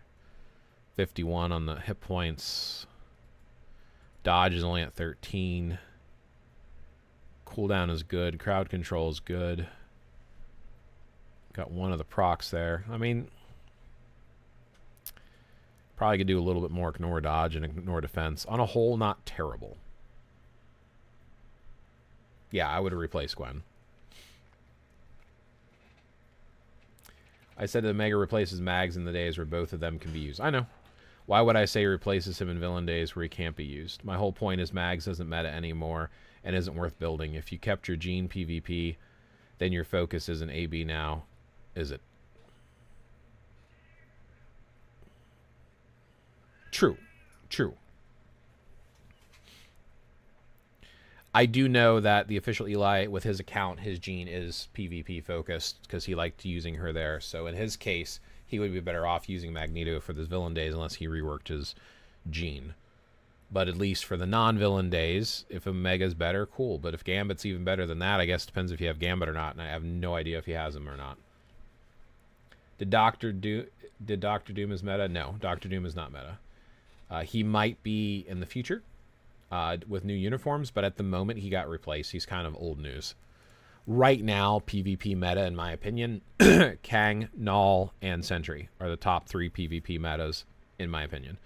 51 on the hit points. Dodge is only at 13. Cooldown is good. Crowd control is good. Got one of the procs there. I mean, probably could do a little bit more ignore dodge and ignore defense. On a whole, not terrible. Yeah, I would replace Gwen. I said that Mega replaces Mags in the days where both of them can be used. I know. Why would I say he replaces him in villain days where he can't be used? My whole point is Mags doesn't meta anymore and isn't worth building. If you kept your Gene PvP, then your focus isn't AB now, is it? True. I do know that the official Eli, with his account, his Gene is PvP focused because he liked using her there. So in his case, he would be better off using Magneto for the villain days unless he reworked his Gene. But at least for the non-villain days, if Omega's better, cool. But if Gambit's even better than that, I guess it depends if you have Gambit or not, and I have no idea if he has him or not. Did Doctor Doom is meta? No, Doctor Doom is not meta. He might be in the future with new uniforms, but at the moment he got replaced. He's kind of old news. Right now, PvP meta, in my opinion, Kang, Null, and Sentry are the top 3 PvP metas, in my opinion.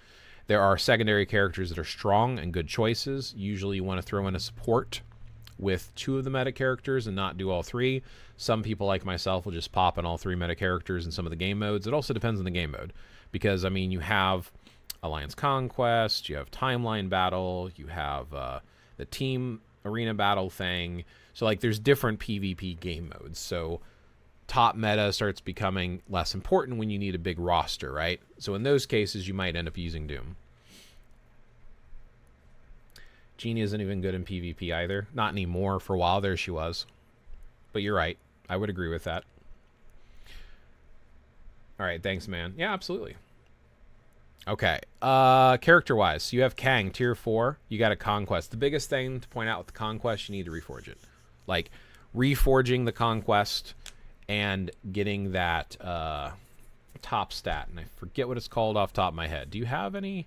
There are secondary characters that are strong and good choices. Usually you want to throw in a support with 2 of the meta characters and not do all 3. Some people like myself will just pop in all 3 meta characters in some of the game modes. It also depends on the game mode because, I mean, you have Alliance Conquest, you have Timeline Battle, you have the Team Arena Battle thing. So, like, there's different PvP game modes. So top meta starts becoming less important when you need a big roster, right? So in those cases, you might end up using Doom. Jeannie isn't even good in PvP either. Not anymore. For a while there she was. But you're right. I would agree with that. All right, thanks, man. Yeah, absolutely. Okay. Character-wise, so you have Kang, tier 4. You got a Conquest. The biggest thing to point out with the Conquest, you need to reforge it. Like, reforging the Conquest and getting that top stat. And I forget what it's called off the top of my head. Do you have any?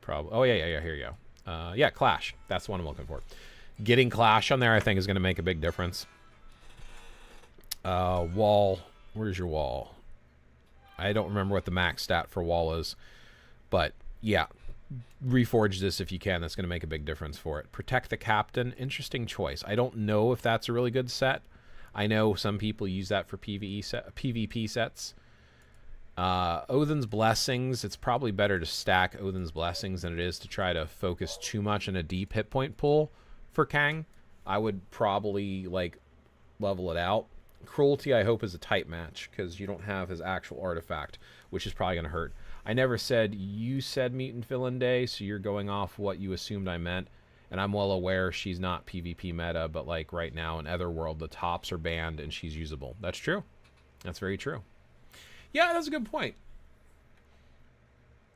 Probably. Oh, yeah, here you go. Yeah, Clash. That's the one I'm looking for. Getting Clash on there, I think, is going to make a big difference. Wall. Where's your wall? I don't remember what the max stat for wall is. But, yeah. Reforge this if you can. That's going to make a big difference for it. Protect the Captain. Interesting choice. I don't know if that's a really good set. I know some people use that for PvP sets. Odin's Blessings. It's probably better to stack Odin's Blessings than it is to try to focus too much on a deep hit point pool for Kang. I would probably, like, level it out. Cruelty, I hope, is a tight match because you don't have his actual artifact, which is probably going to hurt. I never said you said Mutant Villain Day, so you're going off what you assumed I meant. And I'm well aware she's not PvP meta, but like right now in Otherworld, the tops are banned and she's usable. That's true. That's very true. Yeah, that's a good point.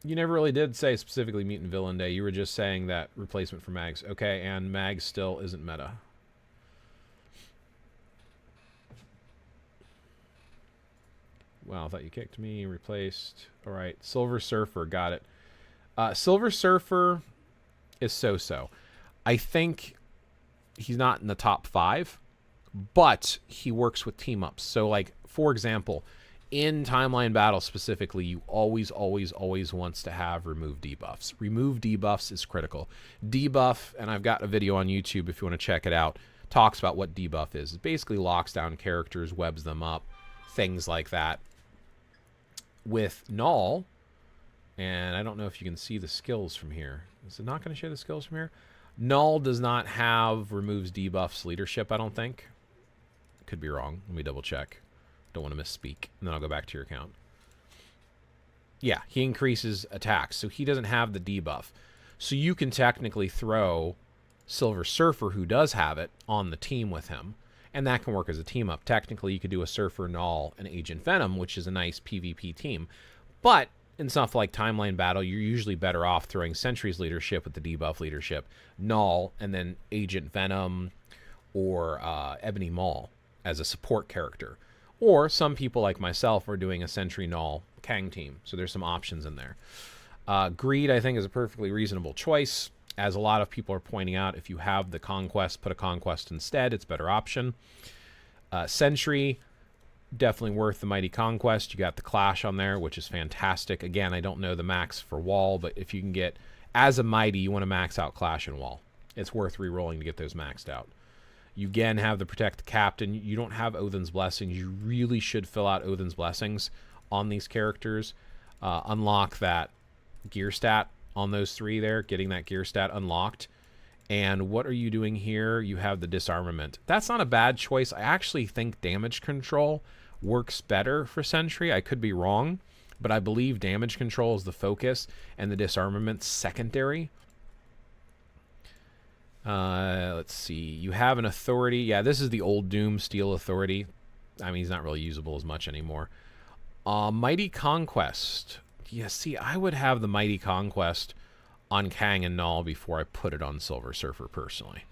You never really did say specifically Mutant Villain Day. You were just saying that replacement for Mags. Okay, and Mags still isn't meta. Wow, I thought you kicked me. Replaced. All right. Silver Surfer. Got it. Silver Surfer is so-so. I think he's not in the top 5, but he works with team ups. So, like, for example, in timeline battle specifically, you always wants to have remove debuffs. Remove debuffs is critical. Debuff, and I've got a video on YouTube if you want to check it out, talks about what debuff is. It basically locks down characters, webs them up, things like that. With Null, and I don't know if you can see the skills from here. Is it not going to show the skills from here? Null does not have removes debuffs leadership, I don't think. Could be wrong. Let me double check. Don't want to misspeak. And then I'll go back to your account. Yeah, he increases attacks, so he doesn't have the debuff. So you can technically throw Silver Surfer, who does have it, on the team with him. And that can work as a team up. Technically, you could do a Surfer, Null, and Agent Venom, which is a nice PvP team. But in stuff like Timeline Battle, you're usually better off throwing Sentry's leadership with the debuff leadership, Null, and then Agent Venom or Ebony Maw as a support character. Or some people like myself are doing a Sentry Null Kang team. So there's some options in there. Greed, I think, is a perfectly reasonable choice. As a lot of people are pointing out, if you have the Conquest, put a Conquest instead. It's a better option. Sentry, definitely worth the Mighty Conquest. You got the Clash on there, which is fantastic. Again, I don't know the max for Wall, but if you can get, as a Mighty, you want to max out Clash and Wall. It's worth re-rolling to get those maxed out. You again have the Protect the Captain. You don't have Odin's Blessings. You really should fill out Odin's Blessings on these characters. Unlock that gear stat on those three there, getting that gear stat unlocked. And what are you doing here? You have the Disarmament. That's not a bad choice. I actually think Damage Control works better for Sentry. I could be wrong, but I believe Damage Control is the focus and the Disarmament's secondary. Let's see. You have an Authority. Yeah, this is the old Doom Steel Authority. I mean, he's not really usable as much anymore. Mighty Conquest. Yeah, see, I would have the Mighty Conquest on Kang and Null before I put it on Silver Surfer, personally.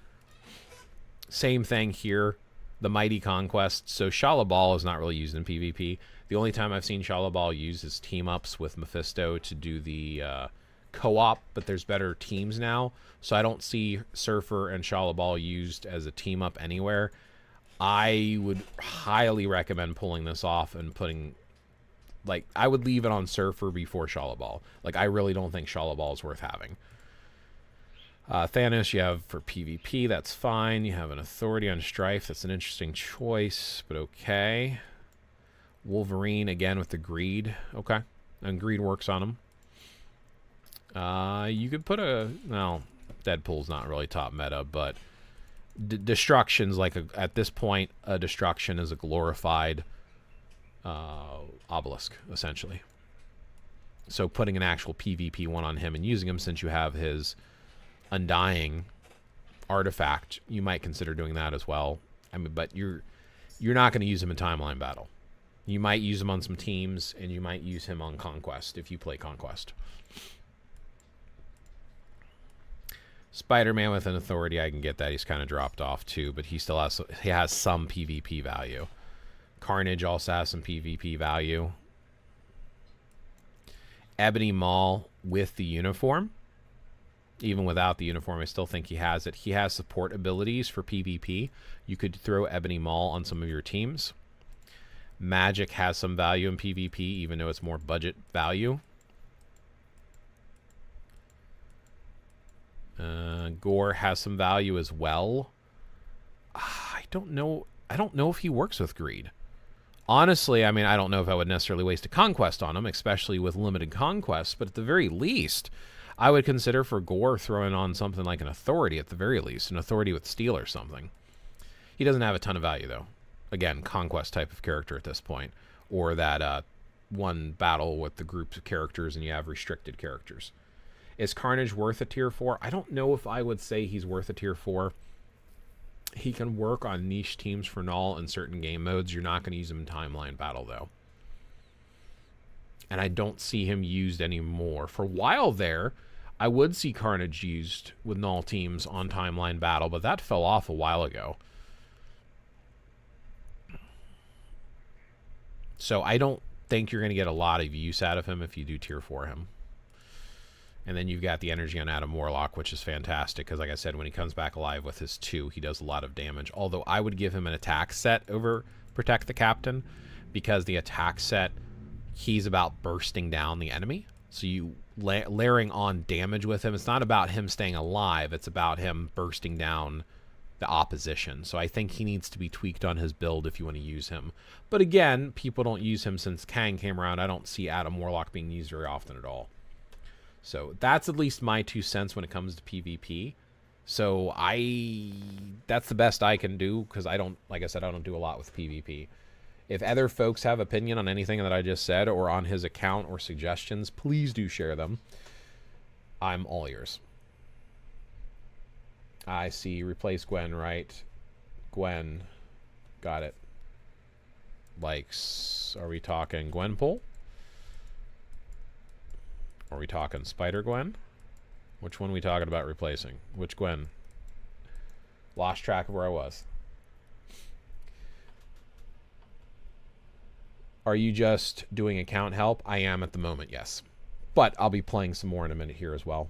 Same thing here. The Mighty Conquest. So Shala Ball is not really used in PvP. The only time I've seen Shala Ball used is team-ups with Mephisto to do the co-op, but there's better teams now. So I don't see Surfer and Shala Ball used as a team-up anywhere. I would highly recommend pulling this off and putting... Like, I would leave it on Surfer before Shala Ball. Like, I really don't think Shala Ball is worth having. Thanos you have for PvP, that's fine. You have an Authority on Strife, that's an interesting choice, but okay. Wolverine, again, with the Greed. Okay. And Greed works on him. You could put a... Well, Deadpool's not really top meta, but... Destruction's like, at this point, a Destruction is a glorified... obelisk, essentially. So putting an actual PvP one on him and using him, since you have his Undying artifact, you might consider doing that as well. I mean, but you're not going to use him in Timeline Battle. You might use him on some teams, and you might use him on Conquest if you play Conquest. Spider-Man with an Authority, I can get that. He's kind of dropped off too, but he still has some PvP value. Carnage also has some PvP value. Ebony Maw with the uniform. Even without the uniform, I still think he has it. He has support abilities for PvP. You could throw Ebony Maw on some of your teams. Magic has some value in PvP, even though it's more budget value. Gore has some value as well. I don't know if he works with Greed. Honestly, I mean, I don't know if I would necessarily waste a Conquest on him, especially with limited Conquests, but at the very least, I would consider for Gore throwing on something like an Authority at the very least, an Authority with Steel or something. He doesn't have a ton of value, though. Again, Conquest type of character at this point, or that one battle with the groups of characters and you have restricted characters. Is Carnage worth a tier 4? I don't know if I would say he's worth a tier 4. He can work on niche teams for Null in certain game modes. You're not going to use him in Timeline Battle, though. And I don't see him used anymore. For a while there, I would see Carnage used with Null teams on Timeline Battle, but that fell off a while ago. So I don't think you're going to get a lot of use out of him if you do tier 4 him. And then you've got the energy on Adam Warlock, which is fantastic because, like I said, when he comes back alive with his 2, he does a lot of damage. Although I would give him an attack set over Protect the Captain, because the attack set, he's about bursting down the enemy. So you layering on damage with him, it's not about him staying alive, it's about him bursting down the opposition. So I think he needs to be tweaked on his build if you want to use him. But again, people don't use him since Kang came around. I don't see Adam Warlock being used very often at all. So that's at least my 2 cents when it comes to PvP. So that's the best I can do, because I don't, like I said, I don't do a lot with PvP. If other folks have opinion on anything that I just said or on his account or suggestions, please do share them. I'm all ears. I see replace Gwen, right? Gwen. Got it. Likes. Are we talking Gwenpool? Are we talking Spider-Gwen? Which one are we talking about replacing? Which Gwen? Lost track of where I was. Are you just doing account help? I am at the moment, yes. But I'll be playing some more in a minute here as well.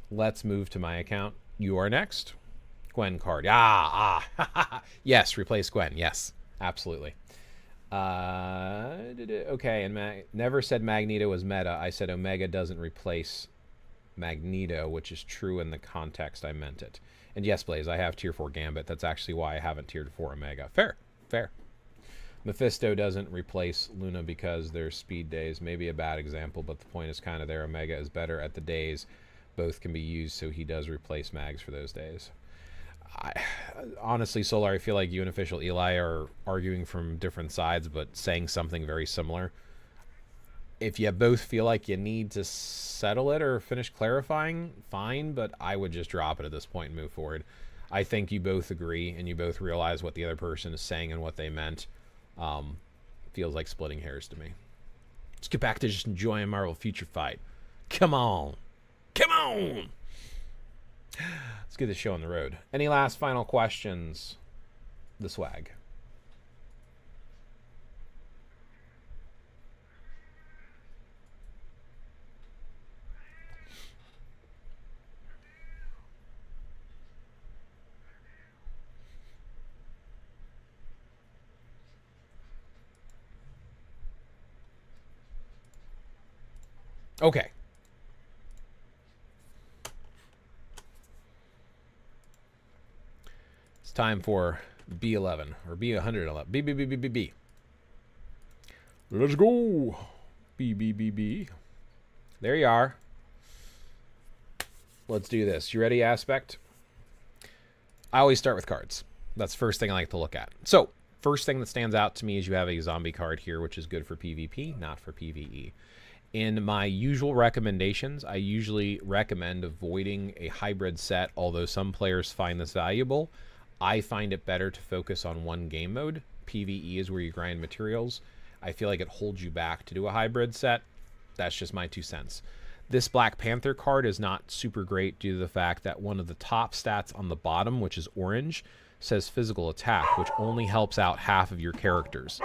Let's move to my account. You are next. Gwen card. Yes, replace Gwen. Yes, absolutely. Okay, and never said Magneto was meta. I said Omega doesn't replace Magneto, which is true in the context I meant it. And yes, Blaze, I have tier 4 Gambit. That's actually why I haven't tiered 4 Omega. Fair, fair. Mephisto doesn't replace Luna because they're speed days. Maybe a bad example, but the point is kind of there. Omega is better at the days. Both can be used, so he does replace Mags for those days. Honestly, Solar, I feel like you and Official Eli are arguing from different sides, but saying something very similar. If you both feel like you need to settle it or finish clarifying, fine, but I would just drop it at this point and move forward. I think you both agree, and you both realize what the other person is saying and what they meant. Feels like splitting hairs to me. Let's get back to just enjoying Marvel Future Fight. Come on. Come on! Let's get this show on the road. Any last final questions? The swag. Okay. Time for B11 or B111. B. Let's go. B. There you are. Let's do this. You ready, Aspect? I always start with cards. That's the first thing I like to look at. So, first thing that stands out to me is you have a zombie card here, which is good for PvP, not for PvE. In my usual recommendations, I usually recommend avoiding a hybrid set, although some players find this valuable. I find it better to focus on one game mode. PvE is where you grind materials. I feel like it holds you back to do a hybrid set. That's just my 2 cents. This Black Panther card is not super great due to the fact that one of the top stats on the bottom, which is orange, says physical attack, which only helps out half of your characters.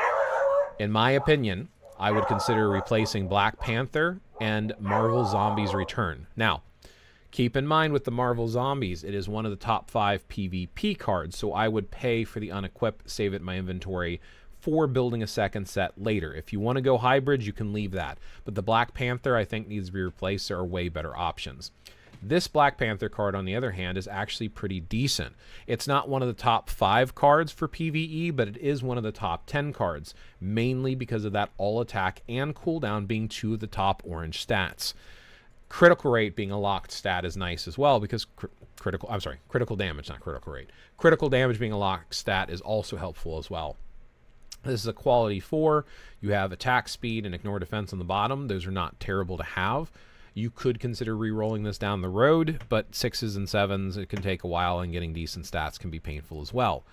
In my opinion, I would consider replacing Black Panther and Marvel Zombies Return. Now, keep in mind with the Marvel Zombies, it is one of the top 5 PvP cards, so I would pay for the unequip, save it in my inventory for building a second set later. If you want to go hybrid, you can leave that. But the Black Panther, I think, needs to be replaced. There are way better options. This Black Panther card, on the other hand, is actually pretty decent. It's not one of the top 5 cards for PvE, but it is one of the top 10 cards, mainly because of that all attack and cooldown being 2 of the top orange stats. Critical rate being a locked stat is nice as well because critical damage, not critical rate. Critical damage being a locked stat is also helpful as well. This is a quality 4. You have attack speed and ignore defense on the bottom. Those are not terrible to have. You could consider re-rolling this down the road, but 6s and 7s, it can take a while, and getting decent stats can be painful as well.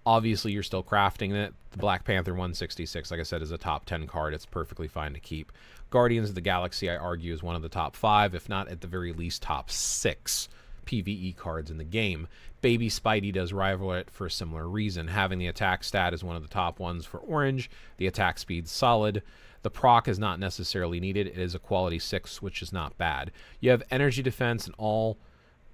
Obviously, you're still crafting it. The Black Panther 166, like I said, is a top 10 card. It's perfectly fine to keep. Guardians of the Galaxy, I argue, is one of the top 5, if not at the very least top 6 PvE cards in the game. Baby Spidey does rival it for a similar reason. Having the attack stat is one of the top ones for orange. The attack speed's solid. The proc is not necessarily needed. It is a quality 6, which is not bad. You have energy defense and all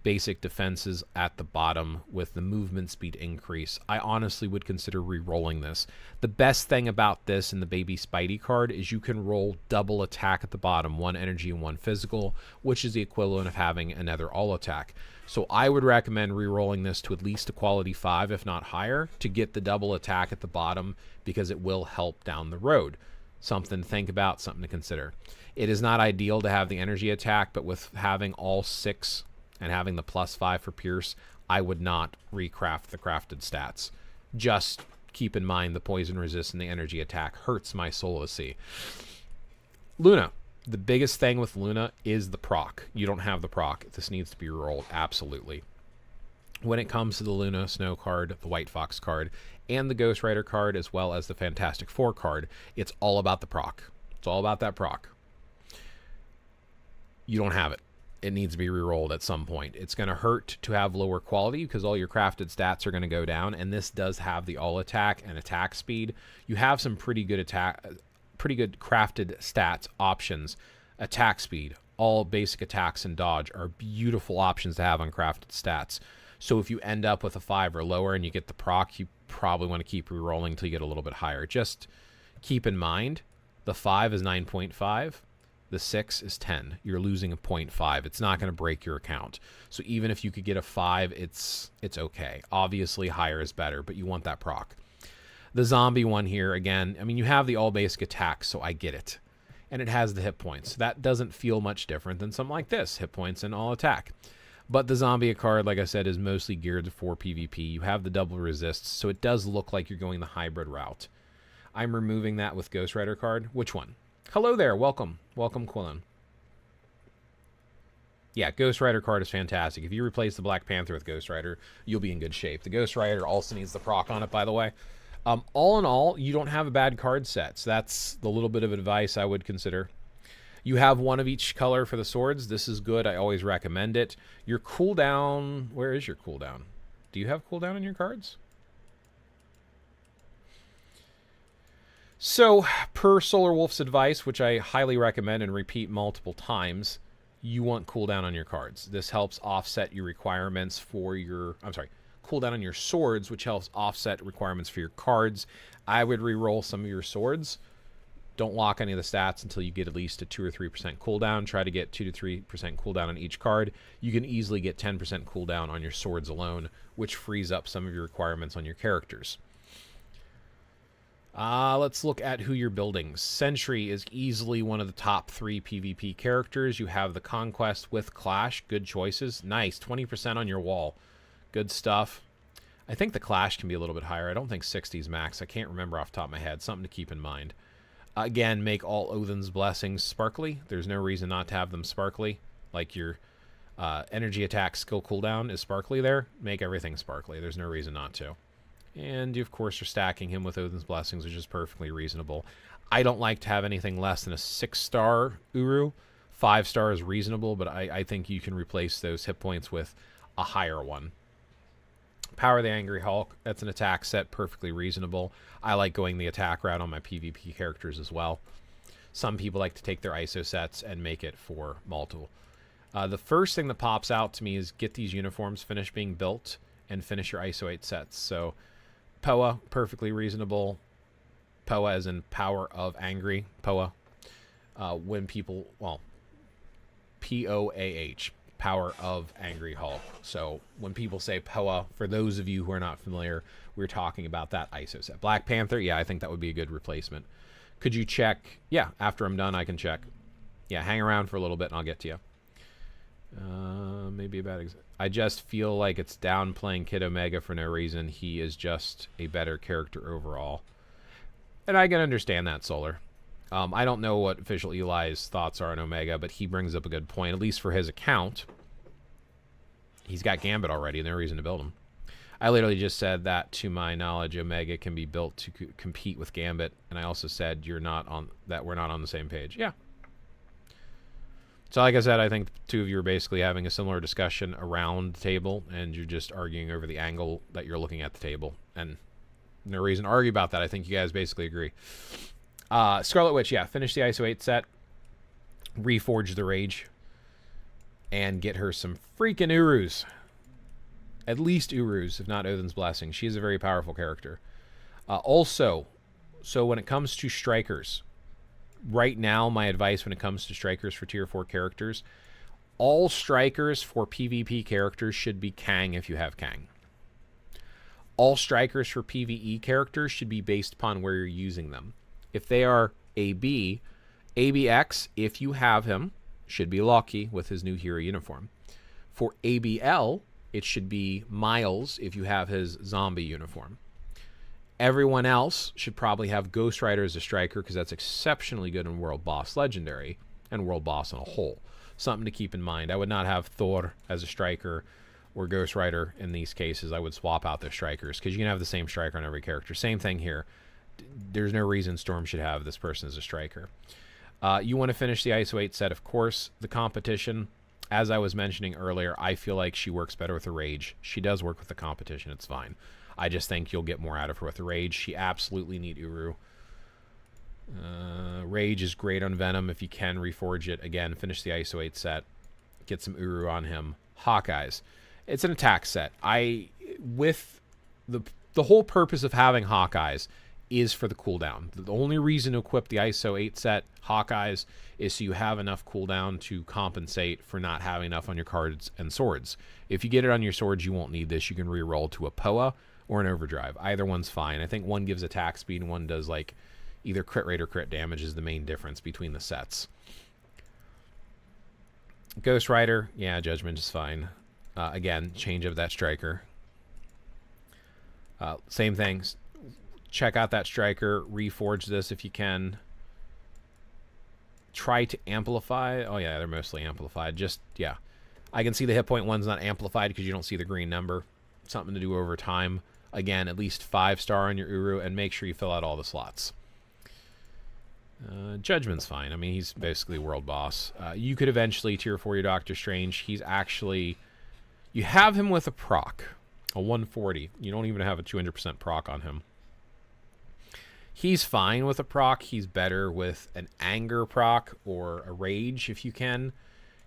basic defenses at the bottom with the movement speed increase. I honestly would consider re-rolling this. The best thing about this in the Baby Spidey card is you can roll double attack at the bottom, 1 energy and 1 physical, which is the equivalent of having another all attack. So I would recommend re-rolling this to at least a quality 5, if not higher, to get the double attack at the bottom, because it will help down the road. Something to think about, something to consider. It is not ideal to have the energy attack, but with having all 6 and having the +5 for Pierce, I would not recraft the crafted stats. Just keep in mind the poison resist and the energy attack hurts my soul to see. Luna. The biggest thing with Luna is the proc. You don't have the proc. This needs to be rolled, absolutely. When it comes to the Luna Snow card, the White Fox card, and the Ghost Rider card, as well as the Fantastic Four card, it's all about the proc. It's all about that proc. You don't have it. It needs to be re-rolled at some point. It's going to hurt to have lower quality because all your crafted stats are going to go down, and this does have the all attack and attack speed. You have some pretty good crafted stats options. Attack speed, all basic attacks and dodge are beautiful options to have on crafted stats. So if you end up with a 5 or lower and you get the proc, you probably want to keep re-rolling until you get a little bit higher. Just keep in mind, the 5 is 9.5. The 6 is 10. You're losing a 0.5. It's not going to break your account. So even if you could get a 5, it's okay. Obviously, higher is better, but you want that proc. The zombie one here, again, I mean, you have the all basic attack, so I get it. And it has the hit points. That doesn't feel much different than something like this, hit points and all attack. But the zombie card, like I said, is mostly geared for PvP. You have the double resists, so it does look like you're going the hybrid route. I'm removing that with Ghost Rider card. Which one? Hello there. Welcome. Welcome, Quillen. Yeah, Ghost Rider card is fantastic. If you replace the Black Panther with Ghost Rider, you'll be in good shape. The Ghost Rider also needs the proc on it, by the way. All in all, you don't have a bad card set. So that's the little bit of advice I would consider. You have one of each color for the swords. This is good. I always recommend it. Your cooldown... Where is your cooldown? Do you have cooldown on your cards? So, per Solar Wolf's advice, which I highly recommend and repeat multiple times, you want cooldown on your cards. This helps offset your requirements for your... I'm sorry, cooldown on your swords, which helps offset requirements for your cards. I would re-roll some of your swords. Don't lock any of the stats until you get at least a 2 or 3% cooldown. Try to get 2 to 3% cooldown on each card. You can easily get 10% cooldown on your swords alone, which frees up some of your requirements on your characters. Let's look at who you're building. Sentry is easily one of the top 3 PvP characters. You have the Conquest with Clash. Good choices. Nice. 20% on your wall. Good stuff. I think the Clash can be a little bit higher. I don't think 60 is max. I can't remember off the top of my head. Something to keep in mind. Again, make all Odin's blessings sparkly. There's no reason not to have them sparkly. Like your energy attack skill cooldown is sparkly there. Make everything sparkly. There's no reason not to. And, of course, you're stacking him with Odin's blessings, which is perfectly reasonable. I don't like to have anything less than a 6-star Uru. 5-star is reasonable, but I think you can replace those hit points with a higher one. Power the Angry Hulk. That's an attack set, perfectly reasonable. I like going the attack route on my PvP characters as well. Some people like to take their ISO sets and make it for multiple. The first thing that pops out to me is get these uniforms finished being built and finish your ISO 8 sets. So Poa, perfectly reasonable. Poa as in Power of Angry. Poa. When people, well, P-O-A-H. Power of Angry Hulk. So when people say Poa, for those of you who are not familiar, we're talking about that ISO set. Black Panther, yeah, I think that would be a good replacement. Could you check? Yeah, after I'm done, I can check. Yeah, hang around for a little bit and I'll get to you. Maybe a bad example. I just feel like it's downplaying Kid Omega for no reason. He is just a better character overall. And I can understand that, Solar. I don't know what official Eli's thoughts are on Omega, but he brings up a good point, at least for his account. He's got Gambit already, no reason to build him. I literally just said that, to my knowledge, Omega can be built to compete with Gambit, and I also said that we're not on the same page. Yeah. So like I said, I think the two of you are basically having a similar discussion around the table, and you're just arguing over the angle that you're looking at the table. And no reason to argue about that. I think you guys basically agree. Scarlet Witch, yeah, finish the ISO 8 set, reforge the Rage, and get her some freaking Urus. At least Urus, if not Odin's Blessing. She is a very powerful character. Also, so when it comes to strikers, right now my advice when it comes to strikers for tier 4 characters, all strikers for PvP characters should be Kang if you have Kang. All strikers for PvE characters should be based upon where you're using them. If they are AB, ABX, if you have him, should be Loki with his new hero uniform. For ABL, it should be Miles if you have his zombie uniform. Everyone else should probably have Ghost Rider as a striker because that's exceptionally good in World Boss Legendary and World Boss on a whole. Something to keep in mind. I would not have Thor as a striker or Ghost Rider in these cases. I would swap out their strikers because you can have the same striker on every character. Same thing here. There's no reason Storm should have this person as a striker. You want to finish the ISO 8 set, of course. The competition, as I was mentioning earlier, I feel like she works better with the Rage. She does work with the competition. It's fine. I just think you'll get more out of her with the Rage. She absolutely needs Uru. Rage is great on Venom if you can reforge it. Again, finish the ISO 8 set. Get some Uru on him. Hawkeyes. It's an attack set. With the whole purpose of having Hawkeyes is for the cooldown. The only reason to equip the ISO 8 set Hawkeyes is so you have enough cooldown to compensate for not having enough on your cards and swords. If you get it on your swords, you won't need this. You can reroll to a POA or an overdrive. Either one's fine. I think one gives attack speed and one does like either crit rate or crit damage is the main difference between the sets. Ghost Rider, yeah, Judgment is fine. Again, change of that striker. Same things. Check out that striker. Reforge this if you can. Try to amplify. Oh yeah, they're mostly amplified. Just, yeah. I can see the hit point one's not amplified because you don't see the green number. Something to do over time. Again, at least 5-star on your Uru, and make sure you fill out all the slots. Judgment's fine. I mean, he's basically world boss. You could eventually tier 4 your Doctor Strange. He's actually... You have him with a proc. A 140. You don't even have a 200% proc on him. He's fine with a proc. He's better with an anger proc or a rage if you can.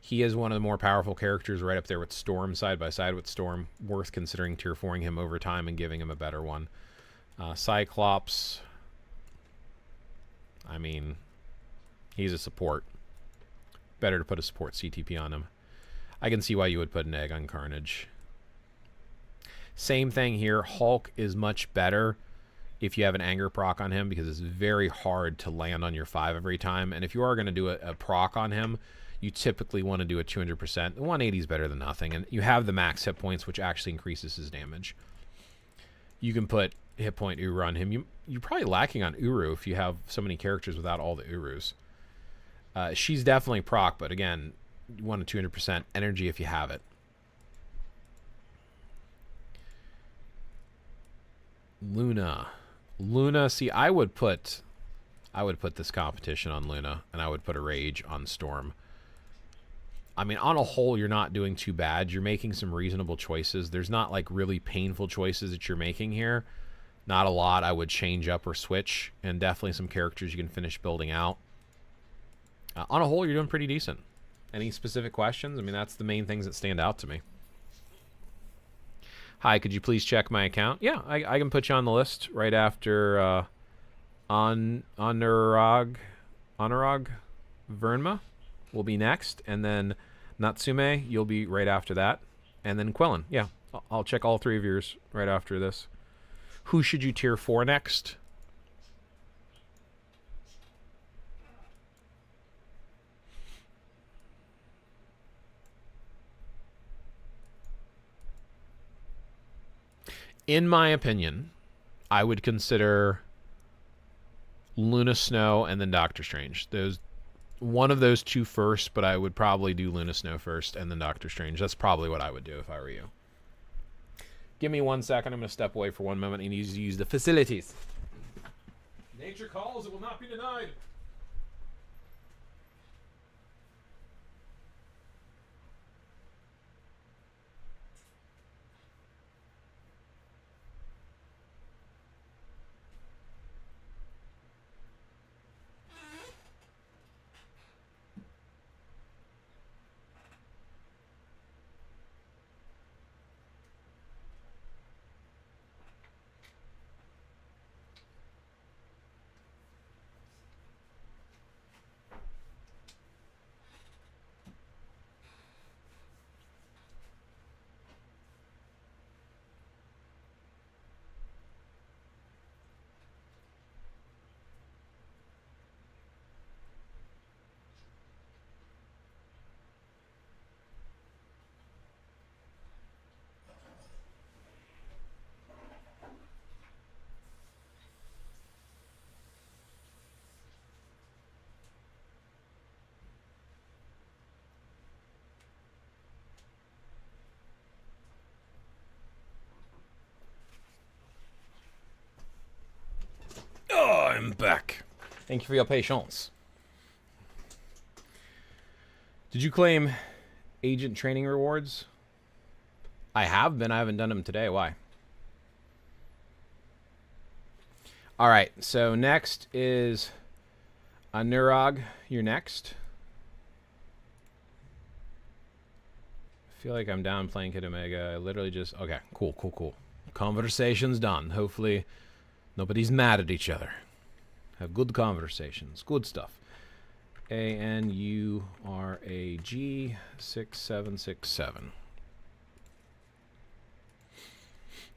He is one of the more powerful characters, right up there with Storm, side by side with Storm. Worth considering tier 4ing him over time and giving him a better one. Cyclops. I mean, he's a support. Better to put a support CTP on him. I can see why you would put an egg on Carnage. Same thing here. Hulk is much better if you have an anger proc on him because it's very hard to land on your 5 every time. And if you are going to do a proc on him, you typically want to do a 200%. The 180 is better than nothing. And you have the max hit points, which actually increases his damage. You can put hit point Uru on him. You're probably lacking on Uru if you have so many characters without all the Urus. She's definitely proc, but again, you want a 200% energy if you have it. Luna. Luna, see, I would put this competition on Luna, and I would put a Rage on Storm. I mean, on a whole, you're not doing too bad. You're making some reasonable choices. There's not, like, really painful choices that you're making here. Not a lot I would change up or switch, and definitely some characters you can finish building out. On a whole, you're doing pretty decent. Any specific questions? I mean, that's the main things that stand out to me. Hi, could you please check my account? Yeah, I can put you on the list right after Honorog Vernma will be next, and then Natsume, you'll be right after that, and then Quillen. Yeah, I'll check all 3 of yours right after this. Who should you tier 4 next? In my opinion, I would consider Luna Snow and then Doctor Strange. One of those 2 first, but I would probably do Luna Snow first and then Doctor Strange. That's probably what I would do if I were you. Give me 1 second. I'm going to step away for 1 moment and need to use the facilities. Nature calls. It will not be denied. I'm back. Thank you for your patience. Did you claim agent training rewards? I have been. I haven't done them today. Why? All right. So next is Anurag. You're next. I feel like I'm down playing Kid Omega. I literally just... Okay. Cool. Conversation's done. Hopefully nobody's mad at each other. Have good conversations. Good stuff. ANURAG6767.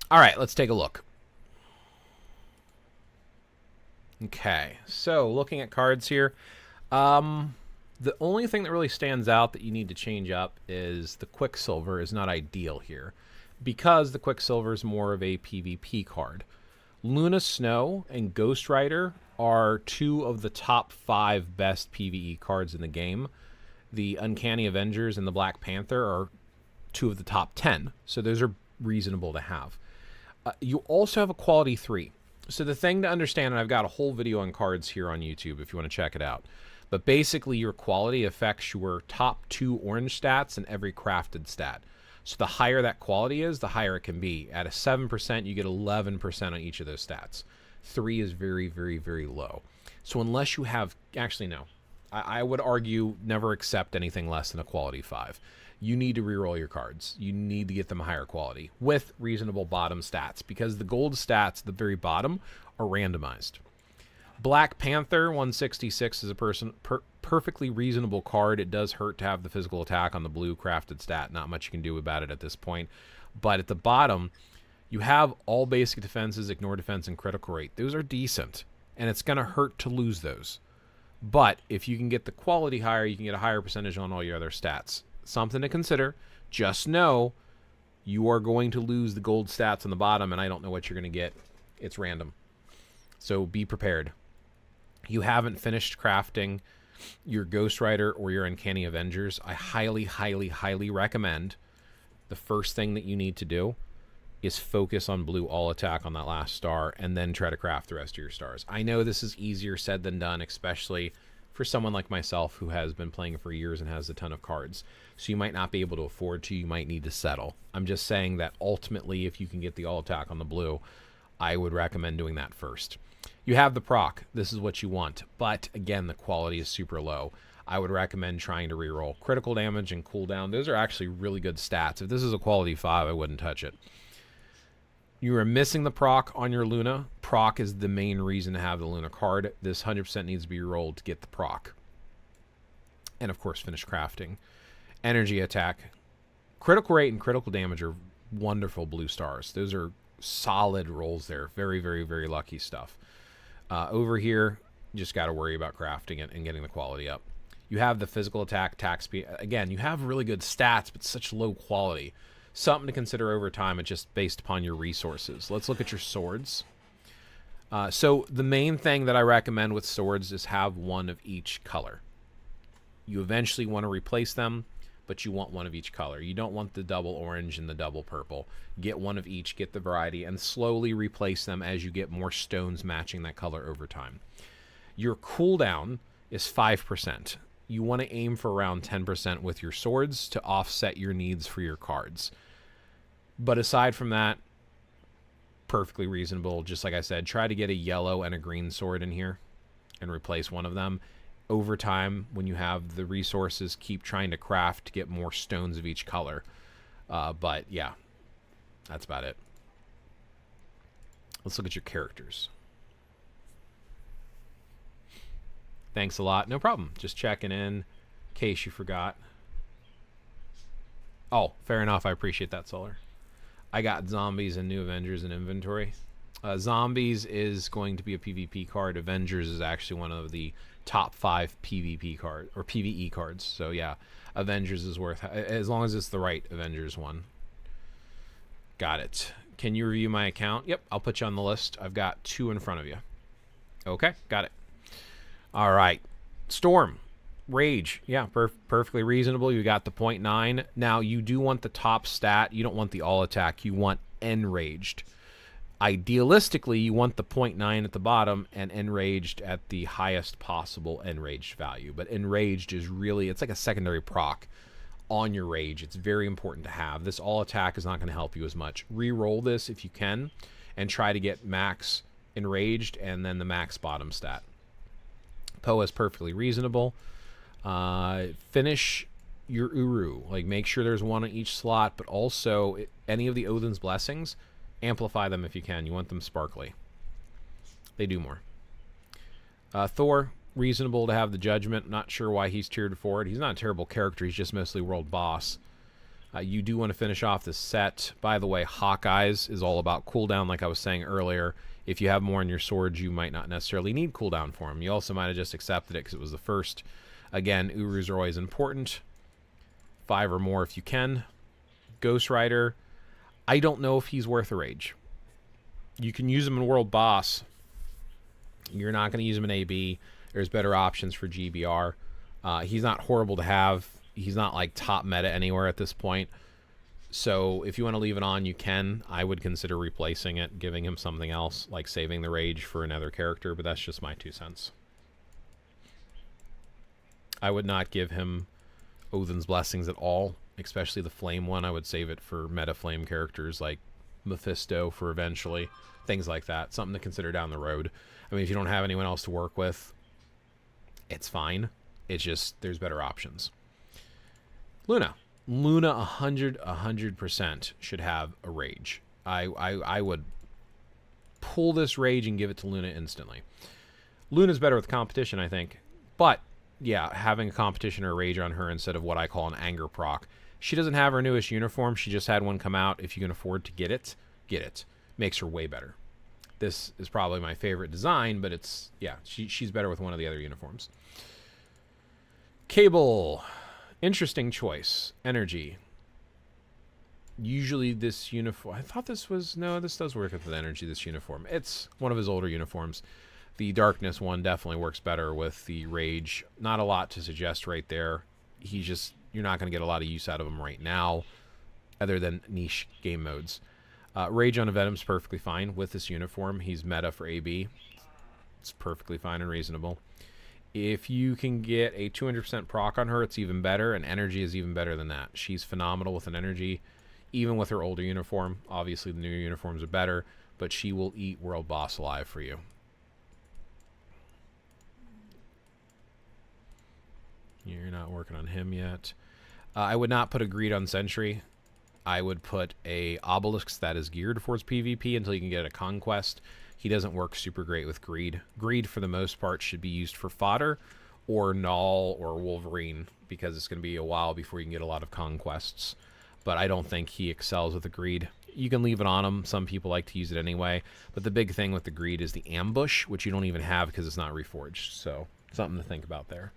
All right, let's take a look. Okay, so looking at cards here, the only thing that really stands out that you need to change up is the Quicksilver is not ideal here because the Quicksilver is more of a PvP card. Luna Snow and Ghost Rider are two of the top 5 best PvE cards in the game. The Uncanny Avengers and the Black Panther are two of the top 10, so those are reasonable to have. You also have a quality 3. So the thing to understand, and I've got a whole video on cards here on YouTube if you want to check it out, but basically your quality affects your top 2 orange stats and every crafted stat. So the higher that quality is, the higher it can be. At a 7%, you get 11% on each of those stats. 3 is very, very, very low. So unless you have... Actually, no. I would argue never accept anything less than a quality 5. You need to reroll your cards. You need to get them higher quality with reasonable bottom stats because the gold stats at the very bottom are randomized. Black Panther 166 is a perfectly reasonable card. It does hurt to have the physical attack on the blue crafted stat. Not much you can do about it at this point. But at the bottom, you have all basic defenses, ignore defense, and critical rate. Those are decent, and it's going to hurt to lose those. But if you can get the quality higher, you can get a higher percentage on all your other stats. Something to consider. Just know you are going to lose the gold stats on the bottom, and I don't know what you're going to get. It's random. So be prepared. You haven't finished crafting your Ghost Rider or your Uncanny Avengers. I highly, highly, highly recommend the first thing that you need to do is focus on blue all attack on that last star and then try to craft the rest of your stars. I know this is easier said than done, especially for someone like myself who has been playing for years and has a ton of cards. So you might not be able to afford to. You might need to settle. I'm just saying that ultimately, if you can get the all attack on the blue, I would recommend doing that first. You have the proc. This is what you want. But again, the quality is super low. I would recommend trying to reroll critical damage and cooldown. Those are actually really good stats. If this is a quality 5, I wouldn't touch it. You are missing the proc on your Luna. Proc is the main reason to have the Luna card. This 100% needs to be rolled to get the proc. And of course, finish crafting. Energy attack. Critical rate and critical damage are wonderful blue stars. Those are solid rolls there. Very, very, very lucky stuff. Over here, you just got to worry about crafting it and getting the quality up. You have the physical attack, attack speed. Again, you have really good stats, but such low quality. Something to consider over time. It's just based upon your resources. Let's look at your swords. So the main thing that I recommend with swords is have one of each color. You eventually want to replace them, but you want one of each color. You don't want the double orange and the double purple. Get one of each, get the variety, and slowly replace them as you get more stones matching that color over time. Your cooldown is 5%. You want to aim for around 10% with your swords to offset your needs for your cards. But aside from that, perfectly reasonable. Just like I said, try to get a yellow and a green sword in here and replace one of them. Over time, when you have the resources, keep trying to craft to get more stones of each color. But yeah, that's about it. Let's look at your characters. Thanks a lot. No problem. Just checking in case you forgot. Oh, fair enough. I appreciate that, Solar. I got Zombies and New Avengers in inventory. Zombies is going to be a PvP card. Avengers is actually one of the top 5 PvP cards or PvE cards. So yeah, Avengers is worth, as long as it's the right Avengers one. Got it. Can you review my account? Yep, I'll put you on the list. I've got 2 in front of you. Okay, got it. All right. Storm. Rage. Yeah, perfectly reasonable. You got the 0.9. Now, you do want the top stat. You don't want the all attack. You want enraged. Idealistically, you want the 0.9 at the bottom and enraged at the highest possible enraged value. But enraged is really, it's like a secondary proc on your rage. It's very important to have. This all attack is not going to help you as much. Reroll this if you can and try to get max enraged and then the max bottom stat. Poe is perfectly reasonable. Finish your Uru. Like, make sure there's one on each slot, but also any of the Odin's blessings, amplify them if you can. You want them sparkly. They do more. Thor, reasonable to have the judgment. Not sure why he's tiered for it. He's not a terrible character. He's just mostly world boss. You do want to finish off this set. By the way, Hawkeye's is all about cooldown, like I was saying earlier. If you have more on your swords, you might not necessarily need cooldown for them. You also might have just accepted it because it was the first. Again, Urus are always important. 5 or more if you can. Ghost Rider, I don't know if he's worth a rage. You can use him in World Boss. You're not going to use him in AB. There's better options for GBR. He's not horrible to have. He's not like top meta anywhere at this point. So if you want to leave it on, you can. I would consider replacing it, giving him something else, like saving the rage for another character, but that's just my 2 cents. I would not give him Odin's Blessings at all, especially the Flame one. I would save it for meta Flame characters like Mephisto for eventually. Things like that. Something to consider down the road. I mean, if you don't have anyone else to work with, it's fine. It's just, there's better options. Luna. Luna 100% should have a rage. I would pull this rage and give it to Luna instantly. Luna's better with competition, I think. But, yeah, having a competition or a rage on her instead of what I call an anger proc. She doesn't have her newest uniform. She just had one come out. If you can afford to get it, get it. Makes her way better. This is probably my favorite design, but it's, yeah, she's better with one of the other uniforms. Cable. Interesting choice. Energy. Usually this uniform... I thought this was... No, this does work with energy, this uniform. It's one of his older uniforms. The darkness one definitely works better with the rage. Not a lot to suggest right there. He's just... You're not going to get a lot of use out of him right now, other than niche game modes. Rage on a Venom's perfectly fine with this uniform. He's meta for AB. It's perfectly fine and reasonable. If you can get a 200% proc on her, it's even better, and energy is even better than that. She's phenomenal with an energy, even with her older uniform. Obviously, the newer uniforms are better, but she will eat World Boss alive for you. You're not working on him yet. I would not put a Greed on Sentry. I would put a Obelisk that is geared towards PvP until you can get a Conquest. He doesn't work super great with Greed. Greed, for the most part, should be used for fodder or Null or Wolverine, because it's going to be a while before you can get a lot of Conquests. But I don't think he excels with the Greed. You can leave it on him. Some people like to use it anyway. But the big thing with the Greed is the Ambush, which you don't even have because it's not reforged. So, something to think about there.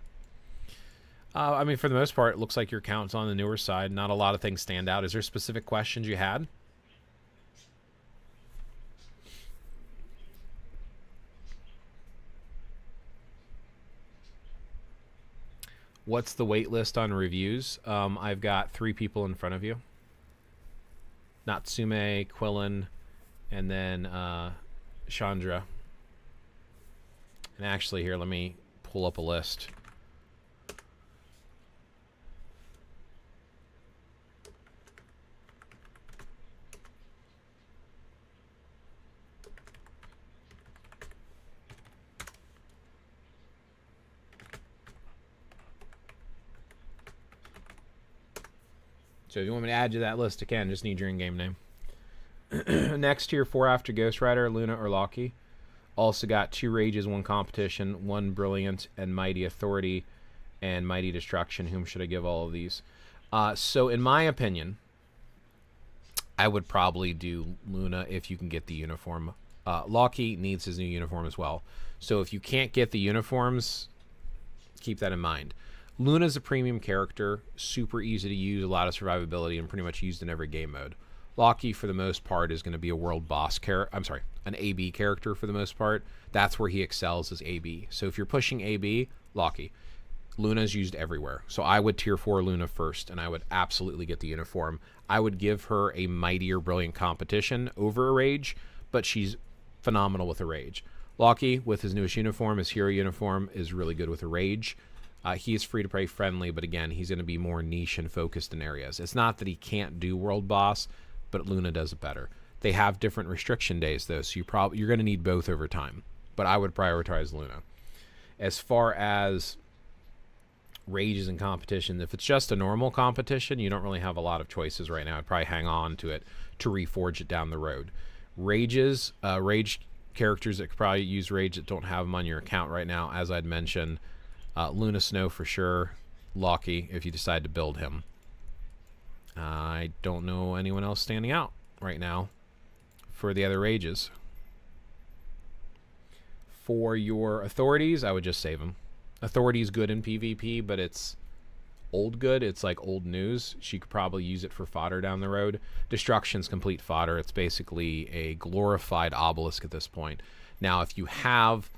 I mean, for the most part, it looks like your count's on the newer side. Not a lot of things stand out. Is there specific questions you had? What's the wait list on reviews? I've got 3 people in front of you. Natsume, Quillen, and then Chandra. And actually, here, let me pull up a list. So if you want me to add to that list, I can. Just need your in-game name. Next tier 4 after Ghost Rider, Luna or Loki. Also got 2 Rages, 1 Competition, 1 Brilliant, and Mighty Authority, and Mighty Destruction. Whom should I give all of these? So in my opinion, I would probably do Luna if you can get the uniform. Loki needs his new uniform as well. So if you can't get the uniforms, keep that in mind. Luna's a premium character, super easy to use, a lot of survivability, and pretty much used in every game mode. Loki, for the most part, is going to be a world boss character. I'm sorry, an AB character for the most part. That's where he excels, is AB. So if you're pushing AB, Loki. Luna's used everywhere. So I would tier 4 Luna first, and I would absolutely get the uniform. I would give her a mightier brilliant competition over a rage, but she's phenomenal with a rage. Loki, with his newest uniform, his hero uniform, is really good with a rage. He is free-to-play friendly, but again, he's going to be more niche and focused in areas. It's not that he can't do World Boss, but Luna does it better. They have different restriction days, though, so you're going to need both over time. But I would prioritize Luna. As far as rages in competition, if it's just a normal competition, you don't really have a lot of choices right now. I'd probably hang on to it to reforge it down the road. Rages, rage characters that could probably use rage that don't have them on your account right now, as I'd mentioned, Luna Snow for sure, Loki if you decide to build him. I don't know anyone else standing out right now for the other rages. For your authorities, I would just save them. Authority is good in PvP, but it's old good. It's like old news. She could probably use it for fodder down the road. Destruction's complete fodder. It's basically a glorified obelisk at this point. Now, if you have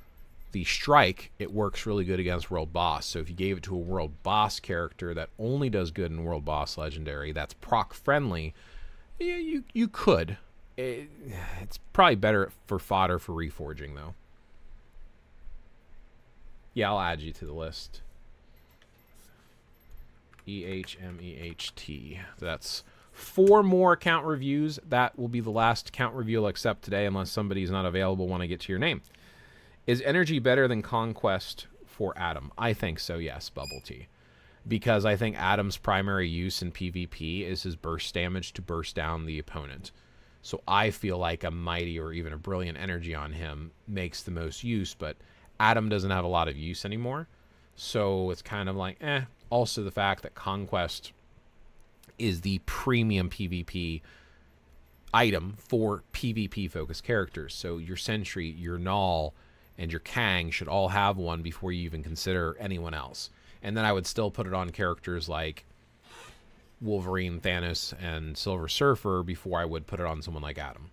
the strike, it works really good against World Boss. So if you gave it to a World Boss character that only does good in World Boss Legendary, that's proc friendly, you could. It's probably better for fodder for reforging, though. Yeah, I'll add you to the list. EHMEHT. That's 4 more account reviews. That will be the last account review I'll accept today unless somebody's not available when I get to your name. Is energy better than Conquest for Adam? I think so, yes, Bubble Tea. Because I think Adam's primary use in PvP is his burst damage to burst down the opponent. So I feel like a Mighty or even a Brilliant Energy on him makes the most use, but Adam doesn't have a lot of use anymore. So it's kind of like, eh. Also the fact that Conquest is the premium PvP item for PvP-focused characters. So your Sentry, your Null, and your Kang should all have one before you even consider anyone else. And then I would still put it on characters like Wolverine, Thanos, and Silver Surfer before I would put it on someone like Adam.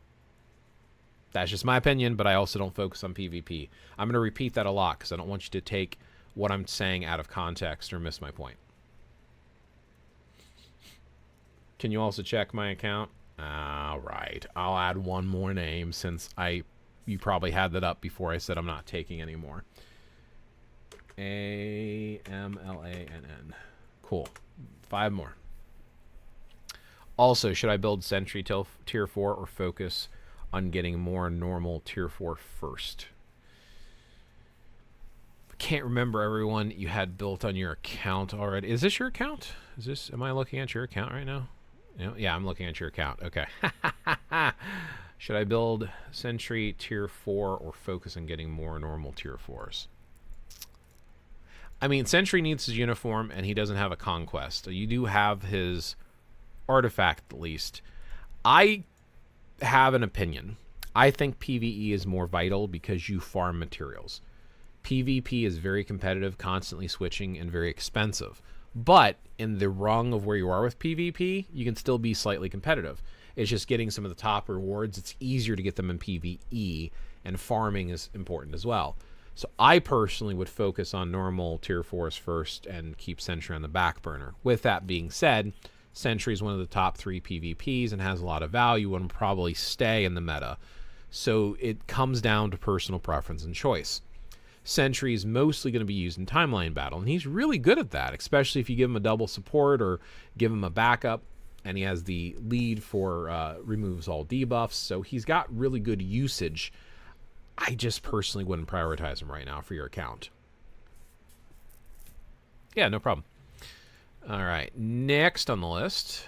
That's just my opinion, but I also don't focus on PvP. I'm going to repeat that a lot because I don't want you to take what I'm saying out of context or miss my point. Can you also check my account? All right. I'll add one more name since you probably had that up before I said I'm not taking any more. AMLANN. Cool. 5 more. Also, should I build Sentry tier 4 or focus on getting more normal tier 4 first? Can't remember everyone you had built on your account already. Is this your account? Am I looking at your account right now? Yeah, I'm looking at your account. Okay. Should I build Sentry tier 4 or focus on getting more normal tier 4s? I mean, Sentry needs his uniform and he doesn't have a conquest. You do have his artifact at least. I have an opinion. I think PvE is more vital because you farm materials. PvP is very competitive, constantly switching, and very expensive. But in the rung of where you are with PvP, you can still be slightly competitive. It's just getting some of the top rewards. It's easier to get them in PvE, and farming is important as well. So I personally would focus on normal tier 4s first and keep Sentry on the back burner. With that being said, Sentry is one of the top 3 PvPs and has a lot of value and will probably stay in the meta. So it comes down to personal preference and choice. Sentry is mostly going to be used in timeline battle, and he's really good at that, especially if you give him a double support or give him a backup, and he has the lead for removes all debuffs, so he's got really good usage. I just personally wouldn't prioritize him right now for your account. Yeah, no problem. All right, next on the list.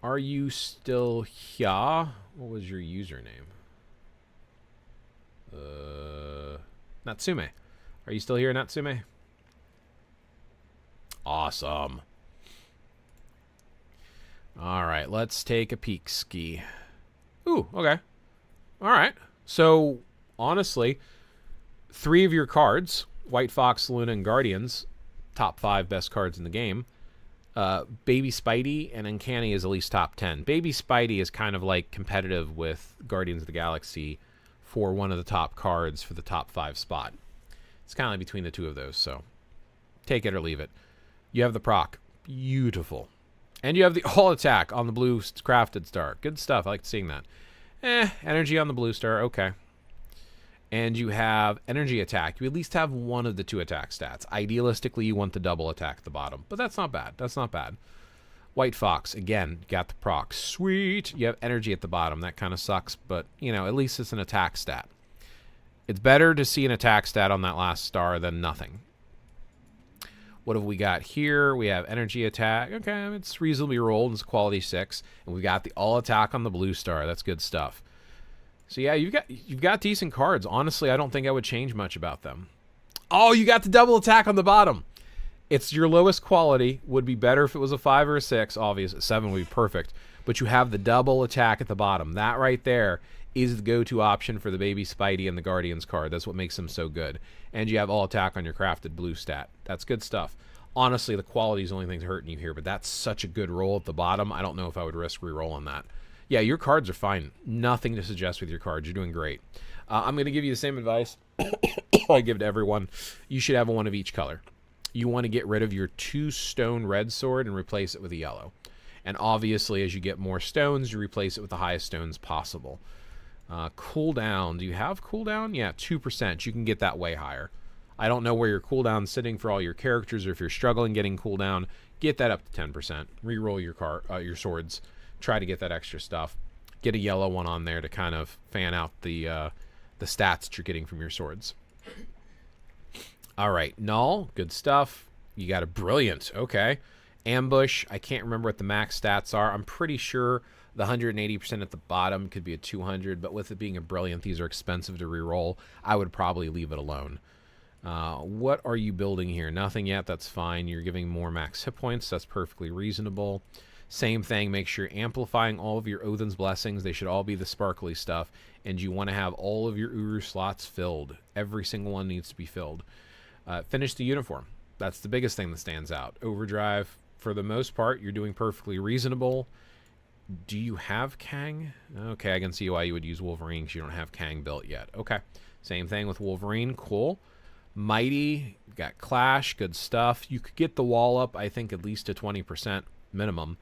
Are you still here? What was your username? Natsume. Are you still here, Natsume? Awesome. All right, let's take a peek ski. Ooh, okay. All right. So, honestly, 3 of your cards, White Fox, Luna, and Guardians, top 5 best cards in the game. Baby Spidey and Uncanny is at least top 10. Baby Spidey is kind of like competitive with Guardians of the Galaxy for one of the top cards for the top 5 spot. It's kind of like between the 2 of those, so take it or leave it. You have the proc. Beautiful. And you have the all attack on the blue crafted star. Good stuff. I like seeing that. Energy on the blue star. Okay. And you have energy attack. You at least have one of the 2 attack stats. Idealistically, you want the double attack at the bottom. But that's not bad. That's not bad. White Fox. Again, got the proc. Sweet. You have energy at the bottom. That kind of sucks. But, you know, at least it's an attack stat. It's better to see an attack stat on that last star than nothing. What have we got here? We have energy attack. Okay, it's reasonably rolled. It's quality 6. And we got the all attack on the blue star. That's good stuff. So yeah, you've got decent cards. Honestly, I don't think I would change much about them. Oh, you got the double attack on the bottom. It's your lowest quality. Would be better if it was a 5 or a 6. Obviously, 7 would be perfect. But you have the double attack at the bottom. That right there is the go-to option for the Baby Spidey and the Guardians card. That's what makes them so good. And you have all attack on your crafted blue stat. That's good stuff. Honestly, the quality is the only thing that's hurting you here, but that's such a good roll at the bottom. I don't know if I would risk re-rolling that. Yeah, your cards are fine. Nothing to suggest with your cards. You're doing great. I'm going to give you the same advice I give to everyone. You should have one of each color. You want to get rid of your 2 stone red sword and replace it with a yellow. And obviously, as you get more stones, you replace it with the highest stones possible. Cooldown. Do you have cooldown? Yeah, 2%. You can get that way higher. I don't know where your cooldown's sitting for all your characters, or if you're struggling getting cooldown, get that up to 10%. Reroll your swords. Try to get that extra stuff. Get a yellow one on there to kind of fan out the stats that you're getting from your swords. All right, null, good stuff. You got a brilliant. Okay, ambush. I can't remember what the max stats are. I'm pretty sure the 180% at the bottom could be a 200, but with it being a brilliant, these are expensive to reroll. I would probably leave it alone. What are you building here? Nothing yet. That's fine. You're giving more max hit points. That's perfectly reasonable. Same thing, make sure you're amplifying all of your Odin's Blessings. They should all be the sparkly stuff. And you want to have all of your Uru slots filled. Every single one needs to be filled. Finish the uniform. That's the biggest thing that stands out. Overdrive, for the most part, you're doing perfectly reasonable. Do you have Kang? Okay, I can see why you would use Wolverine because you don't have Kang built yet. Okay, same thing with Wolverine. Cool. Mighty, got Clash, good stuff. You could get the wall up, I think, at least to 20% minimum.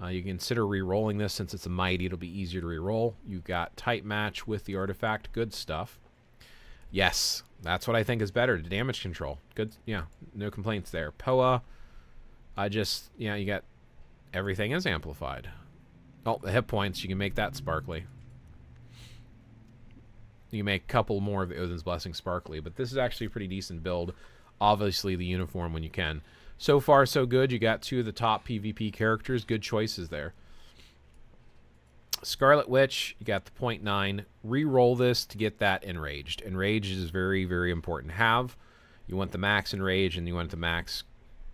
You can consider re-rolling this since it's a Mighty. It'll be easier to re-roll. You got Tight Match with the artifact. Good stuff. Yes, that's what I think is better. The damage control. Good. Yeah, no complaints there. Poa. You got everything is amplified. Oh, the hit points. You can make that sparkly. You can make a couple more of the Odin's Blessing sparkly. But this is actually a pretty decent build. Obviously, the uniform when you can. So far, so good. You got 2 of the top PvP characters. Good choices there. Scarlet Witch, you got the 0.9. Re-roll this to get that Enraged. Enraged is very, very important to have. You want the max Enraged, and you want the max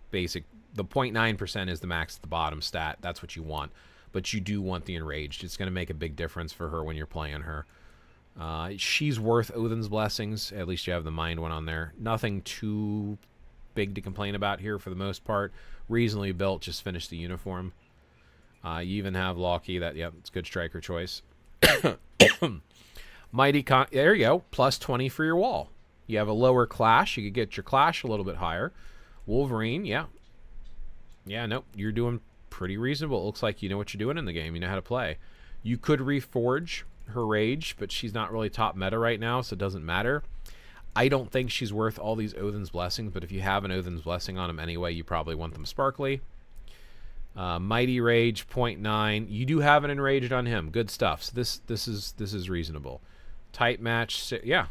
basic. The 0.9% is the max at the bottom stat. That's what you want. But you do want the Enraged. It's going to make a big difference for her when you're playing her. She's worth Odin's Blessings. At least you have the Mind one on there. Nothing too big to complain about here for the most part. Reasonably built, just finished the uniform. You even have Loki. It's a good striker choice. There you go. Plus 20 for your wall. You have a lower Clash. You could get your Clash a little bit higher. Wolverine, yeah. Yeah, nope. You're doing pretty reasonable. It looks like you know what you're doing in the game. You know how to play. You could reforge her Rage, but she's not really top meta right now, so it doesn't matter. I don't think she's worth all these Odin's Blessings, but if you have an Odin's Blessing on him anyway, you probably want them sparkly. Mighty Rage 0.9. You do have an Enraged on him. Good stuff. So this is reasonable. Tight Match. Yeah,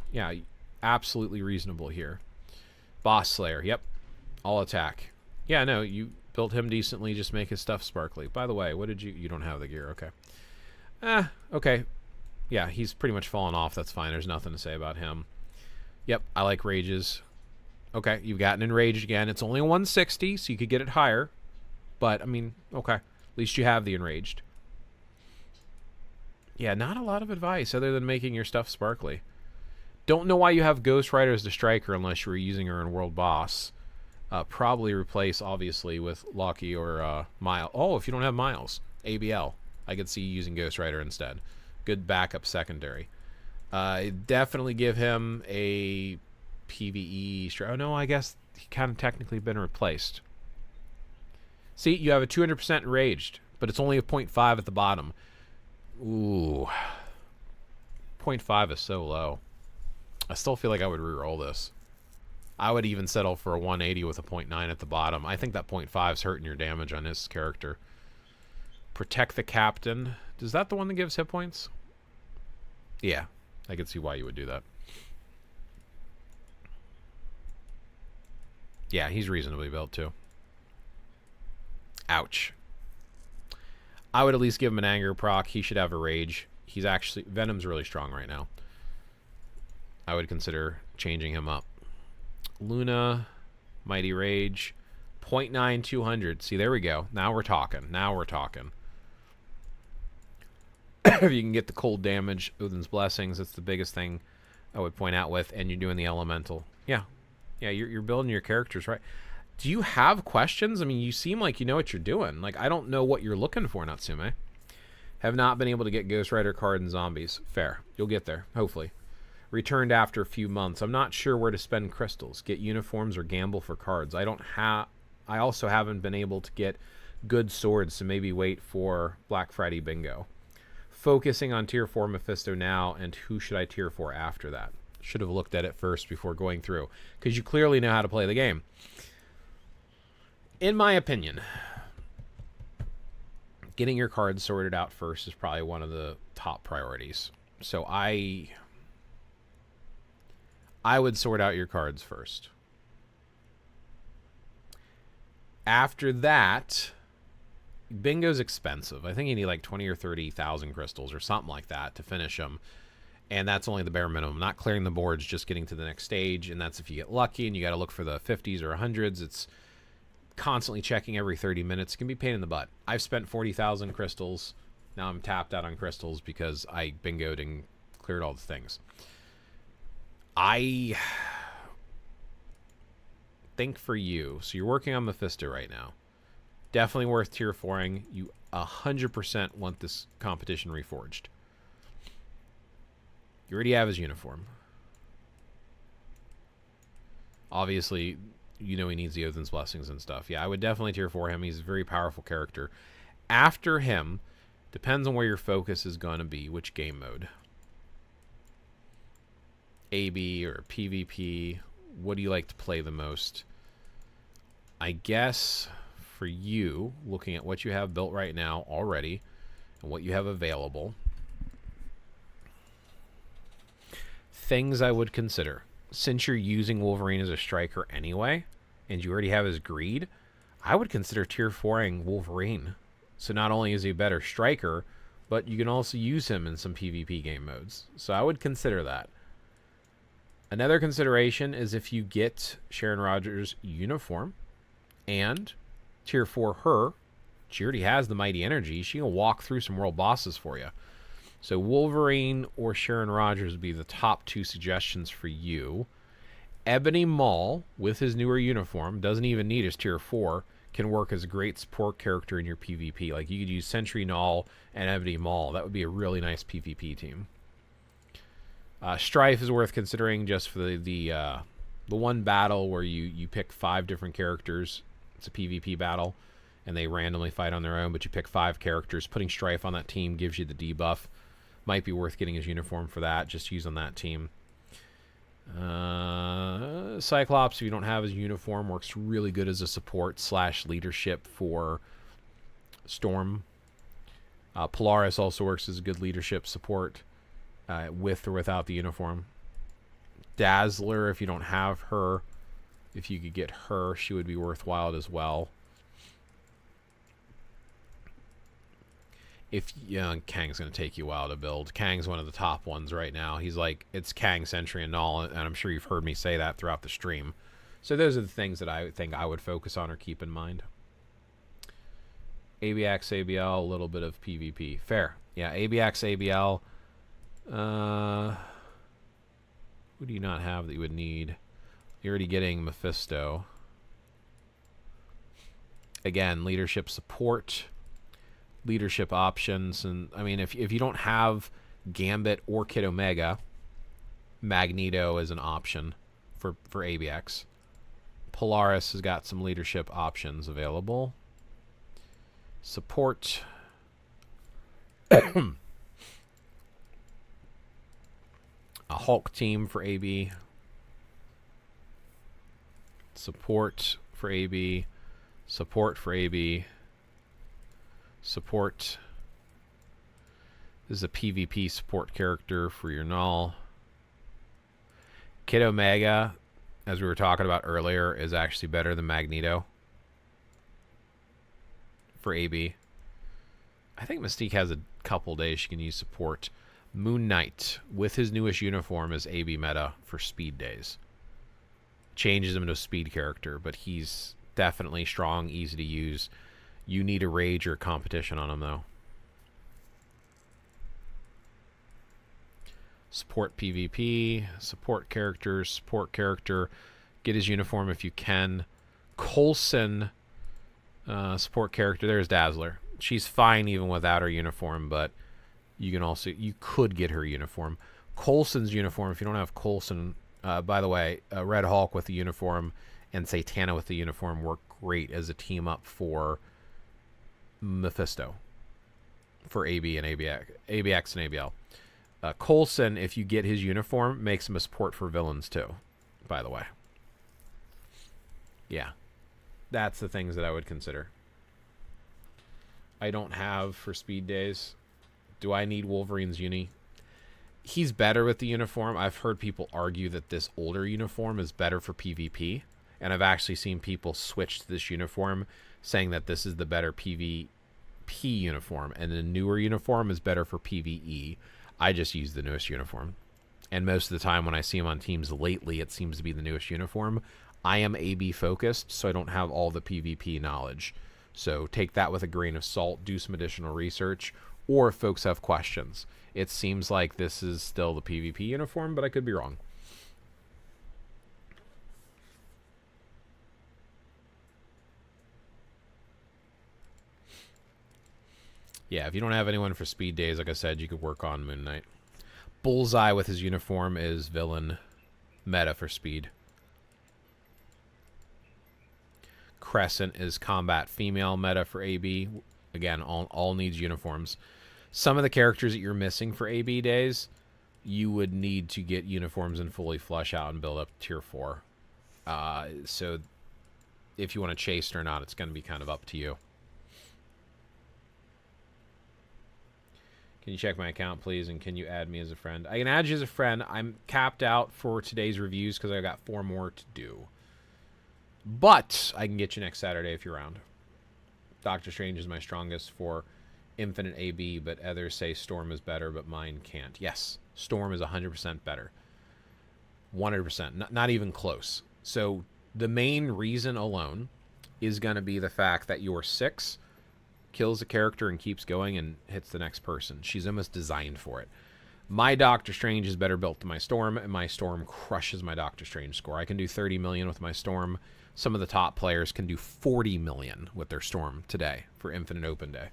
absolutely reasonable here. Boss Slayer. Yep. All attack. Yeah, no, you built him decently. Just make his stuff sparkly. By the way, what did you don't have the gear. Okay. Okay. Yeah, he's pretty much fallen off. That's fine. There's nothing to say about him. Yep, I like Rages. Okay, you've gotten Enraged again. It's only 160, so you could get it higher. But, I mean, okay. At least you have the Enraged. Yeah, not a lot of advice other than making your stuff sparkly. Don't know why you have Ghost Rider as the striker unless you were using her in World Boss. Probably replace, obviously, with Loki or Miles. Oh, if you don't have Miles. ABL. I could see you using Ghost Rider instead. Good backup secondary. Definitely give him a PvE. Oh, no, I guess he kind of technically been replaced. See, you have a 200% enraged, but it's only a 0.5 at the bottom. Ooh. 0.5 is so low. I still feel like I would reroll this. I would even settle for a 180 with a 0.9 at the bottom. I think that 0.5 is hurting your damage on his character. Protect the captain. Is that the one that gives hit points? Yeah, I can see why you would do that. Yeah, he's reasonably built too. Ouch. I would at least give him an anger proc. He should have a rage. He's actually... Venom's really strong right now. I would consider changing him up. Luna, Mighty Rage, 0.9, 200. See, there we go. Now we're talking. Now we're talking. If you can get the cold damage, Odin's Blessings, that's the biggest thing I would point out with, and you're doing the elemental. Yeah. Yeah, you're building your characters, right? Do you have questions? I mean, you seem like you know what you're doing. Like, I don't know what you're looking for, Natsume. Have not been able to get Ghost Rider card and zombies. Fair. You'll get there, hopefully. Returned after a few months. I'm not sure where to spend crystals. Get uniforms or gamble for cards. I also haven't been able to get good swords, so maybe wait for Black Friday bingo. Focusing on tier 4 Mephisto now, and who should I tier 4 after that? Should have looked at it first before going through, because you clearly know how to play the game. In my opinion, getting your cards sorted out first is probably one of the top priorities. So I would sort out your cards first. After that, bingo's expensive. I think you need like 20 or 30,000 crystals or something like that to finish them. And that's only the bare minimum. Not clearing the boards, just getting to the next stage. And that's if you get lucky and you got to look for the 50s or 100s. It's constantly checking every 30 minutes. It can be a pain in the butt. I've spent 40,000 crystals. Now I'm tapped out on crystals because I bingoed and cleared all the things. I think for you, so you're working on Mephisto right now. Definitely worth tier 4ing. You 100% want this competition reforged. You already have his uniform. Obviously, you know he needs the Odin's Blessings and stuff. Yeah, I would definitely tier 4 him. He's a very powerful character. After him, depends on where your focus is going to be, which game mode. AB or PvP. What do you like to play the most? I guess for you, looking at what you have built right now already and what you have available, things I would consider. Since you're using Wolverine as a striker anyway, and you already have his greed, I would consider tier 4ing Wolverine. So not only is he a better striker, but you can also use him in some PvP game modes. So I would consider that. Another consideration is if you get Sharon Rogers' uniform and tier 4 her, she already has the mighty energy, she can walk through some world bosses for you. So Wolverine or Sharon Rogers would be the top 2 suggestions for you. Ebony Maul, with his newer uniform, doesn't even need his tier 4, can work as a great support character in your PvP. Like, you could use Sentry Null and Ebony Maul. That would be a really nice PvP team. Strife is worth considering just for the one battle where you pick 5 different characters. It's a PvP battle, and they randomly fight on their own, but you pick 5 characters. Putting Strife on that team gives you the debuff. Might be worth getting his uniform for that. Just use on that team. Cyclops, if you don't have his uniform, works really good as a support / leadership for Storm. Polaris also works as a good leadership support with or without the uniform. Dazzler, if you don't have her, if you could get her, she would be worthwhile as well. Kang's going to take you a while to build. Kang's one of the top ones right now. He's like, it's Kang, Sentry, and Null, and I'm sure you've heard me say that throughout the stream. So those are the things that I think I would focus on or keep in mind. ABX, ABL, a little bit of PvP. Fair. Yeah, ABX, ABL. Who do you not have that you would need? You're already getting Mephisto. Again, leadership support. Leadership options, and I mean, if you don't have Gambit or Kid Omega, Magneto is an option for ABX. Polaris has got some leadership options available. Support. A Hulk team for AB. Support for AB. Support for AB. Support. This is a PvP support character for your null. Kid Omega, as we were talking about earlier, is actually better than Magneto for AB. I think Mystique has a couple days she can use support. Moon Knight, with his newest uniform, is AB meta for speed days. Changes him into a speed character, but he's definitely strong, easy to use. You need a rage or competition on him, though. Support PvP, support characters, support character. Get his uniform if you can. Coulson, support character. There's Dazzler. She's fine even without her uniform, but you could get her uniform. Coulson's uniform, if you don't have Coulson, by the way, Red Hulk with the uniform and Satana with the uniform work great as a team up for Mephisto, for AB and ABX and ABL. Coulson, if you get his uniform, makes him a support for villains too, by the way. Yeah. That's the things that I would consider. I don't have for speed days. Do I need Wolverine's uni? He's better with the uniform. I've heard people argue that this older uniform is better for PvP, and I've actually seen people switch to this uniform saying that this is the better PvP uniform, and the newer uniform is better for PvE. I just use the newest uniform. And most of the time when I see him on teams lately, it seems to be the newest uniform. I am AB focused, so I don't have all the PvP knowledge. So take that with a grain of salt, do some additional research, or if folks have questions. It seems like this is still the PvP uniform, but I could be wrong. Yeah, if you don't have anyone for speed days, like I said, you could work on Moon Knight. Bullseye with his uniform is villain meta for speed. Crescent is combat female meta for AB. Again, all needs uniforms. Some of the characters that you're missing for AB days, you would need to get uniforms and fully flush out and build up tier 4. So if you want to chase it or not, it's going to be kind of up to you. Can you check my account, please? And can you add me as a friend? I can add you as a friend. I'm capped out for today's reviews because I've got 4 more to do. But I can get you next Saturday if you're around. Doctor Strange is my strongest for Infinite AB, but others say Storm is better, but mine can't. Yes, Storm is 100% better. 100%. Not even close. So the main reason alone is going to be the fact that your 6 kills a character and keeps going and hits the next person. She's almost designed for it. My Doctor Strange is better built than my Storm, and my Storm crushes my Doctor Strange score. I can do 30 million with my Storm. Some of the top players can do 40 million with their Storm today for Infinite Open Day.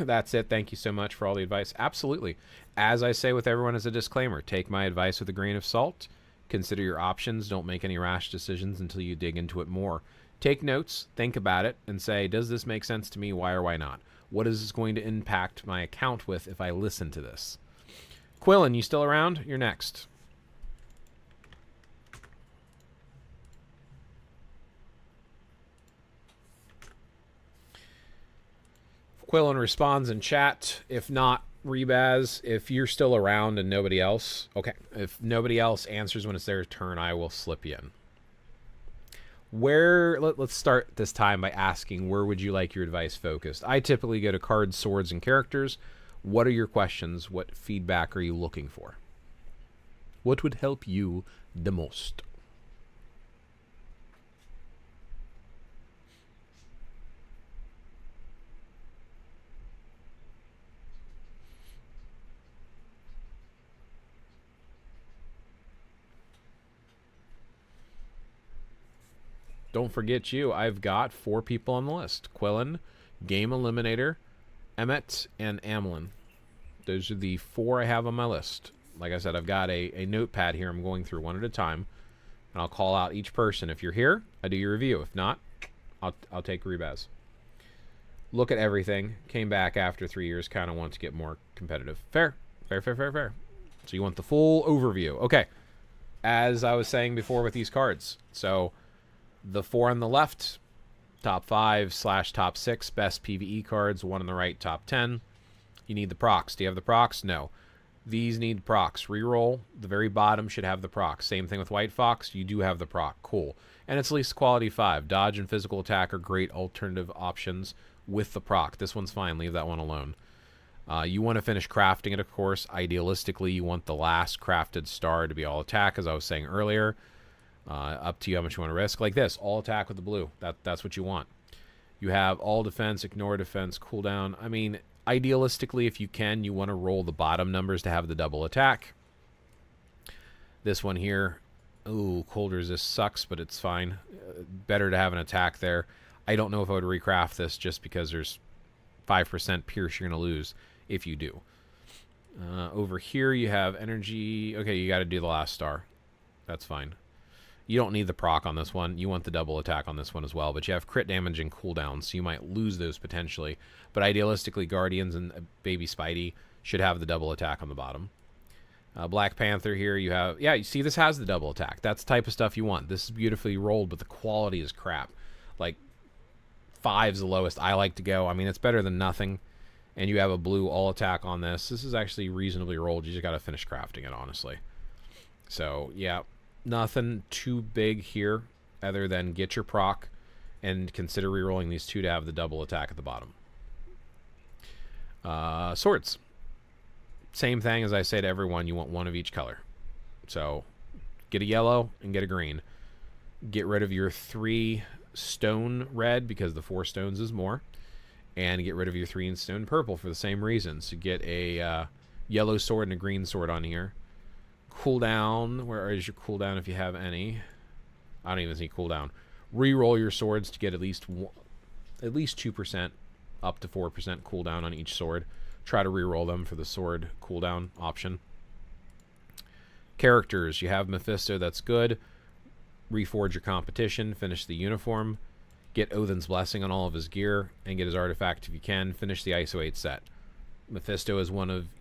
That's it. Thank you so much for all the advice. Absolutely. As I say with everyone as a disclaimer, take my advice with a grain of salt. Consider your options. Don't make any rash decisions until you dig into it more. Take notes, think about it, and say, does this make sense to me? Why or why not? What is this going to impact my account with if I listen to this? Quillen, you still around? You're next. Quillen responds in chat. If not, Rebaz, if you're still around and nobody else, okay. If nobody else answers when it's their turn, I will slip you in. Let's start this time by asking, where would you like your advice focused? I typically go to cards, swords, and characters. What are your questions? What feedback are you looking for? What would help you the most? Don't forget you. I've got 4 people on the list. Quillen, Game Eliminator, Emmet, and Amlin. Those are the 4 I have on my list. Like I said, I've got a notepad here I'm going through one at a time. And I'll call out each person. If you're here, I do your review. If not, I'll take Rebaz. look at everything, came back after 3 years, kind of want to get more competitive. Fair. Fair, fair, fair, fair. So you want the full overview. Okay. As I was saying before with these cards. So the 4 on the left, top 5/top 6 best PvE cards. 1 on the right, top 10. You need the procs. Do you have the procs? No. These need procs. Reroll. The very bottom should have the procs. Same thing with White Fox. You do have the proc. Cool. And it's at least quality 5. Dodge and physical attack are great alternative options with the proc. This one's fine. Leave that one alone. You want to finish crafting it, of course. Idealistically, you want the last crafted star to be all attack, as I was saying earlier. Up to you how much you want to risk. Like this, all attack with the blue. That's what you want. You have all defense, ignore defense, cooldown. I mean, idealistically, if you can, you want to roll the bottom numbers to have the double attack. This one here, ooh, cold resist sucks, but it's fine. Better to have an attack there. I don't know if I would recraft this just because there's 5% pierce you're going to lose if you do. Over here you have energy. Okay, you got to do the last star. That's fine. You don't need the proc on this one. You want the double attack on this one as well, but you have crit damage and cooldown, so you might lose those potentially. But idealistically, Guardians and Baby Spidey should have the double attack on the bottom. Black Panther here, you have... Yeah, you see, this has the double attack. That's the type of stuff you want. This is beautifully rolled, but the quality is crap. Like, 5's the lowest I like to go. I mean, it's better than nothing. And you have a blue all attack on this. This is actually reasonably rolled. You just got to finish crafting it, honestly. So, yeah, nothing too big here other than get your proc and consider rerolling these 2 to have the double attack at the bottom. Swords. Same thing as I say to everyone, you want 1 of each color. So get a yellow and get a green. Get rid of your 3 stone red because the 4 stones is more. And get rid of your 3 in stone purple for the same reason. So get a yellow sword and a green sword on here. Cooldown. Where is your cooldown if you have any? I don't even see cooldown. Reroll your swords to get at least 2% up to 4% cooldown on each sword. Try to reroll them for the sword cooldown option. Characters. You have Mephisto, that's good. Reforge your competition. Finish the uniform. Get Odin's Blessing on all of his gear. And get his artifact if you can. Finish the ISO 8 set. Mephisto is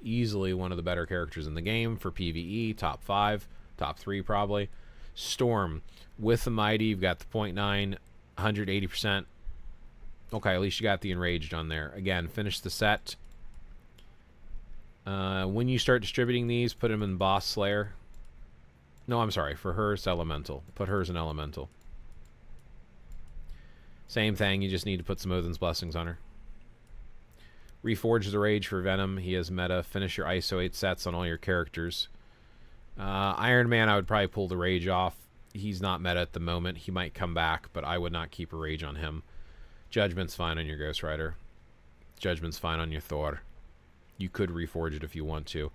easily one of the better characters in the game for PvE. Top 5. Top 3 probably. Storm. With the Mighty, you've got the 0.9. 180%. Okay, at least you got the Enraged on there. Again, finish the set. When you start distributing these, put them in Boss Slayer. No, I'm sorry. For her, it's Elemental. Put hers in Elemental. Same thing. You just need to put some Odin's Blessings on her. Reforge the Rage for Venom. He has meta. Finish your ISO 8 sets on all your characters. Iron Man, I would probably pull the Rage off. He's not meta at the moment. He might come back, but I would not keep a Rage on him. Judgment's fine on your Ghost Rider. Judgment's fine on your Thor. You could reforge it if you want to.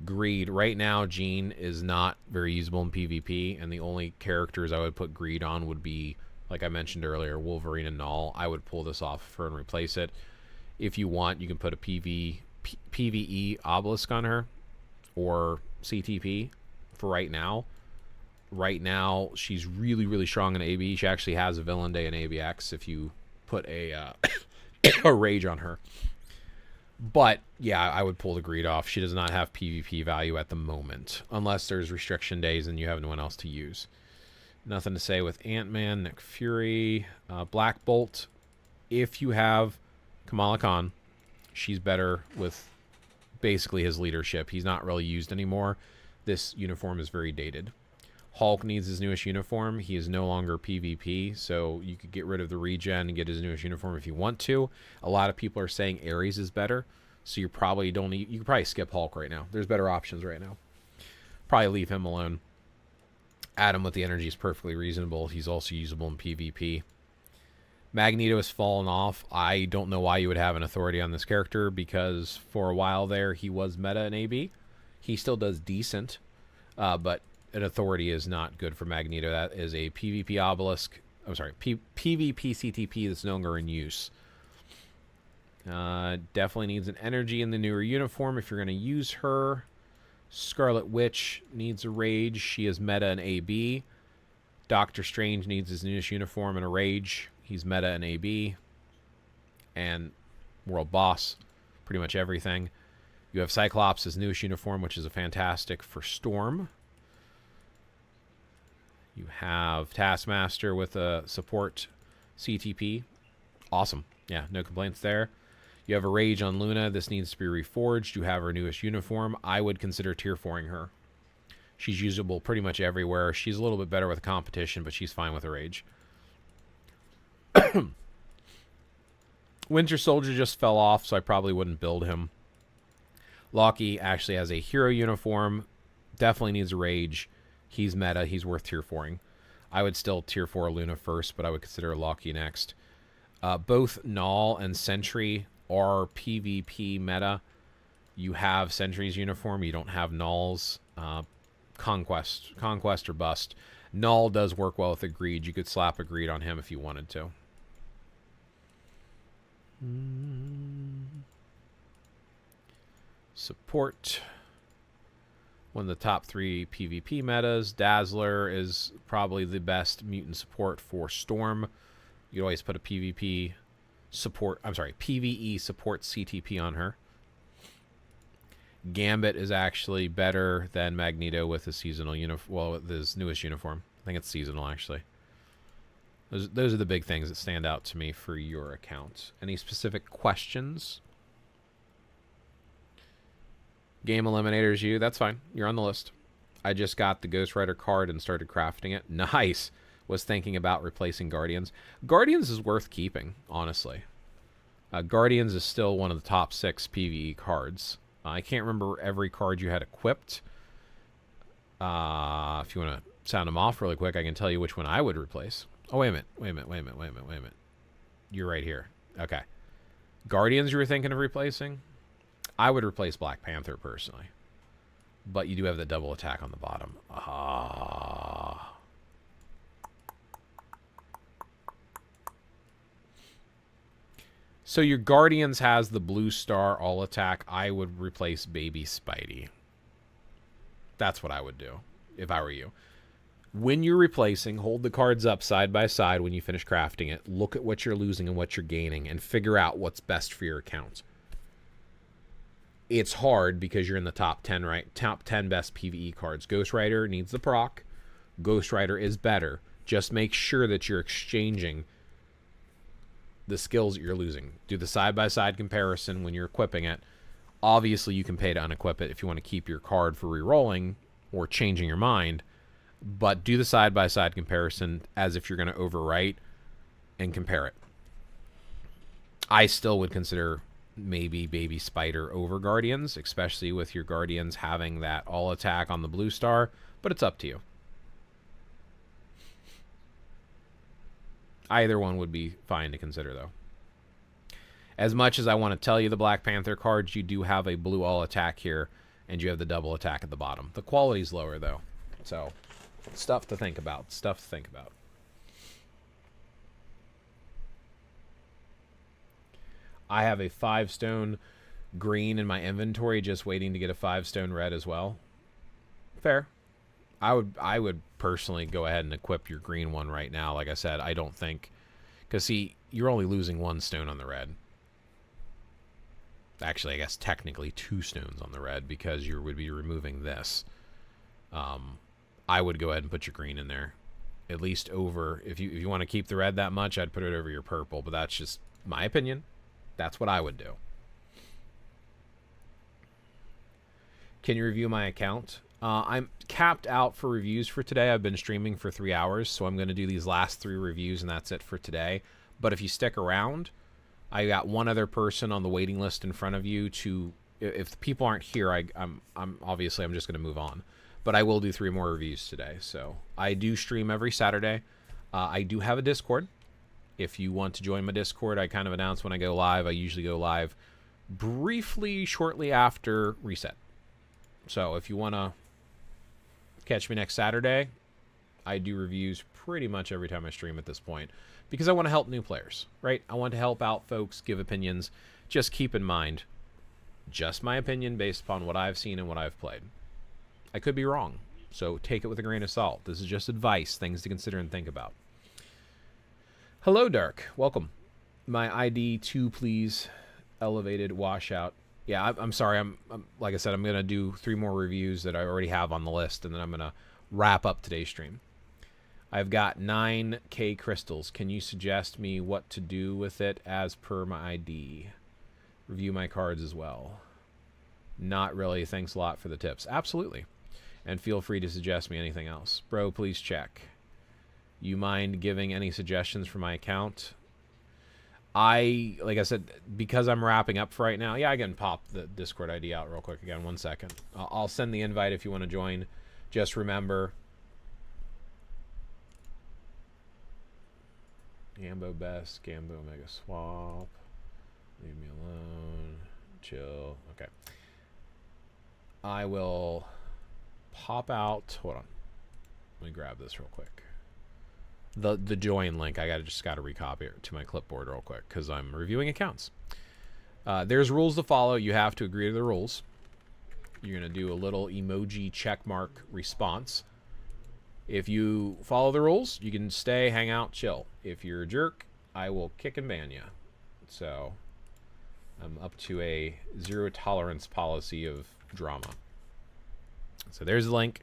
Greed. Right now, Jean is not very usable in PvP, and the only characters I would put Greed on would be, like I mentioned earlier, Wolverine and Null. I would pull this off for and replace it. If you want, you can put a PvE Obelisk on her, or CTP for right now. Right now, she's really, really strong in AB. She actually has a Villain Day in ABX if you put a, a Rage on her. But, yeah, I would pull the Greed off. She does not have PvP value at the moment. Unless there's restriction days and you have no one else to use. Nothing to say with Ant-Man, Nick Fury, Black Bolt. If you have Kamala Khan, she's better with basically his leadership. He's not really used anymore. This uniform is very dated. Hulk needs his newest uniform. He is no longer PvP, so you could get rid of the regen and get his newest uniform if you want to. A lot of people are saying Ares is better, so you probably don't need... You could probably skip Hulk right now. There's better options right now. Probably leave him alone. Adam with the energy is perfectly reasonable. He's also usable in PvP. Magneto has fallen off. I don't know why you would have an authority on this character, because for a while there, he was meta in AB. He still does decent, but... an authority is not good for Magneto. That is a PvP obelisk. I'm sorry, PvP CTP that's no longer in use. Definitely needs an energy in the newer uniform if you're going to use her. Scarlet Witch needs a Rage. She is meta in AB. Doctor Strange needs his newest uniform and a Rage. He's meta in AB. and World Boss, pretty much everything. You have Cyclops' newest uniform, which is a fantastic for Storm. You have Taskmaster with a support CTP. Awesome. Yeah, no complaints there. You have a Rage on Luna. This needs to be reforged. You have her newest uniform. I would consider tier 4ing her. She's usable pretty much everywhere. She's a little bit better with competition, but she's fine with a Rage. Winter Soldier just fell off, so I probably wouldn't build him. Loki actually has a hero uniform. Definitely needs a Rage. He's meta. He's worth tier 4ing. I would still tier 4 Luna first, but I would consider Loki next. Both Null and Sentry are PvP meta. You have Sentry's uniform. You don't have Null's. Conquest or bust. Null does work well with Agreed. You could slap Agreed on him if you wanted to. Support. One of the top 3 PvP metas. Dazzler is probably the best mutant support for Storm. You always put a PvP support, PvE support CTP on her. Gambit is actually better than Magneto with his seasonal uniform. Well, with his newest uniform. I think it's seasonal, actually. Those are the big things that stand out to me for your account. Any specific questions? Game Eliminators, you. That's fine. You're on the list. I just got the Ghost Rider card and started crafting it. Nice. Was thinking about replacing Guardians. Guardians is worth keeping, honestly. Guardians is still one of the top 6 PvE cards. I can't remember every card you had equipped. If you want to sound them off really quick, I can tell you which one I would replace. Oh, wait a minute. You're right here. Okay. Guardians you were thinking of replacing? I would replace Black Panther, personally. But you do have the double attack on the bottom. So your Guardians has the blue star all attack. I would replace Baby Spidey. That's what I would do if I were you. When you're replacing, hold the cards up side by side when you finish crafting it. Look at what you're losing and what you're gaining and figure out what's best for your account. It's hard because you're in the top 10, right? Top 10 best PvE cards. Ghost Rider needs the proc. Ghost Rider is better. Just make sure that you're exchanging the skills that you're losing. Do the side-by-side comparison when you're equipping it. Obviously, you can pay to unequip it if you want to keep your card for re-rolling or changing your mind. But do the side-by-side comparison as if you're going to overwrite and compare it. I still would consider maybe Baby Spider over Guardians, especially with your Guardians having that all attack on the blue star, but it's up to you. Either one would be fine to consider, though. As much as I want to tell you the Black Panther cards, you do have a blue all attack here, and you have the double attack at the bottom. The quality's lower, though. So, stuff to think about. I have a 5-stone green in my inventory, just waiting to get a 5-stone red as well. Fair. I would personally go ahead and equip your green one right now. Like I said, I don't think... Because, see, you're only losing 1 stone on the red. Actually, I guess technically 2 stones on the red because you would be removing this. I would go ahead and put your green in there. At least over... If you want to keep the red that much, I'd put it over your purple. But that's just my opinion. That's what I would do. Can you review my account? I'm capped out for reviews for today. I've been streaming for 3 hours, so I'm going to do these last 3 reviews, and that's it for today. But if you stick around, I got one other person on the waiting list in front of you to... If the people aren't here, I'm obviously I'm just going to move on. But I will do 3 more reviews today. So I do stream every Saturday. I do have a Discord. If you want to join my Discord, I kind of announce when I go live. I usually go live briefly shortly after reset. So if you want to catch me next Saturday, I do reviews pretty much every time I stream at this point because I want to help new players, right? I want to help out folks, give opinions. Just keep in mind, just my opinion based upon what I've seen and what I've played. I could be wrong, so take it with a grain of salt. This is just advice, things to consider and think about. Hello, Dark. Welcome. My ID 2, please. Elevated washout. Yeah, I'm sorry. I'm like I said, I'm gonna do 3 more reviews that I already have on the list, and then I'm gonna wrap up today's stream. I've got 9K crystals. Can you suggest me what to do with it as per my ID? Review my cards as well. Not really. Thanks a lot for the tips. Absolutely. And feel free to suggest me anything else. Bro, please check. You mind giving any suggestions for my account? Like I said, because I'm wrapping up for right now, yeah, I can pop the Discord ID out real quick again. 1 second. I'll send the invite if you want to join. Just remember, Gambo best, Gambo mega swap. Leave me alone. Chill. Okay. I will pop out. Hold on. Let me grab this real quick. The join link, I just got to recopy it to my clipboard real quick because I'm reviewing accounts. There's rules to follow. You have to agree to the rules. You're going to do a little emoji checkmark response. If you follow the rules, you can stay, hang out, chill. If you're a jerk, I will kick and ban you. So I'm up to a 0 tolerance policy of drama. So there's the link.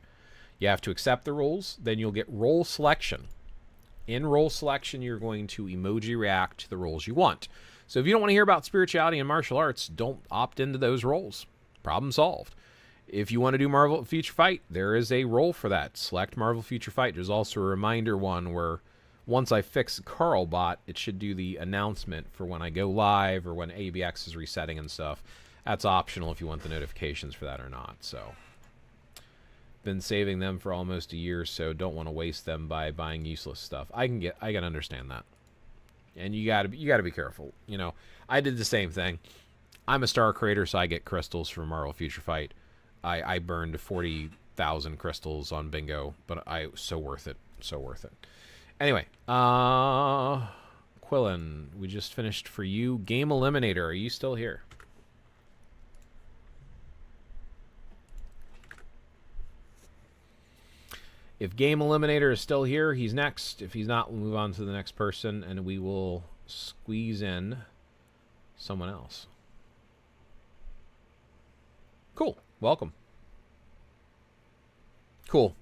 You have to accept the rules. Then you'll get role selection. In role selection, you're going to emoji react to the roles you want. So if you don't want to hear about spirituality and martial arts, don't opt into those roles. Problem solved. If you want to do Marvel Future Fight, there is a role for that. Select Marvel Future Fight. There's also a reminder one where once I fix Carl bot, it should do the announcement for when I go live or when ABX is resetting and stuff. That's optional if you want the notifications for that or not. So been saving them for almost a year, so don't want to waste them by buying useless stuff. I can understand that. And you gotta be careful. You know, I did the same thing. I'm a star creator, so I get crystals from Marvel Future Fight. I burned 40,000 crystals on bingo, but so worth it. So worth it. Anyway, Quillen, we just finished for you. Game Eliminator, are you still here? If Game Eliminator is still here, he's next. If he's not, we'll move on to the next person, and we will squeeze in someone else. Cool. Welcome. Cool.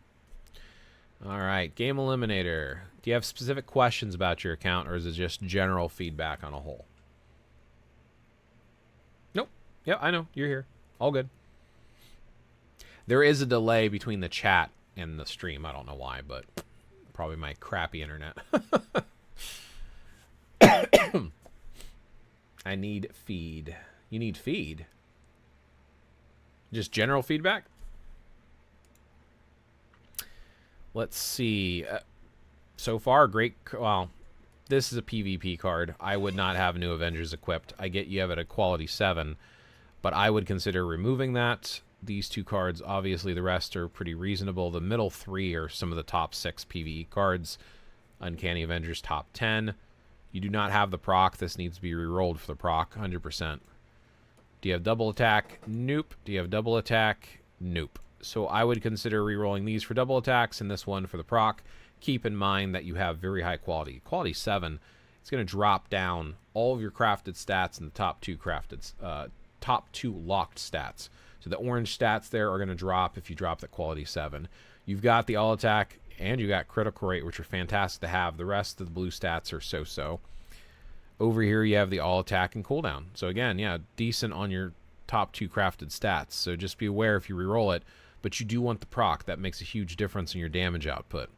All right. Game Eliminator. Do you have specific questions about your account, or is it just general feedback on a whole? Nope. Yeah, I know. You're here. All good. There is a delay between the chat and the stream. I don't know why, but probably my crappy internet. I need feed. You need feed? Just general feedback? Let's see. So far, great. Well, this is a PvP card. I would not have New Avengers equipped. I get you have it at quality 7, but I would consider removing that. These 2 cards, obviously the rest are pretty reasonable. The middle 3 are some of the top 6 PvE cards. Uncanny Avengers top 10. You do not have the proc. This needs to be re-rolled for the proc, 100%. Do you have double attack? Nope. Do you have double attack? Nope. So I would consider re-rolling these for double attacks and this one for the proc. Keep in mind that you have very high quality. Quality 7, it's going to drop down all of your crafted stats in the top 2 locked stats. So the orange stats there are going to drop if you drop the quality 7. You've got the all attack and you got critical rate, which are fantastic to have. The rest of the blue stats are so-so. Over here you have the all attack and cooldown. So again, yeah, decent on your top 2 crafted stats. So just be aware if you reroll it, but you do want the proc. That makes a huge difference in your damage output.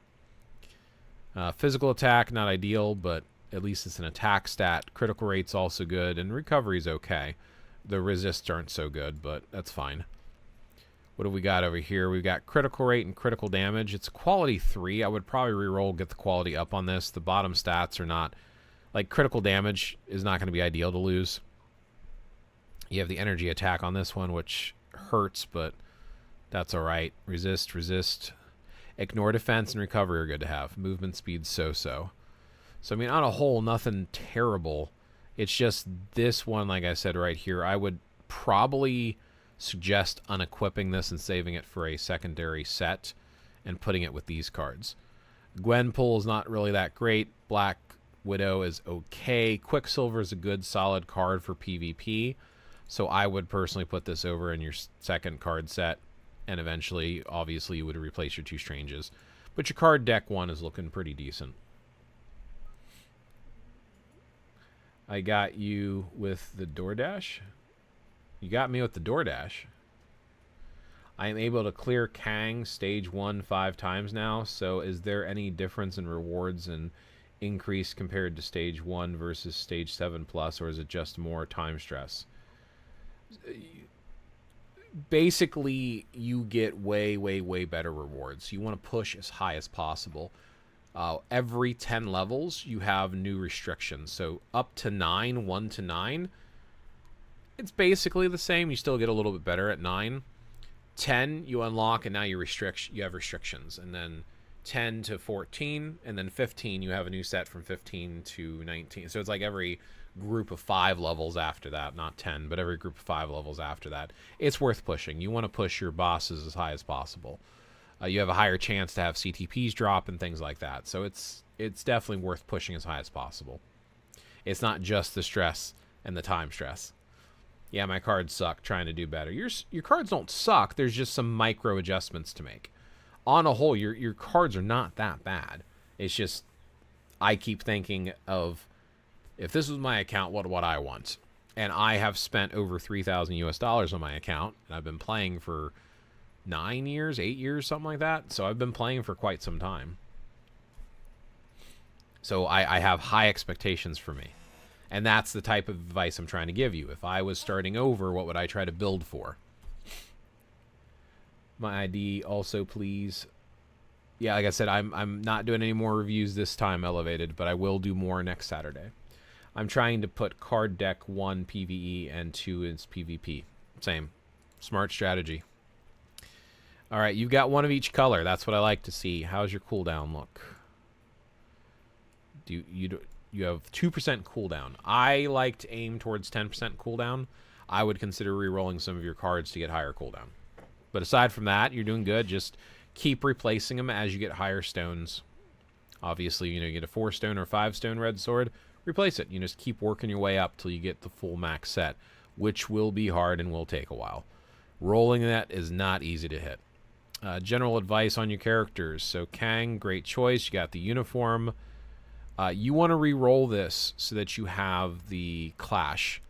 Physical attack, not ideal, but at least it's an attack stat. Critical rate's also good, and recovery's okay. The resists aren't so good, but that's fine. What have we got over here? We've got critical rate and critical damage. It's quality 3. I would probably reroll, get the quality up on this. The bottom stats are not... Like, critical damage is not going to be ideal to lose. You have the energy attack on this one, which hurts, but that's alright. Resist, resist. Ignore defense and recovery are good to have. Movement speed, so-so. So, I mean, on a whole, nothing terrible. It's just this one, like I said right here, I would probably suggest unequipping this and saving it for a secondary set and putting it with these cards. Gwenpool is not really that great. Black Widow is okay. Quicksilver is a good, solid card for PvP. So I would personally put this over in your second card set. And eventually, obviously, you would replace your 2 Stranges. But your card deck 1 is looking pretty decent. I got you with the DoorDash. You got me with the DoorDash. I am able to clear Kang stage 1 5 times now. So is there any difference in rewards and increase compared to stage 1 versus stage 7 plus, or is it just more time stress? Basically, you get way, way, way better rewards. You want to push as high as possible. Every 10 levels, you have new restrictions. So up to 9, 1 to 9, it's basically the same. You still get a little bit better at 9. 10 you unlock, and now you have restrictions. And then 10 to 14, and then 15 you have a new set from 15 to 19. So it's like every group of 5 levels after that, not 10, but every group of 5 levels after that. It's worth pushing. You want to push your bosses as high as possible. You have a higher chance to have CTPs drop and things like that. So it's definitely worth pushing as high as possible. It's not just the stress and the time stress. Yeah, my cards suck, trying to do better. Your cards don't suck. There's just some micro adjustments to make. On a whole, your cards are not that bad. It's just I keep thinking of, if this was my account, what would I want? And I have spent over $3,000 on my account, and I've been playing for 9 years, 8 years, something like that. So I've been playing for quite some time. So I have high expectations for me. And that's the type of advice I'm trying to give you. If I was starting over, what would I try to build for? My ID also, please. Yeah, like I said, I'm not doing any more reviews this time, Elevated, but I will do more next Saturday. I'm trying to put card deck 1 PvE and 2 is PvP. Same. Smart strategy. All right, you've got one of each color. That's what I like to see. How's your cooldown look? You have 2% cooldown. I like to aim towards 10% cooldown. I would consider re-rolling some of your cards to get higher cooldown. But aside from that, you're doing good. Just keep replacing them as you get higher stones. Obviously, you get a 4-stone or 5-stone red sword, replace it. You just keep working your way up till you get the full max set, which will be hard and will take a while. Rolling that is not easy to hit. General advice on your characters. So Kang, great choice. You got the uniform. You want to re-roll this so that you have the Clash.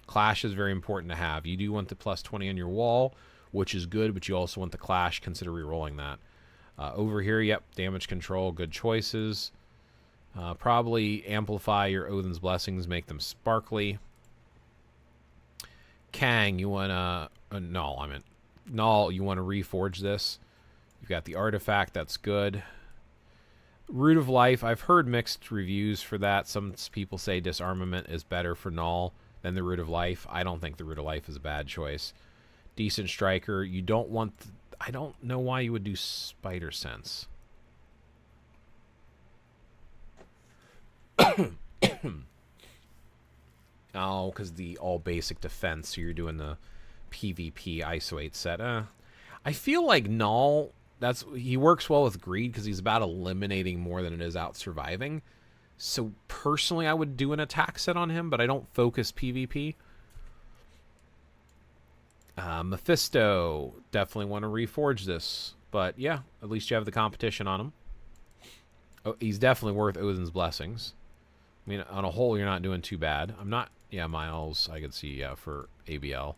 Clash is very important to have. You do want the plus 20 on your wall, which is good, but you also want the Clash. Consider re-rolling that. Over here, yep, damage control, good choices. Probably amplify your Odin's Blessings, make them sparkly. Kang, you want to... Null, you want to reforge this. You've got the artifact, that's good. Root of Life, I've heard mixed reviews for that. Some people say Disarmament is better for Null than the Root of Life. I don't think the Root of Life is a bad choice. Decent Striker, you don't want... I don't know why you would do Spider Sense. Oh, because the all basic defense, so you're doing the PvP ISO 8 set. I feel like Null, he works well with Greed because he's about eliminating more than it is out surviving. So personally, I would do an attack set on him, but I don't focus PvP. Mephisto, definitely want to reforge this. But yeah, at least you have the competition on him. Oh, he's definitely worth Odin's Blessings. I mean, on a whole, you're not doing too bad. I'm not... Yeah, Miles, I could see, yeah, for ABL.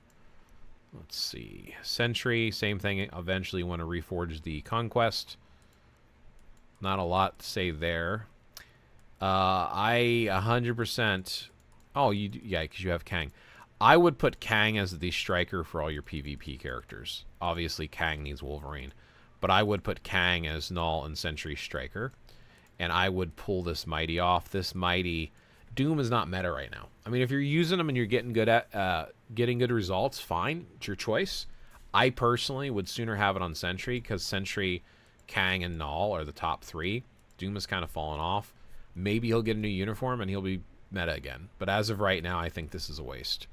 Let's see. Sentry, same thing. Eventually you want to reforge the Conquest. Not a lot to say there. I 100%... Oh, yeah, because you have Kang. I would put Kang as the striker for all your PvP characters. Obviously, Kang needs Wolverine. But I would put Kang as Null and Sentry striker. And I would pull this Mighty off. This Mighty... Doom is not meta right now. I mean, if you're using them and you're getting good at getting good results, fine. It's your choice. I personally would sooner have it on Sentry because Sentry, Kang, and Null are the top 3. Doom has kind of fallen off. Maybe he'll get a new uniform and he'll be meta again. But as of right now, I think this is a waste.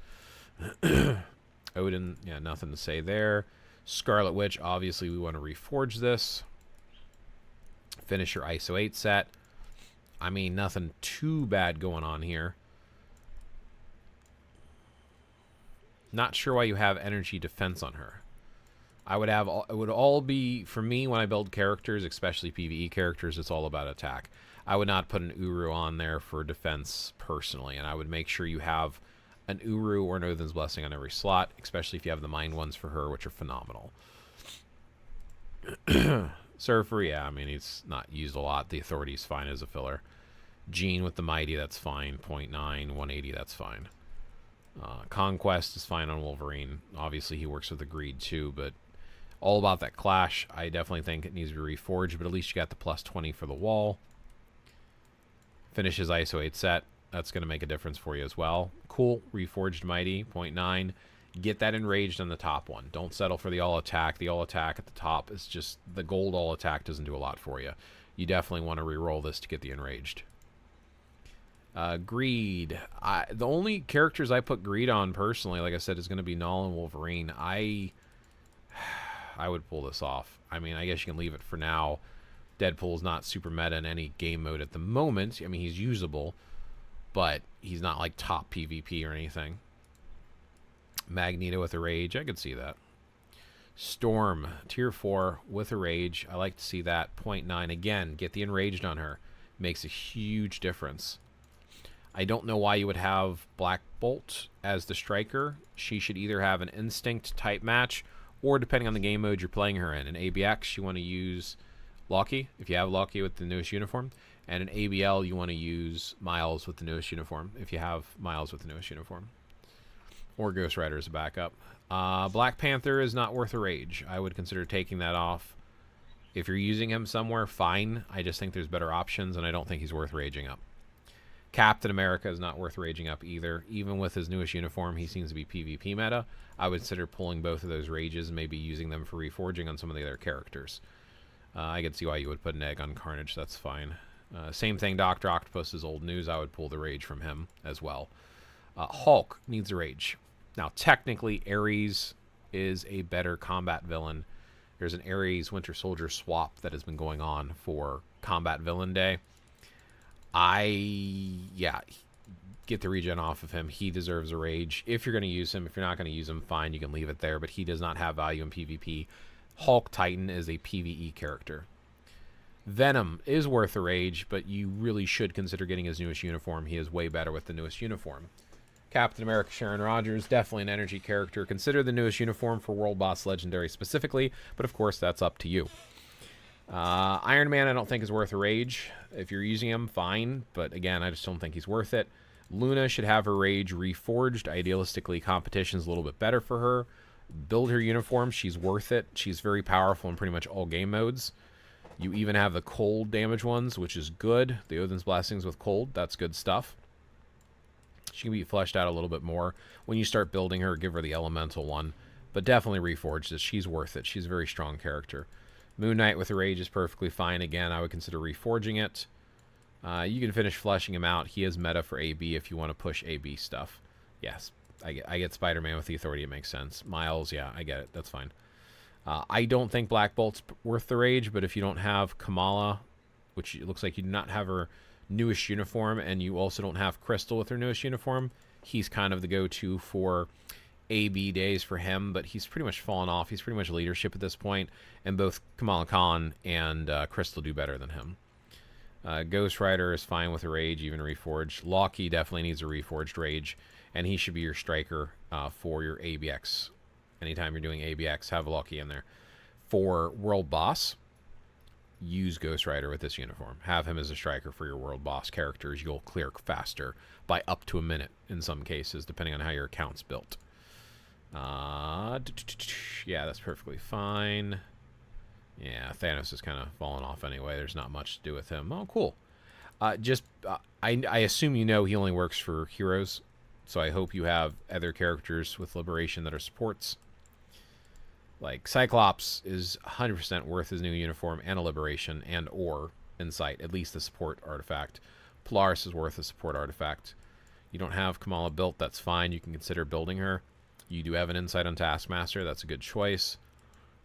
Odin, yeah, nothing to say there. Scarlet Witch, obviously we want to reforge this. Finish your ISO 8 set. I mean, nothing too bad going on here. Not sure why you have energy defense on her. I would have, it would all be, for me, when I build characters, especially PvE characters, it's all about attack. I would not put an Uru on there for defense personally, and I would make sure you have an Uru or an Odin's Blessing on every slot, especially if you have the Mind ones for her, which are phenomenal. Surfer, yeah, I mean, he's not used a lot. The Authority's fine as a filler. Gene with the Mighty, that's fine. 0.9, 180, that's fine. Conquest is fine on Wolverine. Obviously, he works with the Greed too, but all about that clash. I definitely think it needs to be reforged, but at least you got the plus 20 for the wall. Finish his ISO 8 set. That's going to make a difference for you as well. Cool. Reforged Mighty, 0.9. Get that enraged on the top one. Don't settle for the all attack. The all attack at the top is just, the gold all attack doesn't do a lot for you. You definitely want to re-roll this to get the enraged. Greed. The only characters I put greed on personally, like I said, is going to be Null and Wolverine. I would pull this off. I mean, I guess you can leave it for now. Deadpool's not super meta in any game mode at the moment. I mean, he's usable, but he's not like top PvP or anything. Magneto with a rage. I could see that. Storm, tier 4 with a rage. I like to see that. 0.9. Again, get the enraged on her. Makes a huge difference. I don't know why you would have Black Bolt as the striker. She should either have an instinct type match, or depending on the game mode you're playing her in. An ABX, you want to use Loki, if you have Loki with the newest uniform. And an ABL, you want to use Miles with the newest uniform, if you have Miles with the newest uniform. Or Ghost Rider as a backup. Black Panther is not worth a rage. I would consider taking that off. If you're using him somewhere, fine. I just think there's better options, and I don't think he's worth raging up. Captain America is not worth raging up either. Even with his newest uniform, he seems to be PvP meta. I would consider pulling both of those rages and maybe using them for reforging on some of the other characters. I could see why you would put an egg on Carnage. That's fine. Same thing, Dr. Octopus is old news. I would pull the rage from him as well. Hulk needs a rage. Now, technically, Ares is a better combat villain. There's an Ares Winter Soldier swap that has been going on for Combat Villain Day. Yeah, get the regen off of him. He deserves a rage. If you're going to use him, if you're not going to use him, fine, you can leave it there, but he does not have value in PvP. Hulk Titan is a PvE character. Venom is worth a rage, but you really should consider getting his newest uniform. He is way better with the newest uniform. Captain America Sharon Rogers, definitely an energy character. Consider the newest uniform for World Boss Legendary specifically, but of course that's up to you. Iron Man I don't think is worth a rage. If you're using him, fine, but again, I just don't think he's worth it. Luna should have her rage reforged. Idealistically, competition's a little bit better for her. Build her uniform. She's worth it. She's very powerful in pretty much all game modes. You even have the cold damage ones, which is good. The Odin's Blessings with cold, that's good stuff. She can be fleshed out a little bit more. When you start building her, give her the elemental one. But definitely reforge this. She's worth it. She's a very strong character. Moon Knight with a rage is perfectly fine. Again, I would consider reforging it. You can finish fleshing him out. He is meta for AB if you want to push AB stuff. Yes, I get Spider-Man with the Authority. It makes sense. Miles, yeah, I get it. That's fine. I don't think Black Bolt's worth the rage, but if you don't have Kamala, which it looks like you do not have her newest uniform, and you also don't have Crystal with her newest uniform, he's kind of the go-to for AB days for him, but he's pretty much fallen off. He's pretty much leadership at this point, and both Kamala Khan and Crystal do better than him. Ghost Rider is fine with a rage, even reforged. Loki definitely needs a reforged rage, and he should be your striker for your ABX. Anytime you're doing ABX, have Loki in there. For World Boss, use Ghost Rider with this uniform. Have him as a striker for your World Boss characters. You'll clear faster by up to a minute in some cases, depending on how your account's built. Yeah, that's perfectly fine. Yeah, Thanos is kind of falling off anyway. There's not much to do with him. Oh, cool. I assume you know he only works for heroes, so I hope you have other characters with Liberation that are supports. Like, Cyclops is 100% worth his new uniform and a Liberation and or Insight, at least the support artifact. Polaris is worth a support artifact. You don't have Kamala built, that's fine. You can consider building her. You do have an Insight on Taskmaster, that's a good choice.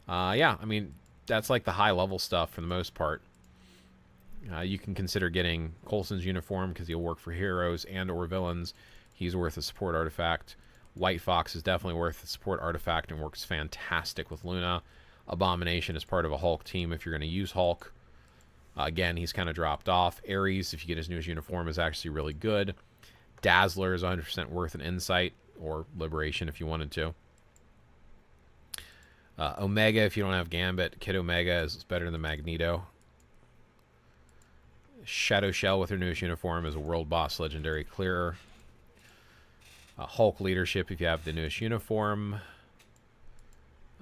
Yeah, I mean, that's like the high-level stuff for the most part. You can consider getting Coulson's uniform because he'll work for heroes and or villains. He's worth a support artifact. White Fox is definitely worth a support artifact and works fantastic with Luna. Abomination is part of a Hulk team if you're going to use Hulk. Again, he's kind of dropped off. Ares, if you get his newest uniform, is actually really good. Dazzler is 100% worth an insight or liberation if you wanted to. Omega, if you don't have Gambit. Kid Omega is better than Magneto. Shadow Shell with her newest uniform is a world boss legendary clearer. Hulk leadership if you have the newest uniform.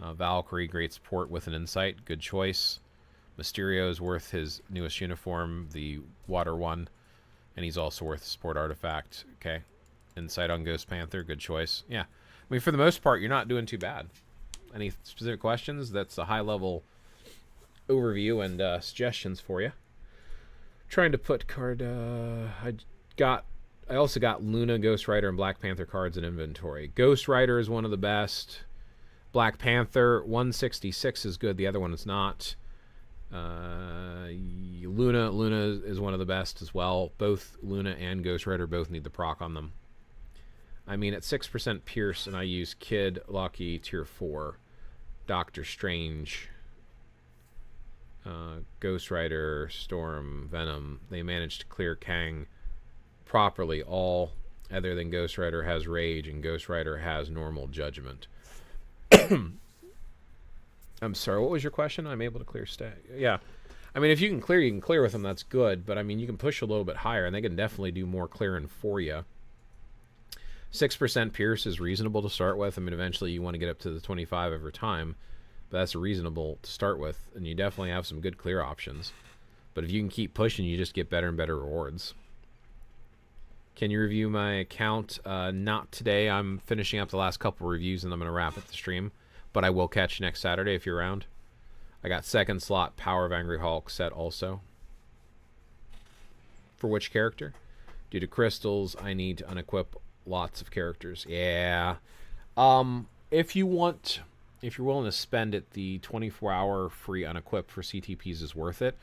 Valkyrie, great support with an insight. Good choice. Mysterio is worth his newest uniform, the water one. And he's also worth a support artifact. Okay. Insight on Ghost Panther, good choice. Yeah. I mean, for the most part, you're not doing too bad. Any specific questions? That's a high-level overview and suggestions for you. Trying to put card... I also got Luna, Ghost Rider, and Black Panther cards in inventory. Ghost Rider is one of the best. Black Panther, 166 is good. The other one is not. Luna is one of the best as well. Both Luna and Ghost Rider both need the proc on them. I mean, at 6% Pierce, and I use Kid, Lucky, Tier 4, Doctor Strange, Ghost Rider, Storm, Venom. They managed to clear Kang properly. All other than Ghost Rider has Rage, and Ghost Rider has normal Judgment. I'm sorry, what was your question? I'm able to clear stack. Yeah. I mean, if you can clear with them, that's good. But, I mean, you can push a little bit higher, and they can definitely do more clearing for you. 6% Pierce is reasonable to start with. I mean, eventually you want to get up to the 25 over time. But that's reasonable to start with. And you definitely have some good clear options. But if you can keep pushing, you just get better and better rewards. Can you review my account? Not today. I'm finishing up the last couple reviews, and I'm going to wrap up the stream. But I will catch you next Saturday if you're around. I got second slot Power of Angry Hulk set also. For which character? Due to crystals, I need to unequip lots of characters. Yeah. If you're willing to spend it, the 24-hour free unequip for CTPs is worth it.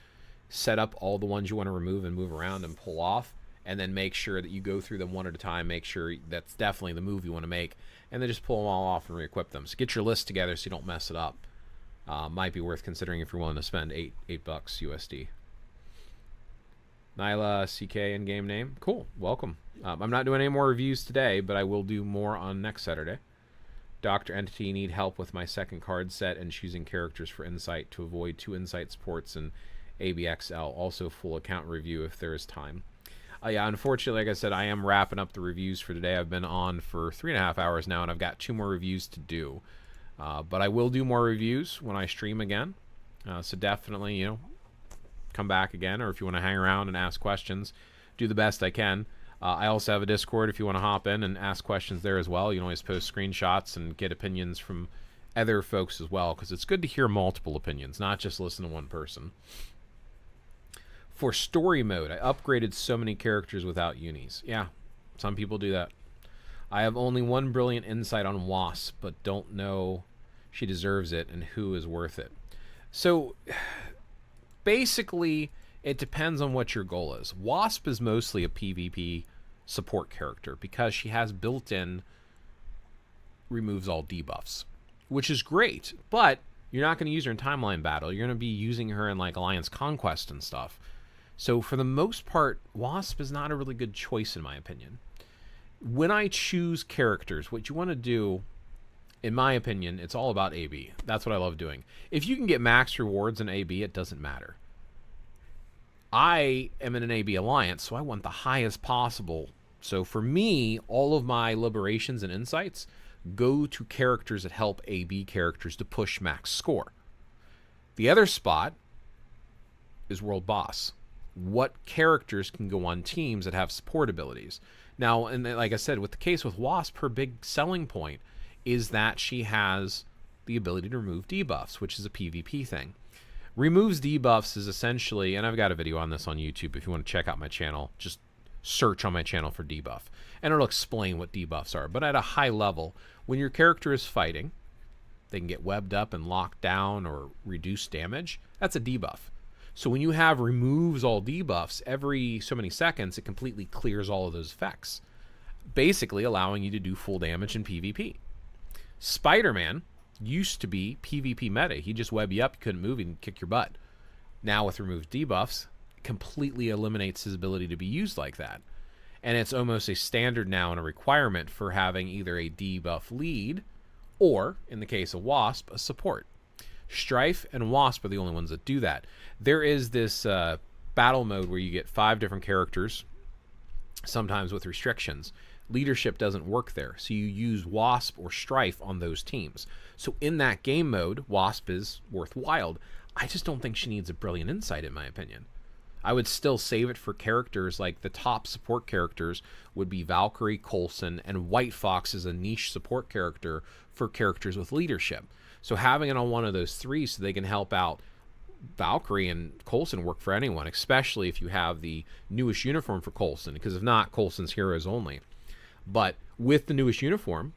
Set up all the ones you want to remove and move around and pull off. And then make sure that you go through them one at a time. Make sure that's definitely the move you want to make. And then just pull them all off and re-equip them. So get your list together so you don't mess it up. Might be worth considering if you're willing to spend $8 USD. Nyla CK in-game name. Cool. Welcome. I'm not doing any more reviews today, but I will do more on next Saturday. Dr. Entity, need help with my second card set and choosing characters for Insight to avoid 2 Insight supports and ABXL. Also full account review if there is time. Yeah, unfortunately, like I said, I am wrapping up the reviews for today. I've been on for 3.5 hours now, and I've got 2 more reviews to do. But I will do more reviews when I stream again. So definitely, come back again, or if you want to hang around and ask questions, do the best I can. I also have a Discord if you want to hop in and ask questions there as well. You can always post screenshots and get opinions from other folks as well, because it's good to hear multiple opinions, not just listen to one person. For story mode, I upgraded so many characters without unis. Yeah, some people do that. I have only one brilliant insight on Wasp, but don't know she deserves it and who is worth it. So, basically, it depends on what your goal is. Wasp is mostly a PvP support character because she has built-in removes all debuffs, which is great, but you're not going to use her in timeline battle. You're going to be using her in like Alliance Conquest and stuff. So for the most part, Wasp is not a really good choice in my opinion. When I choose characters, what you want to do, in my opinion, it's all about AB. That's what I love doing. If you can get max rewards in AB, it doesn't matter. I am in an AB alliance, so I want the highest possible. So for me, all of my liberations and insights go to characters that help AB characters to push max score. The other spot is World Boss. What characters can go on teams that have support abilities? Now, and like I said, with the case with Wasp, her big selling point is that she has the ability to remove debuffs, which is a PvP thing. Removes debuffs is essentially, and I've got a video on this on YouTube if you want to check out my channel, just search on my channel for debuff, and it'll explain what debuffs are. But at a high level, when your character is fighting, they can get webbed up and locked down or reduce damage. That's a debuff. So when you have removes all debuffs, every so many seconds, it completely clears all of those effects, basically allowing you to do full damage in PvP. Spider-Man used to be PvP meta. He just web you up, you couldn't move, and kick your butt. Now with removed debuffs, completely eliminates his ability to be used like that. And it's almost a standard now and a requirement for having either a debuff lead or, in the case of Wasp, a support. Strife and Wasp are the only ones that do that. There is this battle mode where you get 5 different characters, sometimes with restrictions. Leadership doesn't work there, so you use Wasp or Strife on those teams. So in that game mode, Wasp is worthwhile. I just don't think she needs a brilliant insight, in my opinion. I would still save it for characters like the top support characters would be Valkyrie, Coulson, and White Fox is a niche support character for characters with leadership. So having it on one of those 3 so they can help out Valkyrie and Coulson work for anyone, especially if you have the newest uniform for Coulson, because if not, Coulson's heroes only. But with the newest uniform,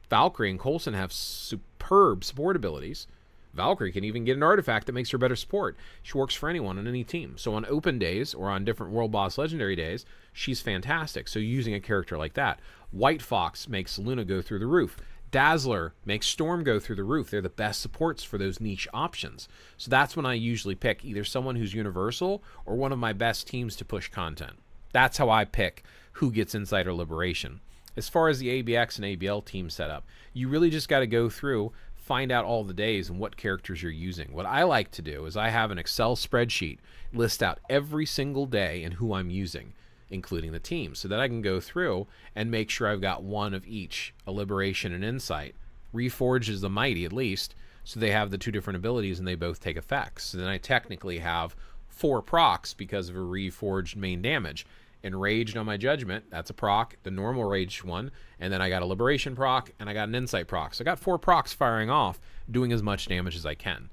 Valkyrie and Coulson have superb support abilities. Valkyrie can even get an artifact that makes her better support. She works for anyone on any team. So on open days or on different World Boss Legendary days, she's fantastic. So using a character like that. White Fox makes Luna go through the roof. Dazzler makes Storm go through the roof. They're the best supports for those niche options. So that's when I usually pick either someone who's universal or one of my best teams to push content. That's how I pick who gets Insight or Liberation. As far as the ABX and ABL team setup, you really just got to go through, find out all the days and what characters you're using. What I like to do is I have an Excel spreadsheet, list out every single day and who I'm using, including the team, so that I can go through and make sure I've got one of each, a Liberation and Insight. Reforged is the Mighty at least, so they have the 2 different abilities and they both take effects. So then I technically have 4 procs because of a Reforged main damage. Enraged on my Judgment, that's a proc, the normal Raged one, and then I got a Liberation proc, and I got an Insight proc. So I got 4 procs firing off, doing as much damage as I can.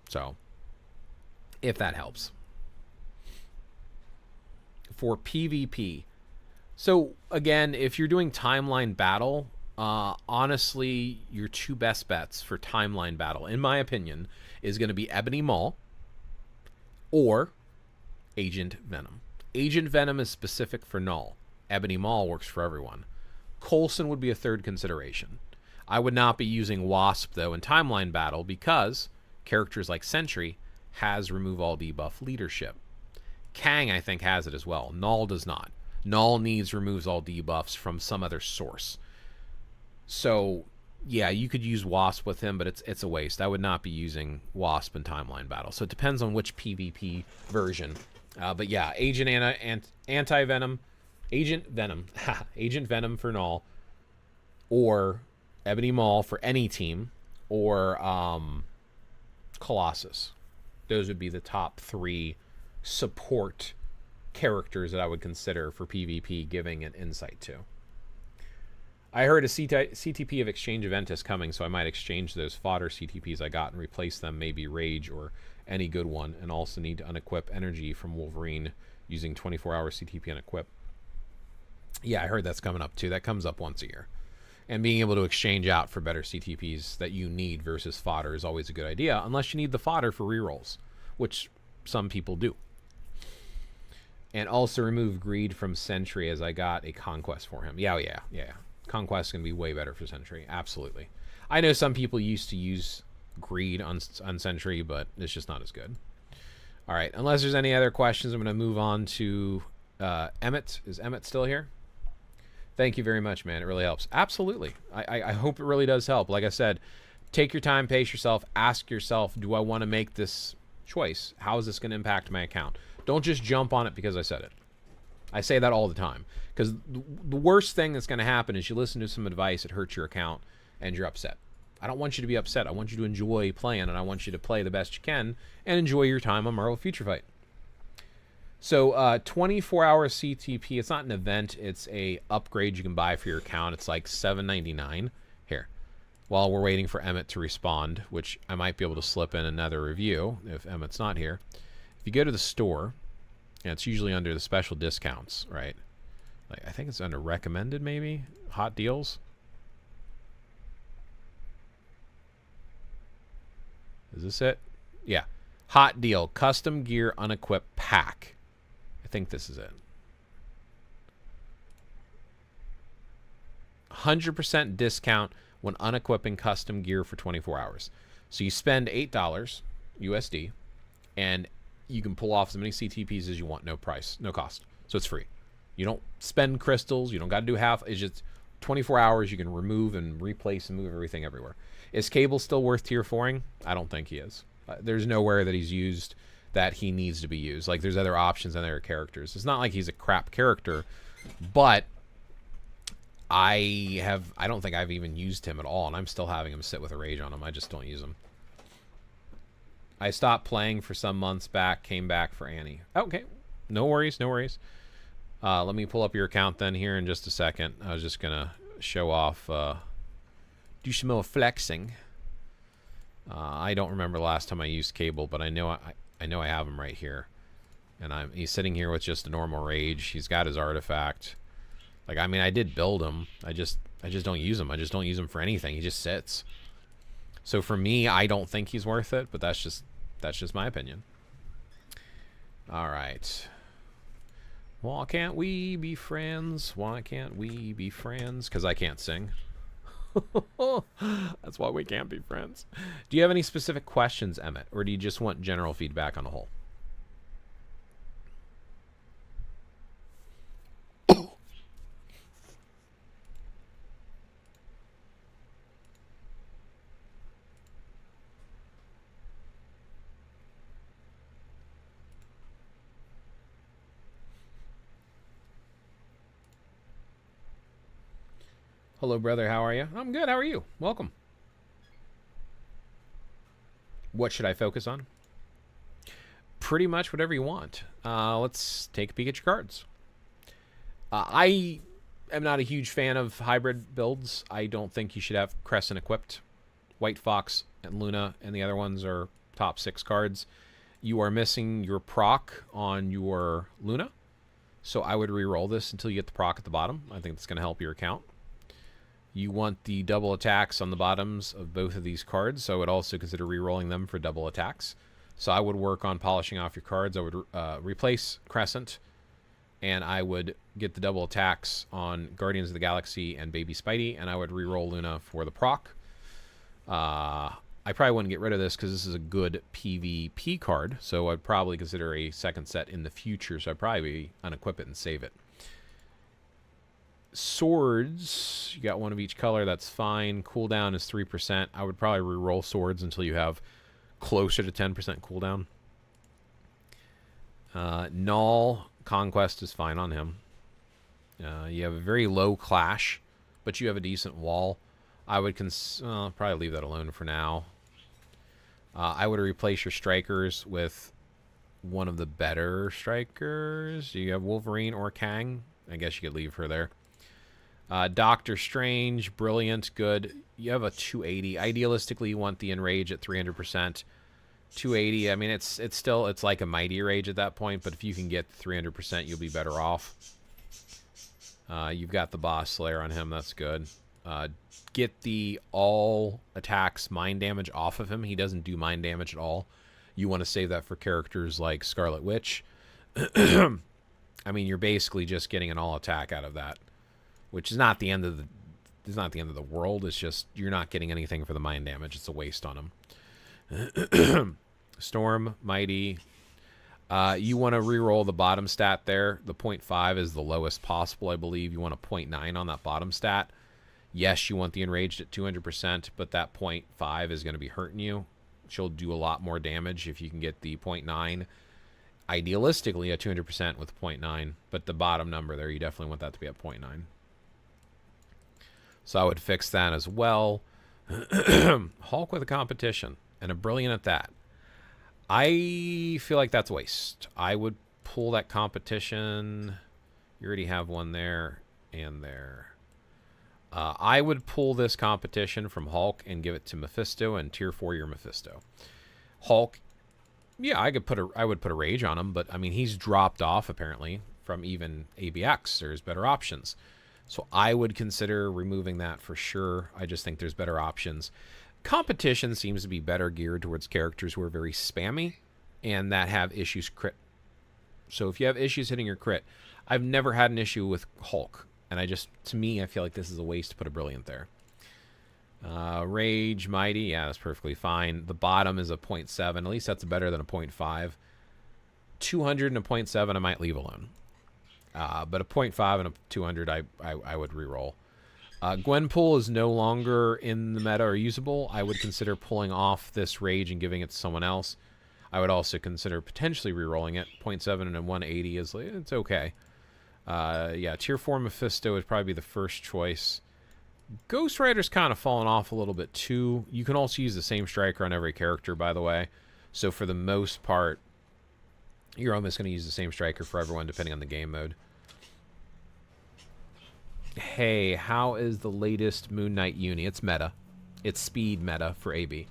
So, if that helps. For PvP. So, again, if you're doing timeline battle, honestly, your 2 best bets for timeline battle, in my opinion, is going to be Ebony Maw or Agent Venom. Agent Venom is specific for Null. Ebony Maw works for everyone. Coulson would be a 3rd consideration. I would not be using Wasp, though, in timeline battle because characters like Sentry has remove all debuff leadership. Kang, I think, has it as well. Null does not. Null needs removes all debuffs from some other source. So, yeah, you could use Wasp with him, but it's a waste. I would not be using Wasp in timeline battle. So it depends on which PvP version. But yeah, Agent Anti-Venom, Agent Venom, Agent Venom for Null, or Ebony Maw for any team, or Colossus. Those would be the top 3 support characters that I would consider for PvP giving an insight to. I heard a CTP of Exchange Event is coming, so I might exchange those fodder CTPs I got and replace them, maybe Rage or any good one, and also need to unequip energy from Wolverine using 24-hour CTP unequip. Yeah, I heard that's coming up too. That comes up once a year. And being able to exchange out for better CTPs that you need versus fodder is always a good idea, unless you need the fodder for rerolls, which some people do. And also remove Greed from Sentry, as I got a Conquest for him. Yeah. Conquest is going to be way better for Sentry. Absolutely. I know some people used to use Greed on Sentry, but it's just not as good. All right. Unless there's any other questions, I'm going to move on to Emmett. Is Emmett still here? Thank you very much, man. It really helps. Absolutely. I hope it really does help. Like I said, take your time, pace yourself, ask yourself, do I want to make this choice? How is this going to impact my account? Don't just jump on it because I said it. I say that all the time, because the worst thing that's going to happen is you listen to some advice, it hurts your account, and you're upset. I don't want you to be upset. I want you to enjoy playing, and I want you to play the best you can and enjoy your time on Marvel Future Fight. So 24-hour CTP, it's not an event, it's a upgrade you can buy for your account. It's like $7.99. Here, while we're waiting for Emmett to respond, which I might be able to slip in another review if Emmett's not here. If you go to the store, and it's usually under the special discounts, right? Like, I think it's under recommended, maybe? Hot deals? Is this it? Yeah. Hot deal. Custom gear unequipped pack. I think this is it. 100% discount when unequipping custom gear for 24 hours. So you spend $8 USD, and you can pull off as many CTPs as you want, no price, no cost. So it's free. You don't spend crystals. You don't got to do half. It's just 24 hours. You can remove and replace and move everything everywhere. Is Cable still worth tier 4ing? I don't think he is. There's nowhere that he's used that he needs to be used. Like, there's other options and other characters. It's not like he's a crap character, but I don't think I've even used him at all, and I'm still having him sit with a rage on him. I just don't use him. I stopped playing for some months back, came back for Annie. Okay, no worries, no worries. Let me pull up your account then here in just a second. I was just gonna show off, do some more flexing. I don't remember the last time I used Cable, but I know I have him right here, and he's sitting here with just a normal rage. He's got his artifact. Like, I mean, I did build him. I just don't use him. I just don't use him for anything. He just sits. So for me, I don't think he's worth it, but that's just my opinion. All right. Why can't we be friends? Why can't we be friends? Because I can't sing. That's why we can't be friends. Do you have any specific questions, Emmett, or do you just want general feedback on the whole? Hello, brother. How are you? I'm good. How are you? Welcome. What should I focus on? Pretty much whatever you want. Let's take a peek at your cards. I am not a huge fan of hybrid builds. I don't think you should have Crescent equipped. White Fox and Luna and the other ones are top 6 cards. You are missing your proc on your Luna, so I would re-roll this until you get the proc at the bottom. I think that's going to help your account. You want the double attacks on the bottoms of both of these cards, so I would also consider re-rolling them for double attacks. So I would work on polishing off your cards. I would replace Crescent, and I would get the double attacks on Guardians of the Galaxy and Baby Spidey, and I would re-roll Luna for the proc. I probably wouldn't get rid of this because this is a good PvP card, so I'd probably consider a second set in the future, so I'd probably unequip it and save it. Swords, you got one of each color, that's fine. Cooldown is 3%. I would probably re-roll swords until you have closer to 10% cooldown. Null, Conquest is fine on him. You have a very low clash, but you have a decent wall. I would probably leave that alone for now. I would replace your strikers with one of the better strikers. You have Wolverine or Kang. I guess you could leave her there. Doctor Strange, brilliant, good. You have a 280. Idealistically, you want the Enrage at 300%. 280, I mean, it's like a Mighty Rage at that point, but if you can get 300%, you'll be better off. You've got the Boss Slayer on him, that's good. Get the all attacks mind damage off of him. He doesn't do mind damage at all. You want to save that for characters like Scarlet Witch. I mean, you're basically just getting an all attack out of that, which is not the end of the world. It's just you're not getting anything for the mind damage. It's a waste on him. Storm, Mighty. You want to re-roll the bottom stat there. The 0.5 is the lowest possible, I believe. You want a 0.9 on that bottom stat. Yes, you want the Enraged at 200%, but that 0.5 is going to be hurting you. She'll do a lot more damage if you can get the 0.9. Idealistically, at 200% with 0.9, but the bottom number there, you definitely want that to be at 0.9. So I would fix that as well. Hulk with a competition, and a brilliant at that. I feel like that's a waste. I would pull that competition. You already have one there and there. I would pull this competition from Hulk and give it to Mephisto and tier 4 your Mephisto. Hulk, yeah, I would put a rage on him, but I mean he's dropped off apparently from even ABX. There's better options. So I would consider removing that for sure. I just think there's better options. Competition seems to be better geared towards characters who are very spammy. and that have issues crit. So if you have issues hitting your crit, I've never had an issue with Hulk, and to me, I feel like this is a waste to put a Brilliant there. Rage, Mighty, yeah, that's perfectly fine. The bottom is a 0.7. At least that's better than a 0.5. 200 and a 0.7 I might leave alone. But a 0.5 and a 200 I would reroll. Gwenpool is no longer in the meta or usable. I would consider pulling off this Rage and giving it to someone else. I would also consider potentially rerolling it. 0.7 and a 180 is, it's okay. Yeah, tier 4 Mephisto would probably be the first choice. Ghost Rider's kind of fallen off a little bit too. You can also use the same striker on every character, by the way. So for the most part, you're almost going to use the same striker for everyone, depending on the game mode. Hey, how is the latest Moon Knight uni? It's meta. It's speed meta for AB.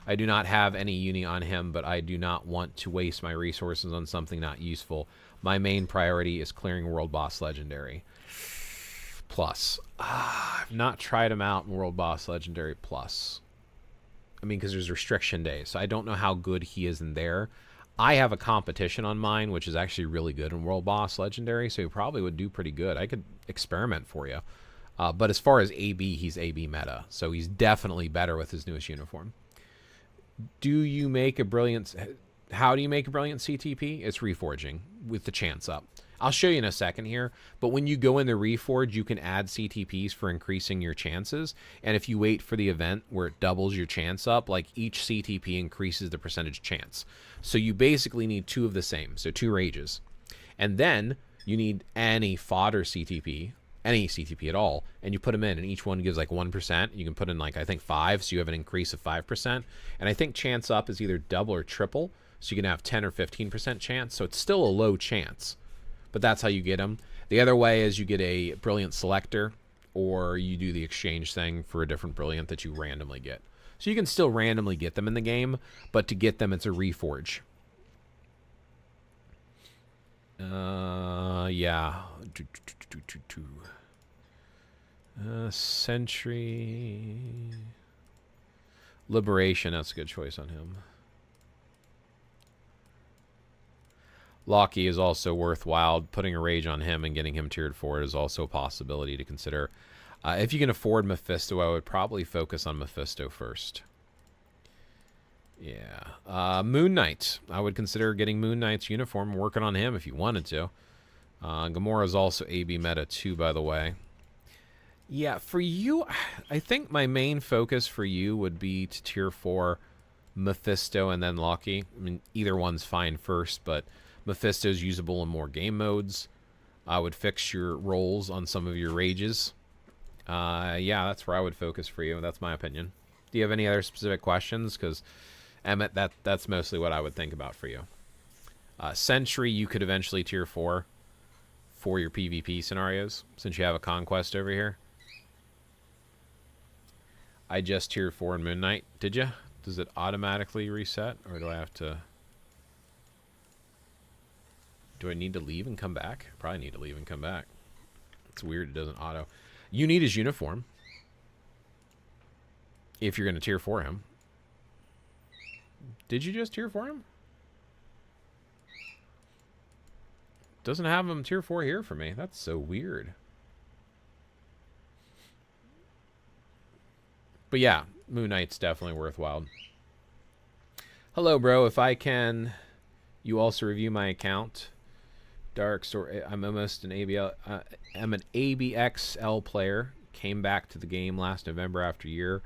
I do not have any uni on him, but I do not want to waste my resources on something not useful. My main priority is clearing World Boss Legendary Plus. I've not tried him out in World Boss Legendary Plus. I mean, because there's restriction days, so I don't know how good he is in there. I have a competition on mine, which is actually really good in World Boss Legendary, so he probably would do pretty good. I could experiment for you. But as far as AB, he's AB meta, so he's definitely better with his newest uniform. Do you make a brilliant... How do you make a brilliant CTP? It's reforging with the chance up. I'll show you in a second here, but when you go in the reforge, you can add CTPs for increasing your chances, and if you wait for the event where it doubles your chance up, like each CTP increases the percentage chance. So you basically need 2 of the same, so 2 rages. And then you need any fodder CTP, any CTP at all, and you put them in, and each one gives like 1%. You can put in like, I think 5, so you have an increase of 5%. And I think chance up is either double or triple, so you can have 10 or 15% chance, so it's still a low chance. But that's how you get them. The other way is you get a brilliant selector, or you do the exchange thing for a different brilliant that you randomly get. So you can still randomly get them in the game, but to get them, it's a reforge. Yeah. Sentry. Liberation, that's a good choice on him. Loki is also worthwhile. Putting a rage on him and getting him tiered 4 is also a possibility to consider. If you can afford Mephisto, I would probably focus on Mephisto first. Yeah. Moon Knight. I would consider getting Moon Knight's uniform, working on him if you wanted to. Gamora is also AB meta too, by the way. Yeah, for you, I think my main focus for you would be to tier 4 Mephisto and then Loki. I mean, either one's fine first, but Mephisto's usable in more game modes. I would fix your rolls on some of your rages. Yeah, that's where I would focus for you. That's my opinion. Do you have any other specific questions? Because, Emmett, that's mostly what I would think about for you. Sentry, you could eventually tier 4 for your PvP scenarios, since you have a Conquest over here. I just tiered 4 in Moon Knight. Did you? Does it automatically reset, or do I have to... Do I need to leave and come back? Probably need to leave and come back. It's weird it doesn't auto. You need his uniform if you're going to tier 4 him. Did you just tier 4 him? Doesn't have him tier 4 here for me. That's so weird. But yeah, Moon Knight's definitely worthwhile. Hello, bro. If I can, you also review my account. Dark Story. I'm almost an ABL. I'm an ABXL player. Came back to the game last November after a year.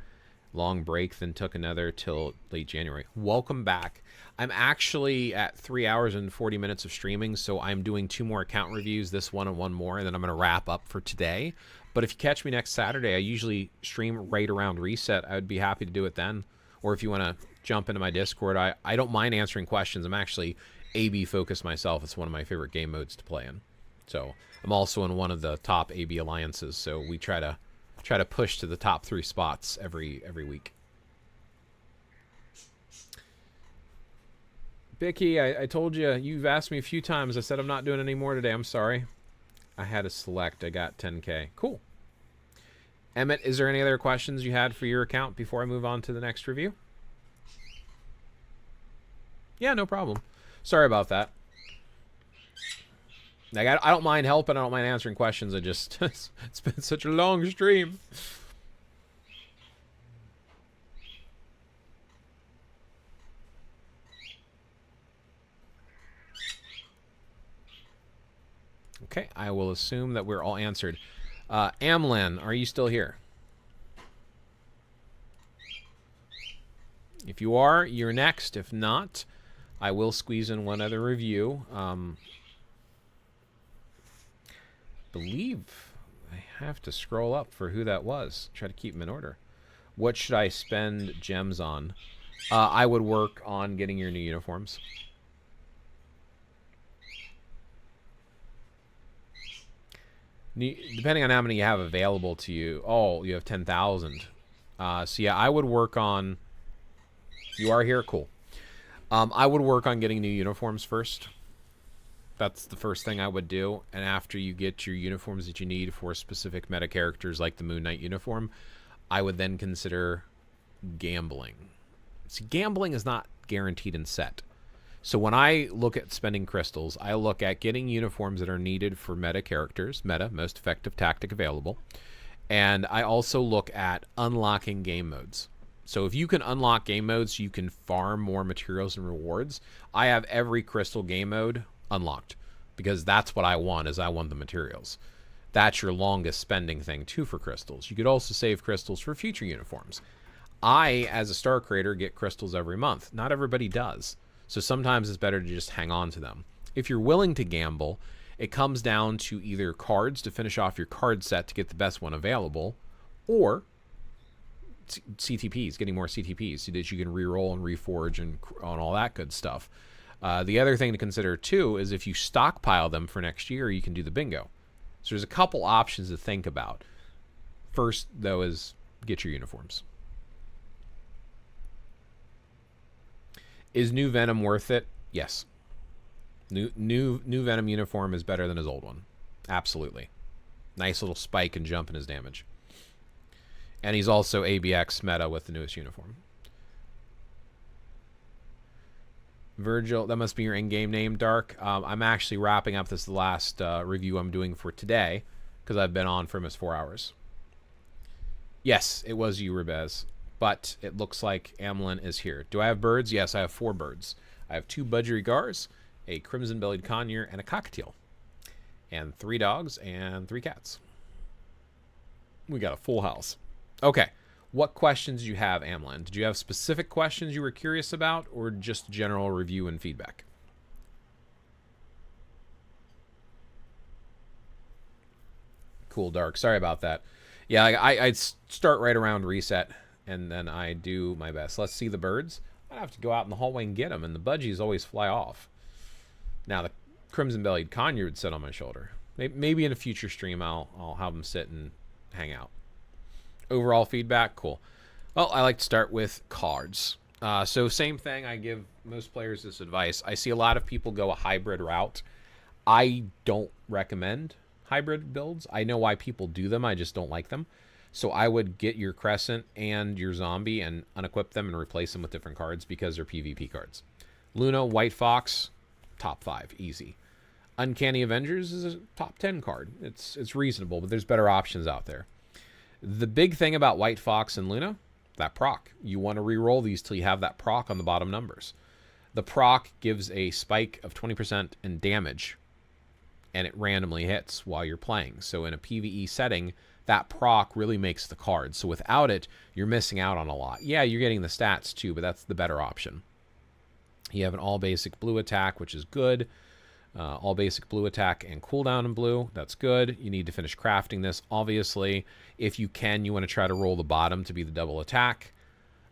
Long break, then took another till late January. Welcome back. I'm actually at 3 hours and 40 minutes of streaming, so I'm doing 2 more account reviews, this one and one more, and then I'm going to wrap up for today. But if you catch me next Saturday, I usually stream right around reset. I would be happy to do it then. Or if you want to jump into my Discord, I don't mind answering questions. I'm actually AB focused myself. It's one of my favorite game modes to play in. So I'm also in one of the top AB alliances, so we try to push to the top 3 spots every week. Bicky, I told you, you've asked me a few times. I said I'm not doing any more today. I'm sorry. I had to select. I got 10K. Cool. Emmett, is there any other questions you had for your account before I move on to the next review? Yeah, no problem. Sorry about that. Like, I don't mind helping. I don't mind answering questions. I just... it's been such a long stream. Okay, I will assume that we're all answered. Amlin, are you still here? If you are, you're next. If not, I will squeeze in one other review. Believe I have to scroll up for who that was. Try to keep them in order. What should I spend gems on? I would work on getting your new uniforms. Depending on how many you have available to you. Oh, you have 10,000. So yeah, I would work on... You are here? Cool. I would work on getting new uniforms first. That's the first thing I would do. And after you get your uniforms that you need for specific meta characters like the Moon Knight uniform, I would then consider gambling. See, gambling is not guaranteed and set. So when I look at spending crystals, I look at getting uniforms that are needed for meta characters, meta, most effective tactic available. And I also look at unlocking game modes. So if you can unlock game modes, you can farm more materials and rewards. I have every crystal game mode unlocked because that's what I want, is I want the materials. That's your longest spending thing too for crystals. You could also save crystals for future uniforms. I, as a star creator, get crystals every month. Not everybody does. So sometimes it's better to just hang on to them. If you're willing to gamble, it comes down to either cards to finish off your card set to get the best one available, or CTPs, getting more CTPs so that you can reroll and reforge and on all that good stuff. The other thing to consider too is if you stockpile them for next year, you can do the bingo. So there's a couple options to think about. First, though, is get your uniforms. Is new Venom worth it? Yes. New Venom uniform is better than his old one. Absolutely. Nice little spike and jump in his damage. And he's also ABX meta with the newest uniform. Virgil, that must be your in-game name, Dark. I'm actually wrapping up this last review I'm doing for today because I've been on for almost 4 hours. Yes, it was you, Rebez. But it looks like Amlin is here. Do I have birds? Yes, I have 4 birds. I have 2 budgerigars, a crimson-bellied conure, and a cockatiel. And 3 dogs and 3 cats. We got a full house. Okay. What questions do you have, Amlin? Did you have specific questions you were curious about, or just general review and feedback? Cool, Dark. Sorry about that. Yeah, I'd start right around reset, and then I do my best. Let's see the birds. I have to go out in the hallway and get them, and the budgies always fly off. Now, the crimson-bellied conure would sit on my shoulder. Maybe in a future stream, I'll have them sit and hang out. Overall feedback, cool. Well, I like to start with cards. So same thing, I give most players this advice. I see a lot of people go a hybrid route. I don't recommend hybrid builds. I know why people do them, I just don't like them. So I would get your Crescent and your Zombie and unequip them and replace them with different cards because they're PvP cards. Luna, White Fox, top 5, easy. Uncanny Avengers is a top 10 card. It's reasonable, but there's better options out there. The big thing about White Fox and Luna, that proc. You want to re-roll these till you have that proc on the bottom numbers. The proc gives a spike of 20% in damage, and it randomly hits while you're playing. So in a PvE setting, that proc really makes the card. So without it, you're missing out on a lot. Yeah, you're getting the stats too, but that's the better option. You have an all-basic blue attack, which is good. All basic blue attack and cooldown in blue. That's good. You need to finish crafting this. Obviously, if you can, you want to try to roll the bottom to be the double attack.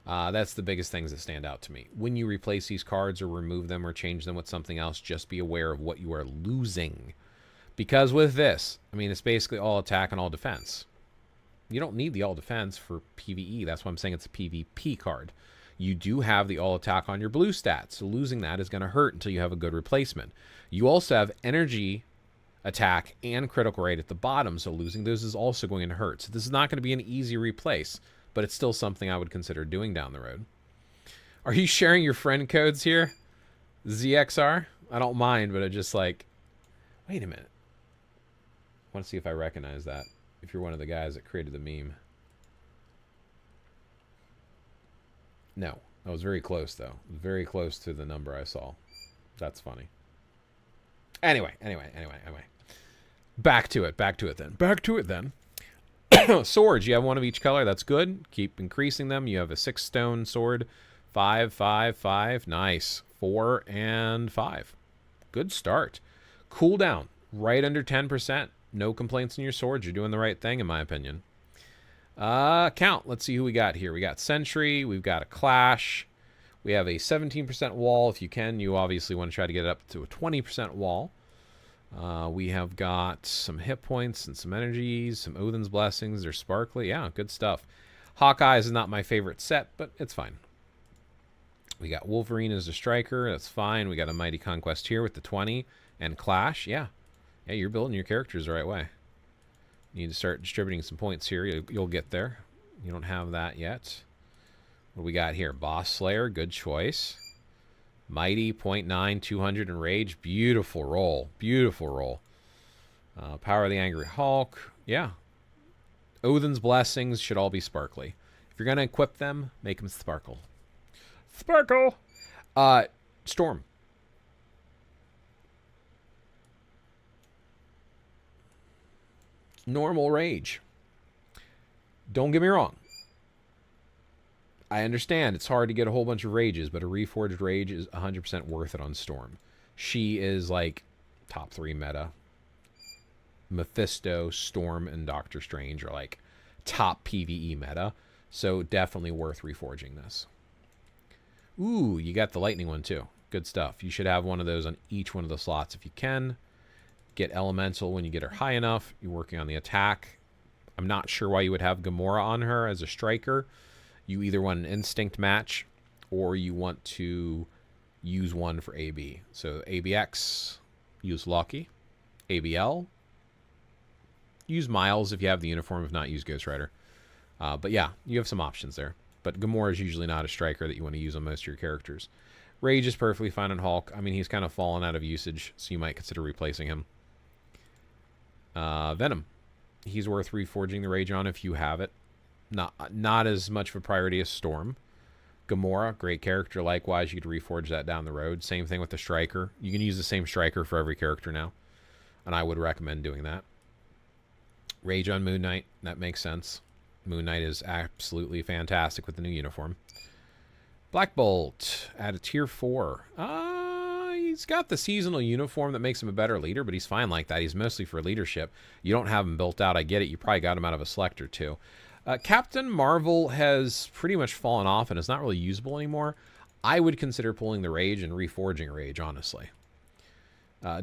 That's the biggest things that stand out to me. When you replace these cards or remove them or change them with something else, just be aware of what you are losing. Because with this, I mean, it's basically all attack and all defense. You don't need the all defense for PvE. That's why I'm saying it's a PvP card. You do have the all attack on your blue stats, so losing that is going to hurt until you have a good replacement. You also have energy attack and critical rate at the bottom, so losing those is also going to hurt. So this is not going to be an easy replace, but it's still something I would consider doing down the road. Are you sharing your friend codes here? ZXR? I don't mind, but I just like... Wait a minute. I want to see if I recognize that. If you're one of the guys that created the meme. No. I was very close, though. Very close to the number I saw. That's funny. Anyway. Back to it then. Swords, you have one of each color. That's good. Keep increasing them. You have a 6 stone sword. 5, 5, 5. Nice. 4 and 5. Good start. Cooldown, right under 10%. No complaints in your swords. You're doing the right thing, in my opinion. Count. Let's see who we got here. We got Sentry. We've got a Clash. We have a 17% wall. If you can, you obviously want to try to get it up to a 20% wall. We have got some hit points and some energies, some Odin's Blessings. They're sparkly. Yeah, good stuff. Hawkeyes is not my favorite set, but it's fine. We got Wolverine as a striker. That's fine. We got a Mighty Conquest here with the 20. And Clash. Yeah, you're building your characters the right way. You need to start distributing some points here. You'll get there. You don't have that yet. What do we got here? Boss Slayer. Good choice. Mighty, 0.9, 200 in Rage. Beautiful roll. Beautiful roll. Power of the Angry Hulk. Yeah. Odin's Blessings should all be sparkly. If you're going to equip them, make them sparkle. Sparkle! Storm. Normal Rage. Don't get me wrong. I understand it's hard to get a whole bunch of rages, but a reforged rage is 100% worth it on Storm. She is like top 3 meta. Mephisto, Storm, and Doctor Strange are like top PvE meta. So definitely worth reforging this. Ooh, you got the lightning one too. Good stuff. You should have one of those on each one of the slots if you can. Get elemental when you get her high enough. You're working on the attack. I'm not sure why you would have Gamora on her as a striker. You either want an instinct match or you want to use one for AB. So ABX, use Loki. ABL, use Miles if you have the uniform. If not, use Ghost Rider. But yeah, you have some options there. But Gamora is usually not a striker that you want to use on most of your characters. Rage is perfectly fine on Hulk. I mean, he's kind of fallen out of usage, so you might consider replacing him. Venom. He's worth reforging the Rage on if you have it. Not as much of a priority as Storm. Gamora, great character. Likewise, you could reforge that down the road. Same thing with the Striker. You can use the same Striker for every character now. And I would recommend doing that. Rage on Moon Knight. That makes sense. Moon Knight is absolutely fantastic with the new uniform. Black Bolt at a tier 4. He's got the seasonal uniform that makes him a better leader, but he's fine like that. He's mostly for leadership. You don't have him built out. I get it. You probably got him out of a selector too. Captain Marvel has pretty much fallen off and is not really usable anymore. I would consider pulling the Rage and reforging Rage, honestly.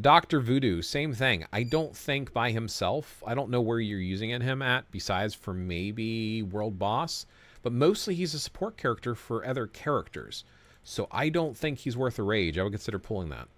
Dr. Voodoo, same thing. I don't think by himself. I don't know where you're using him at, besides for maybe World Boss. But mostly he's a support character for other characters. So I don't think he's worth a Rage. I would consider pulling that.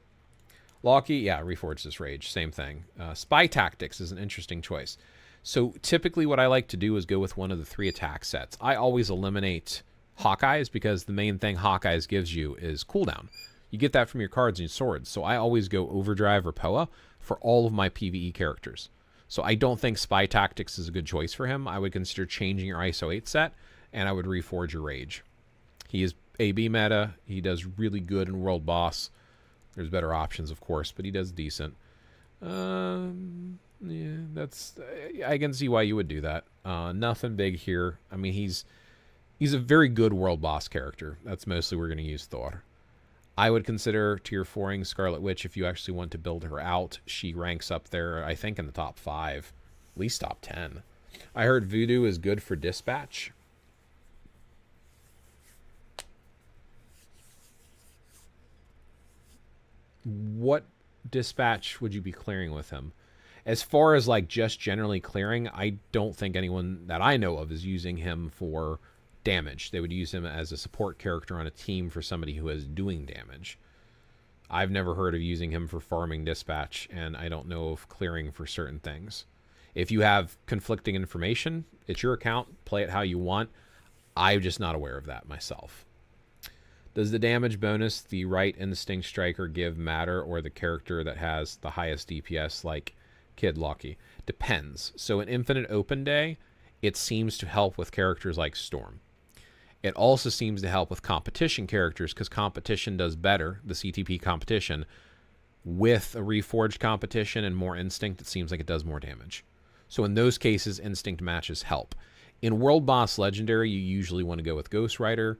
Loki, yeah, reforge this Rage. Same thing. Spy Tactics is an interesting choice. So typically what I like to do is go with one of the 3 attack sets. I always eliminate Hawkeyes because the main thing Hawkeyes gives you is cooldown. You get that from your cards and your swords. So I always go Overdrive or Poa for all of my PvE characters. So I don't think Spy Tactics is a good choice for him. I would consider changing your ISO 8 set, and I would reforge your Rage. He is AB meta. He does really good in World Boss. There's better options, of course, but he does decent. Yeah, that's... I can see why you would do that. Nothing big here. I mean, he's a very good World Boss character. That's mostly we're going to use Thor. I would consider tier 4ing Scarlet Witch if you actually want to build her out. She ranks up there, I think, in the top 5. At least top 10. I heard Voodoo is good for dispatch. What dispatch would you be clearing with him? As far as like just generally clearing, I don't think anyone that I know of is using him for damage. They would use him as a support character on a team for somebody who is doing damage. I've never heard of using him for farming dispatch, and I don't know of clearing for certain things. If you have conflicting information, it's your account. Play it how you want. I'm just not aware of that myself. Does the damage bonus the right instinct striker give matter, or the character that has the highest DPS like Kid Loki? Depends. So in Infinite Open Day, it seems to help with characters like Storm. It also seems to help with competition characters, because competition does better, the CTP competition, with a reforged competition and more instinct. It seems like it does more damage. So in those cases, instinct matches help. In World Boss Legendary, you usually want to go with Ghost Rider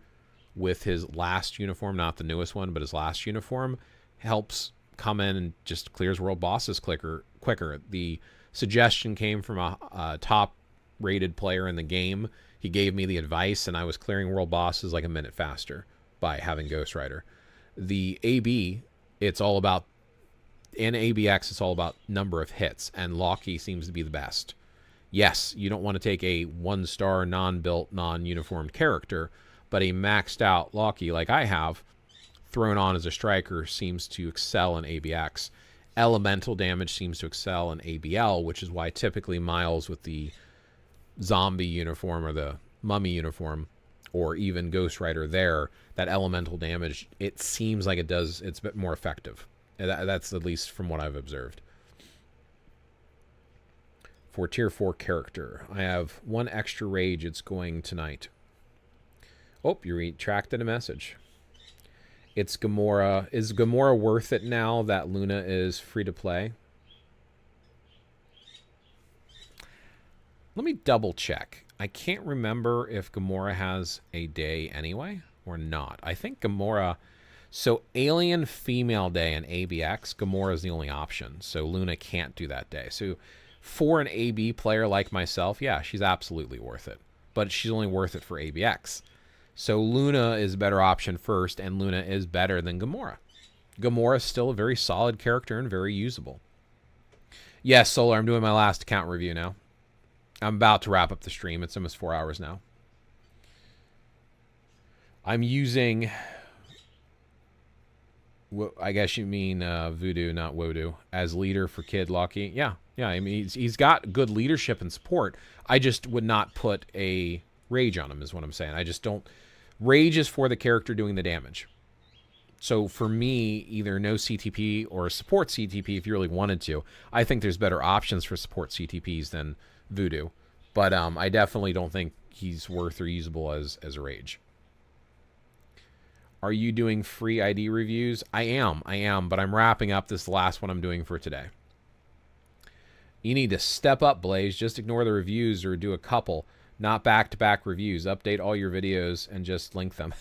with his last uniform, not the newest one, but his last uniform. Helps come in and just clears world bosses quicker. The suggestion came from a top-rated player in the game. He gave me the advice, and I was clearing world bosses like a minute faster by having Ghost Rider. The AB, it's all about, in ABX, it's all about number of hits, and Loki seems to be the best. Yes, you don't want to take a one-star, non-built, non-uniformed character, but a maxed-out Loki like I have, thrown on as a striker, seems to excel in ABX. Elemental damage seems to excel in ABL, which is why typically Miles with the zombie uniform or the mummy uniform, or even Ghost Rider there, that elemental damage, it seems like it's a bit more effective. That's at least from what I've observed. For tier 4 character, I have one extra rage. It's going tonight. Oh, you retracted a message. It's Gamora. Is Gamora worth it now that Luna is free to play? Let me double check. I can't remember if Gamora has a day anyway or not. I think Gamora... So Alien Female Day and ABX, Gamora is the only option. So Luna can't do that day. So for an AB player like myself, yeah, she's absolutely worth it. But she's only worth it for ABX. So Luna is a better option first, and Luna is better than Gamora. Gamora is still a very solid character and very usable. Yes, Solar, I'm doing my last account review now. I'm about to wrap up the stream. It's almost 4 hours now. I'm using... I guess you mean Voodoo, not Wodu, as leader for Kid Loki. Yeah. I mean, he's got good leadership and support. I just would not put a rage on him, is what I'm saying. I just don't... Rage is for the character doing the damage. So for me, either no CTP or support CTP if you really wanted to. I think there's better options for support CTPs than Voodoo. But I definitely don't think he's worth or usable as a rage. Are you doing free ID reviews? I am, but I'm wrapping up this last one I'm doing for today. You need to step up, Blaze. Just ignore the reviews or do a couple, not back-to-back reviews. Update all your videos and just link them.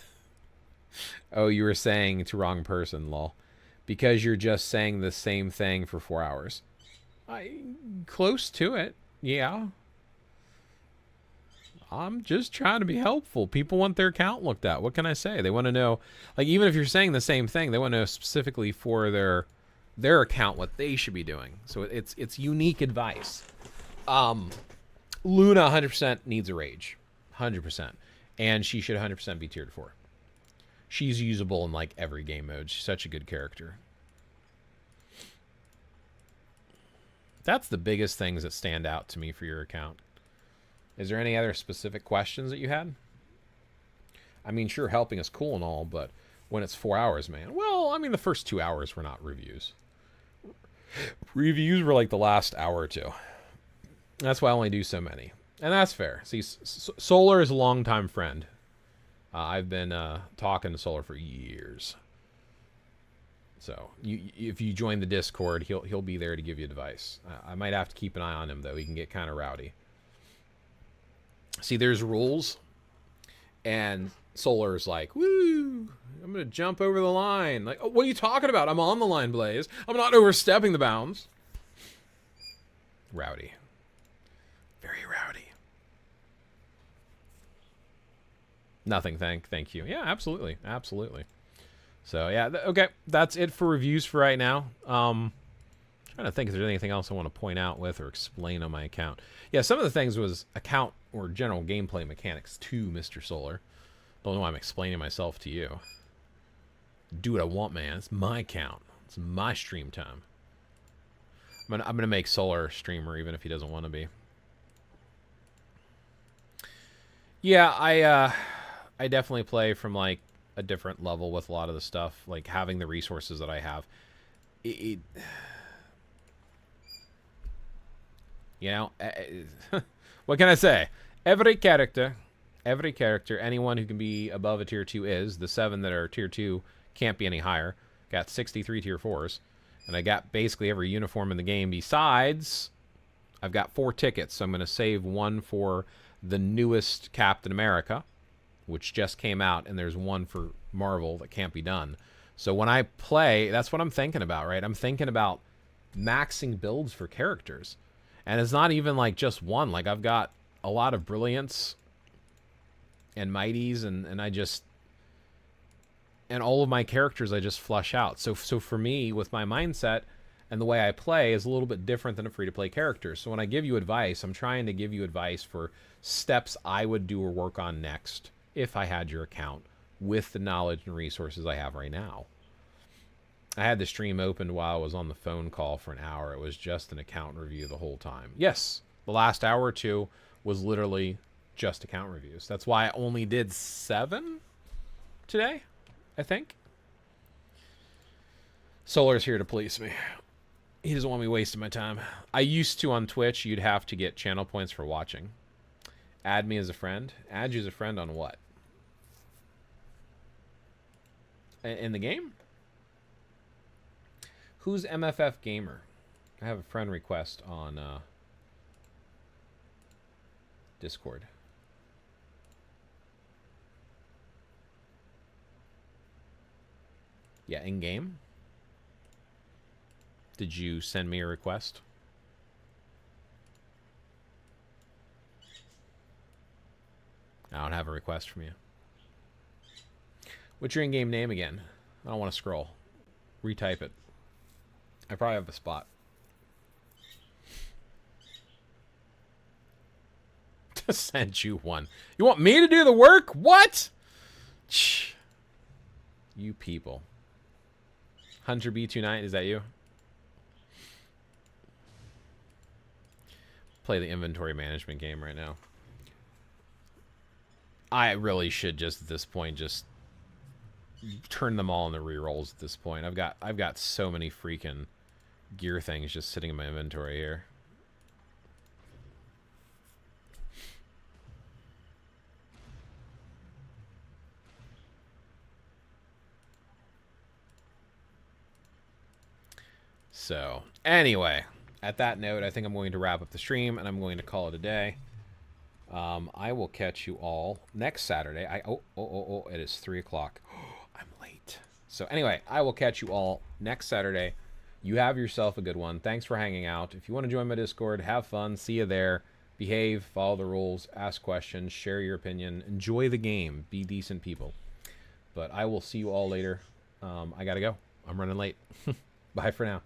Oh, you were saying to wrong person, lol. Because you're just saying the same thing for 4 hours. Close to it, yeah. I'm just trying to be helpful. People want their account looked at. What can I say? They want to know, like, even if you're saying the same thing, they want to know specifically for their account what they should be doing. So it's unique advice. Luna 100% needs a rage. 100%. And she should 100% be tiered 4. She's usable in, like, every game mode. She's such a good character. That's the biggest things that stand out to me for your account. Is there any other specific questions that you had? I mean, sure, helping is cool and all, but when it's 4 hours, man. Well, I mean, the first 2 hours were not reviews. Reviews were like the last hour or two. That's why I only do so many. And that's fair. See, Solar is a longtime friend. I've been talking to Solar for years. So if you join the Discord, he'll be there to give you advice. I might have to keep an eye on him, though. He can get kind of rowdy. See, there's rules, and Solar's like, woo, I'm going to jump over the line. Like, oh, what are you talking about? I'm on the line, Blaze. I'm not overstepping the bounds. Rowdy. Very rowdy. Nothing, thank you. Yeah, absolutely. So, yeah, okay, that's it for reviews for right now. Trying to think if there's anything else I want to point out with or explain on my account. Yeah, some of the things was account or general gameplay mechanics to Mr. Solar. Don't know why I'm explaining myself to you. Do what I want, man. It's my account. It's my stream time. I'm gonna make Solar a streamer even if he doesn't want to be. Yeah, I definitely play from like a different level with a lot of the stuff, like having the resources that I have. It you know, what can I say? Every character, anyone who can be above a tier 2 is. The 7 that are tier 2 can't be any higher. Got 63 tier 4s. And I got basically every uniform in the game. Besides, I've got 4 tickets. So I'm going to save one for the newest Captain America, which just came out. And there's one for Marvel that can't be done. So when I play, that's what I'm thinking about, right? I'm thinking about maxing builds for characters. And it's not even like just one. Like I've got a lot of brilliance and mighties, and I just, and all of my characters I just flush out. So for me, with my mindset and the way I play is a little bit different than a free-to-play character. So when I give you advice, I'm trying to give you advice for steps I would do or work on next if I had your account with the knowledge and resources I have right now. I had the stream opened while I was on the phone call for an hour. It was just an account review the whole time. Yes, the last hour or two was literally just account reviews. That's why I only did 7 today, I think. Solar's here to police me. He doesn't want me wasting my time. I used to on Twitch, you'd have to get channel points for watching. Add me as a friend. Add you as a friend on what? In the game? Who's MFF Gamer? I have a friend request on Discord. Yeah, in game. Did you send me a request? I don't have a request from you. What's your in-game name again? I don't want to scroll. Retype it. I probably have the spot. To send you one. You want me to do the work? What? You people. Hunter B29, is that you? Play the inventory management game right now. I really should just at this point just turn them all into rerolls at this point. I've got so many freaking gear things just sitting in my inventory here. So, anyway, at that note, I think I'm going to wrap up the stream and I'm going to call it a day. I will catch you all next Saturday. It is 3 o'clock. I'm late. So anyway, I will catch you all next Saturday. You have yourself a good one. Thanks for hanging out. If you want to join my Discord, have fun. See you there. Behave, follow the rules, ask questions, share your opinion, enjoy the game, be decent people. But I will see you all later. I gotta go. I'm running late. Bye for now.